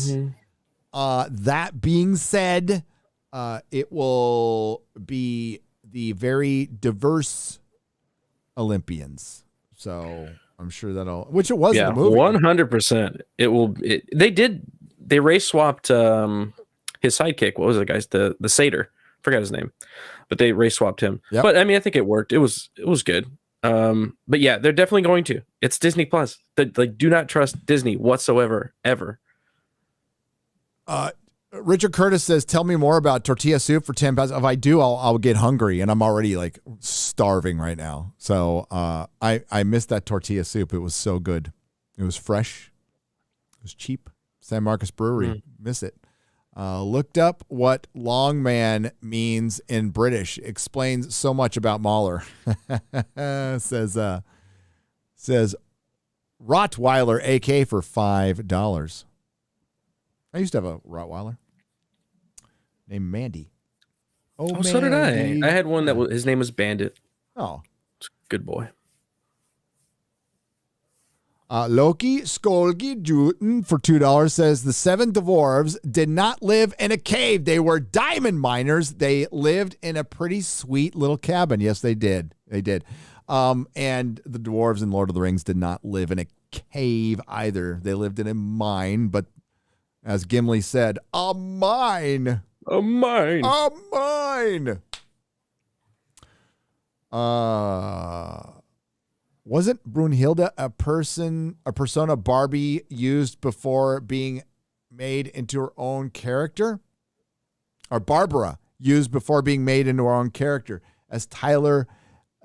that being said, it will be the very diverse Olympians. So I'm sure which it was in the movie. 100%. It will. They race swapped his sidekick. What was it, guys? The satyr. Forgot his name, but they race swapped him. Yep. But I mean, I think it worked. It was good. But yeah, they're definitely going to. It's Disney Plus. Like, do not trust Disney whatsoever, ever. Richard Curtis says, tell me more about tortilla soup for 10 pounds. If I do, I'll get hungry, and I'm already like starving right now. So I missed that tortilla soup. It was so good. It was fresh. It was cheap. San Marcos Brewery. Miss it. Looked up what long man means in British. Explains so much about Mahler. says Rottweiler AK for $5. I used to have a Rottweiler named Mandy. Oh, so did I. I had one his name was Bandit. Oh, it's a good boy. Loki Skolgi Juten for $2 says the 7 dwarves did not live in a cave. They were diamond miners. They lived in a pretty sweet little cabin. Yes, they did. They did. And the dwarves in Lord of the Rings did not live in a cave either. They lived in a mine, but as Gimli said, a mine. A mine. A mine. Wasn't Brunhilde a persona Barbie used before being made into her own character? Or Barbara used before being made into her own character as Tyler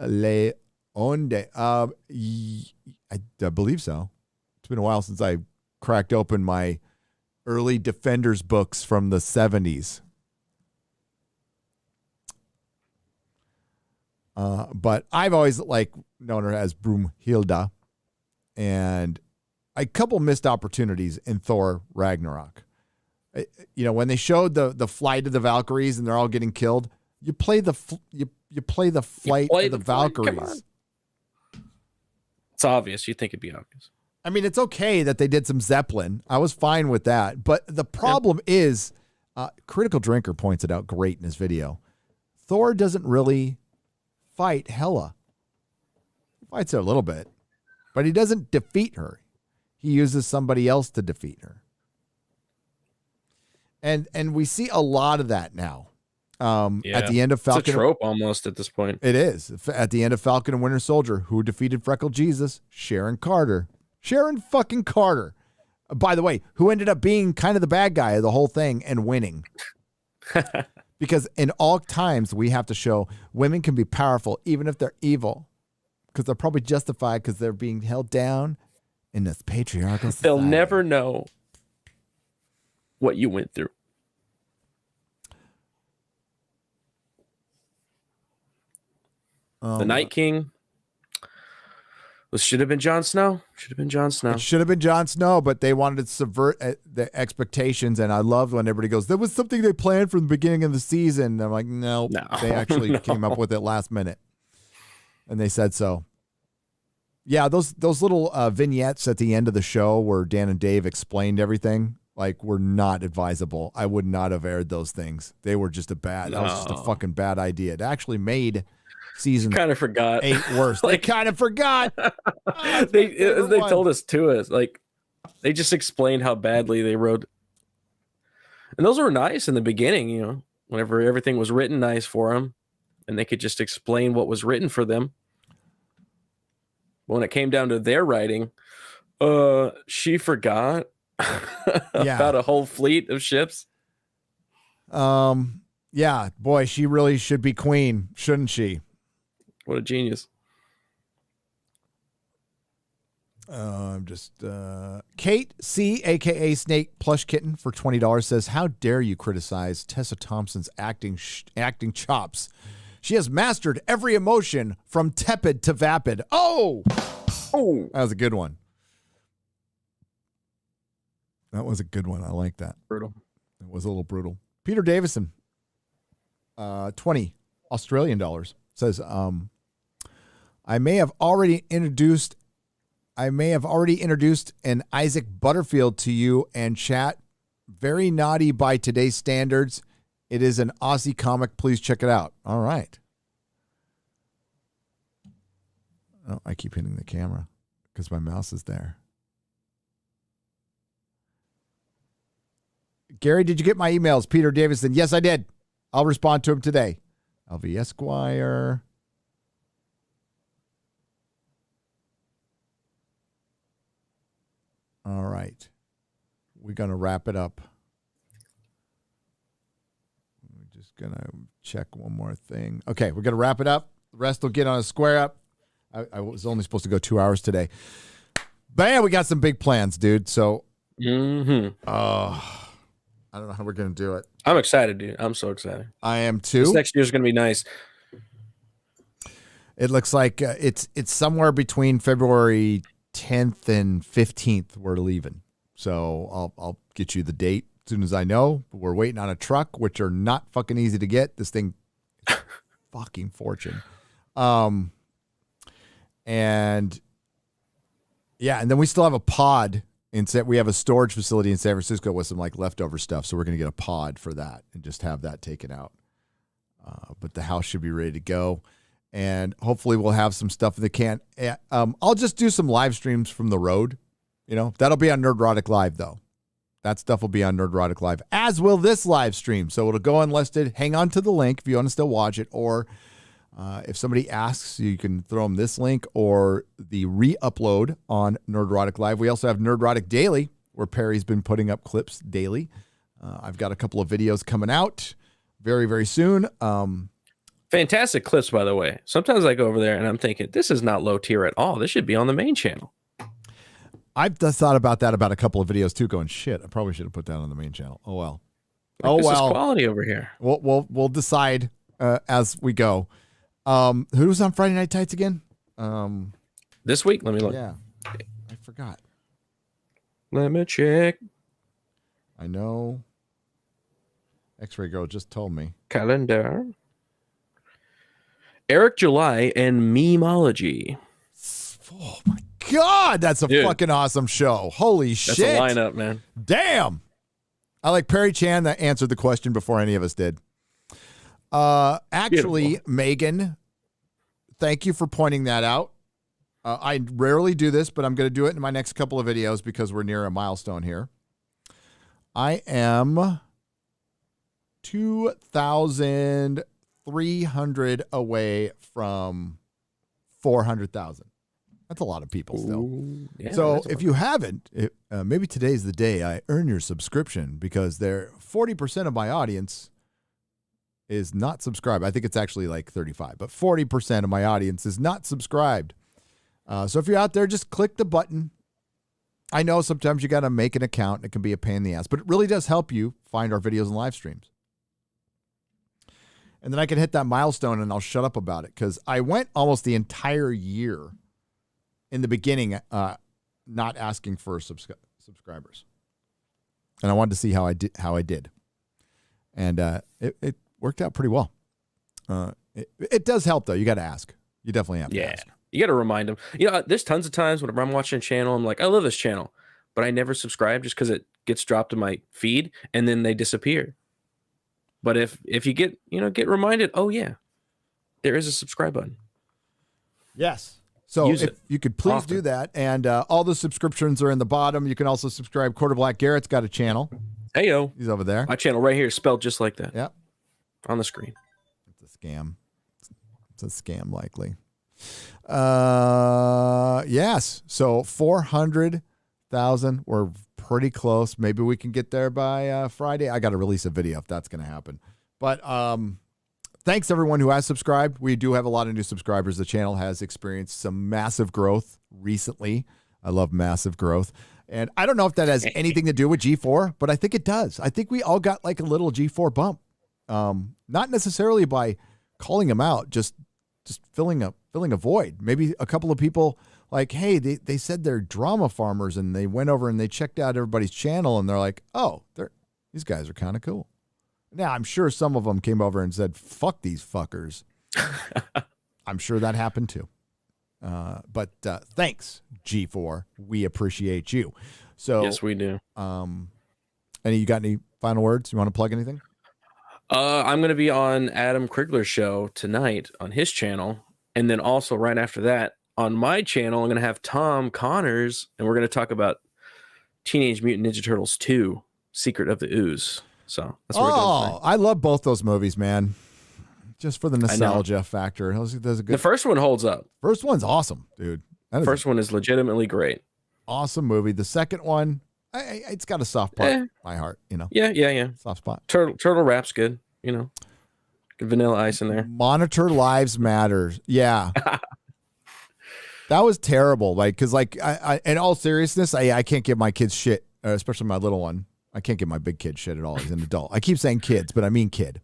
Leonde? I believe so. It's been a while since I cracked open my early Defenders books from the 70s. But I've always known her as Broomhilda, and a couple missed opportunities in Thor Ragnarok. When they showed the flight of the Valkyries and they're all getting killed, you play the flight of the Valkyries. It's obvious. You think it'd be obvious. I mean, it's okay that they did some Zeppelin. I was fine with that. But the problem is, Critical Drinker points it out great in his video. Thor doesn't really fight Hela. He fights her a little bit, but he doesn't defeat her. He uses somebody else to defeat her. And we see a lot of that now. At the end of Falcon, it's a trope almost at this point. It is. At the end of Falcon and Winter Soldier, who defeated Freckled Jesus? Sharon Carter. Sharon fucking Carter. By the way, who ended up being kind of the bad guy of the whole thing and winning. Because in all times, we have to show women can be powerful, even if they're evil. Because they're probably justified because they're being held down in this patriarchal society. They'll never know what you went through. The Night King. This should have been Jon Snow. Should have been Jon Snow. It should have been Jon Snow, but they wanted to subvert the expectations. And I loved when everybody goes, "That was something they planned from the beginning of the season." And I'm like, no, they actually came up with it last minute, and they said so. Yeah, those little vignettes at the end of the show where Dan and Dave explained everything, like, were not advisable. I would not have aired those things. They were just that was just a fucking bad idea. It actually made season kind of forgot 8 worse. They kind of forgot. They told us too. Like, they just explained how badly they wrote. And those were nice in the beginning, you know, whenever everything was written nice for them and they could just explain what was written for them. When it came down to their writing, she forgot about a whole fleet of ships. Yeah, boy, she really should be queen, shouldn't she? What a genius. Kate C, aka Snake Plush Kitten, for $20 says, "How dare you criticize Tessa Thompson's acting chops? She has mastered every emotion from tepid to vapid." Oh, that was a good one. That was a good one. I like that. Brutal. It was a little brutal. Peter Davison, 20 Australian dollars, says, I may have already introduced an Isaac Butterfield to you and chat. Very naughty by today's standards. It is an Aussie comic. Please check it out. All right. Oh, I keep hitting the camera because my mouse is there. Gary, did you get my emails? Peter Davison. Yes, I did. I'll respond to him today. LV Esquire. All right. We're going to wrap it up. We're just going to check one more thing. Okay, we're going to wrap it up. The rest will get on a square up. I was only supposed to go 2 hours today. But yeah, we got some big plans, dude. So, I don't know how we're going to do it. I'm excited, dude. I'm so excited. I am too. This next year's going to be nice. It looks like it's somewhere between February 10th and 15th we're leaving. So I'll get you the date as soon as I know. But we're waiting on a truck, which are not fucking easy to get. This thing is fucking fortune. And yeah, and then we still have a pod we have a storage facility in San Francisco with some like leftover stuff. So we're going to get a pod for that and just have that taken out. But the house should be ready to go. And hopefully we'll have some stuff in the can. I'll just do some live streams from the road. You know, that'll be on Nerdrotic Live, though. That stuff will be on Nerdrotic Live, as will this live stream. So it'll go unlisted. Hang on to the link if you want to still watch it. Or if somebody asks, you can throw them this link or the re-upload on Nerdrotic Live. We also have Nerdrotic Daily, where Perry's been putting up clips daily. I've got a couple of videos coming out very, very soon. Fantastic clips, by the way. Sometimes I go over there and I'm thinking, this is not low tier at all. This should be on the main channel. I've just thought about that about a couple of videos too, going, shit, I probably should have put that on the main channel. Oh, well. This is quality over here. We'll decide as we go. Who was on Friday Night Tights again? This week? Let me look. Yeah. I forgot. Let me check. I know. X-Ray Girl just told me. Calendar. Eric July and Memeology. Oh my God, that's a fucking awesome show. Holy shit. That's a lineup, man. Damn. I like Perry Chan that answered the question before any of us did. Actually, beautiful. Megan, thank you for pointing that out. I rarely do this, but I'm going to do it in my next couple of videos because we're near a milestone here. I am 2,300 away from 400,000. That's a lot of people still. Ooh, yeah, so if you haven't, maybe today's the day I earn your subscription, because 40% of my audience is not subscribed. I think it's actually like 35, but 40% of my audience is not subscribed. So if you're out there, just click the button. I know sometimes you got to make an account. It can be a pain in the ass, but it really does help you find our videos and live streams. And then I can hit that milestone and I'll shut up about it, because I went almost the entire year in the beginning not asking for subscribers, and I wanted to see how I did, and it worked out pretty well. It does help though. You got to ask. You definitely have to ask. You got to remind them. There's tons of times whenever I'm watching a channel, I'm like, I love this channel, but I never subscribe just because it gets dropped in my feed and then they disappear. But if you get reminded, oh yeah, there is a subscribe button. Yes. So Use if it you could please often. do that, and all the subscriptions are in the bottom. You can also subscribe. Quarter Black Garrett's got a channel. Hey yo, He's over there. my channel right here is spelled just like that. Yep. On the screen. It's a scam. It's a scam, likely. Yes. So 400,000. We're pretty close. Maybe we can get there by Friday. I got to release a video if that's going to happen. But thanks everyone who has subscribed. We do have a lot of new subscribers. The channel has experienced some massive growth recently. I love massive growth. And I don't know if that has anything to do with G4, but I think it does. I think we all got like a little G4 bump. Not necessarily by calling them out, just filling a void. Maybe a couple of people like, hey, they said they're drama farmers, and they went over and they checked out everybody's channel, and they're like, oh, these guys are kind of cool. Now, I'm sure some of them came over and said, fuck these fuckers. I'm sure that happened too. But thanks, G4. We appreciate you. So Yes, we do. You got any final words? You want to plug anything? I'm going to be on Adam Krigler's show tonight on his channel. And then also right after that on my channel, I'm going to have Tom Connors, and we're going to talk about Teenage Mutant Ninja Turtles 2, Secret of the Ooze. So that's what we're doing tonight. I love both those movies, man. Just for the nostalgia factor. Those are good. The first one holds up. First one's awesome, dude. The first one is legitimately great. Awesome movie. The second one, it's got a soft spot in my heart, Yeah. Soft spot. Turtle Rap's good, Good Vanilla Ice in there. Monitor Lives Matter. Yeah. That was terrible. Because I in all seriousness, I can't give my kids shit, especially my little one. I can't give my big kid shit at all. He's an adult. I keep saying kids, but I mean kid.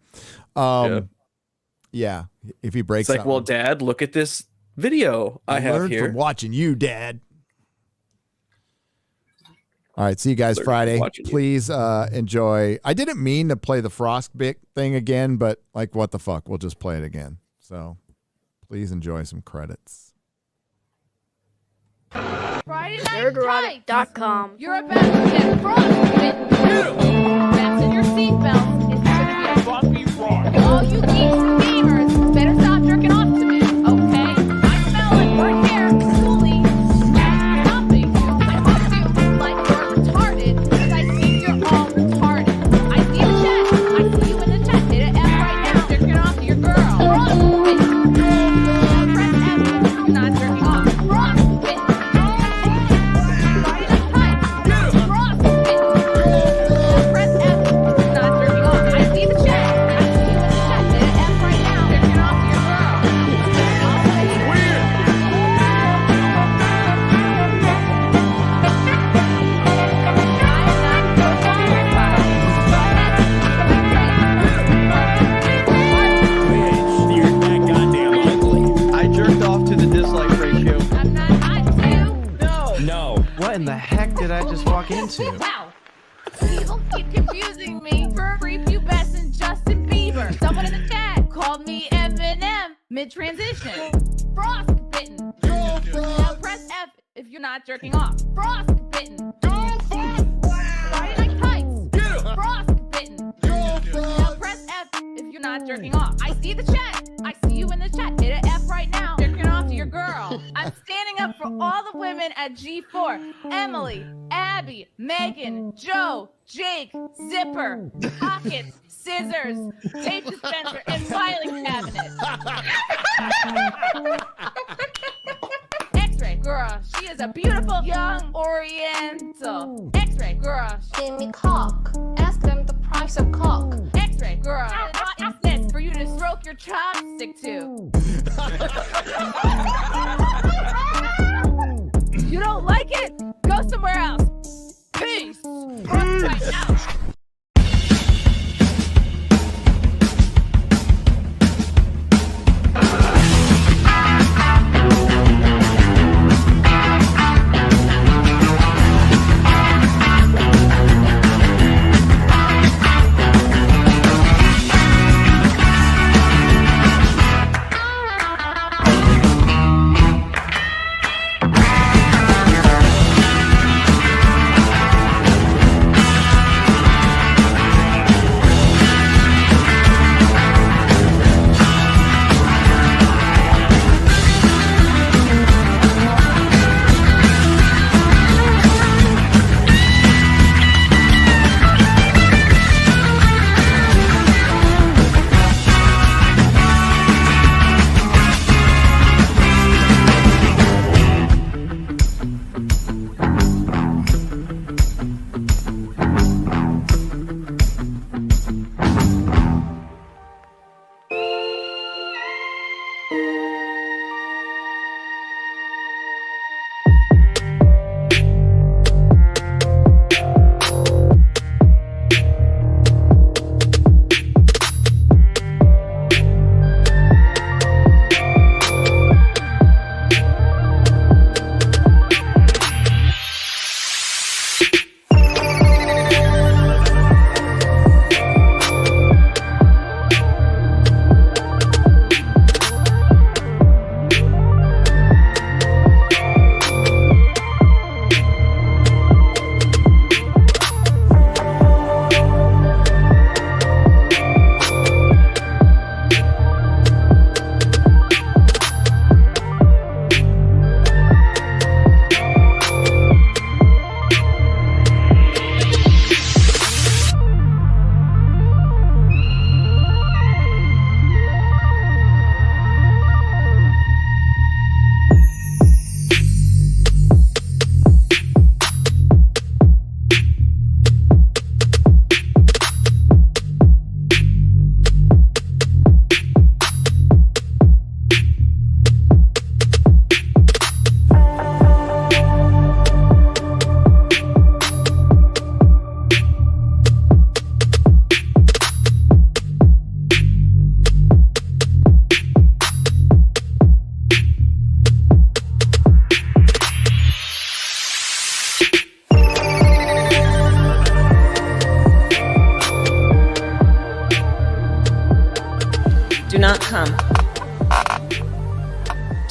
Yeah. If he breaks, it's like, well, Dad, look at this video I have here. From watching you, Dad. All right, see you guys Friday. Please enjoy. I didn't mean to play the Frostbite thing again, but what the fuck? We'll just play it again. So please enjoy some credits. Friday night Nerdrotic.com. You're about to get frostbitten. Fasten your seatbelts. It's gonna be a bumpy ride. All you geeks and gamers better stop jerking off to me, okay? I smell it right here, truly. Stopping you. I must do like you're retarded, because I think you're all retarded. I see the chat. I see you in the chat. Hit an F right now. Jerking off to your girl. Frostbitten. Press F. You're not jerking off. Frostbitten. You're that goddamn ugly. I jerked off to the dislike ratio. I'm not hot too. No. What in the heck did I just walk into? Wow. People keep confusing me for prepubescent Justin Bieber. Someone in the chat called me Eminem mid-transition. Frostbitten. Now press F if you're not jerking off. Frostbitten. Friday Night Tights. Frostbitten. Now press F if you're not jerking off. I see the chat. I see you in the chat. Hit an F right now. Jerking off to your girl. I'm standing up for all the women at G4. Emily, Abby, Megan, Joe, Jake, Zipper, Pockets, Scissors, Tape Dispenser, and Filing Cabinet. X-Ray girl, she is a beautiful young Oriental. X-Ray girl, Give me cock. Ask them the price of cock. X-Ray girl, what is this for you to stroke your chopstick to? You don't like it? Go somewhere else. Peace. Right out.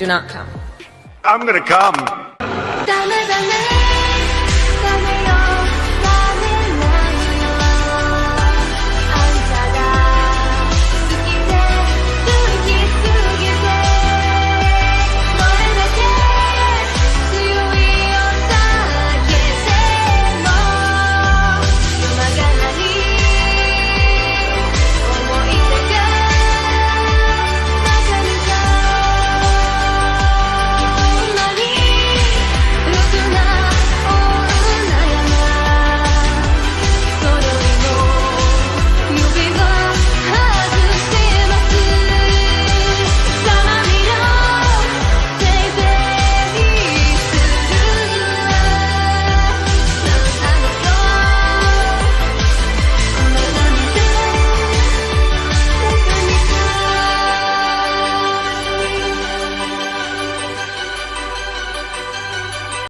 Do not come. I'm gonna come. Damn it.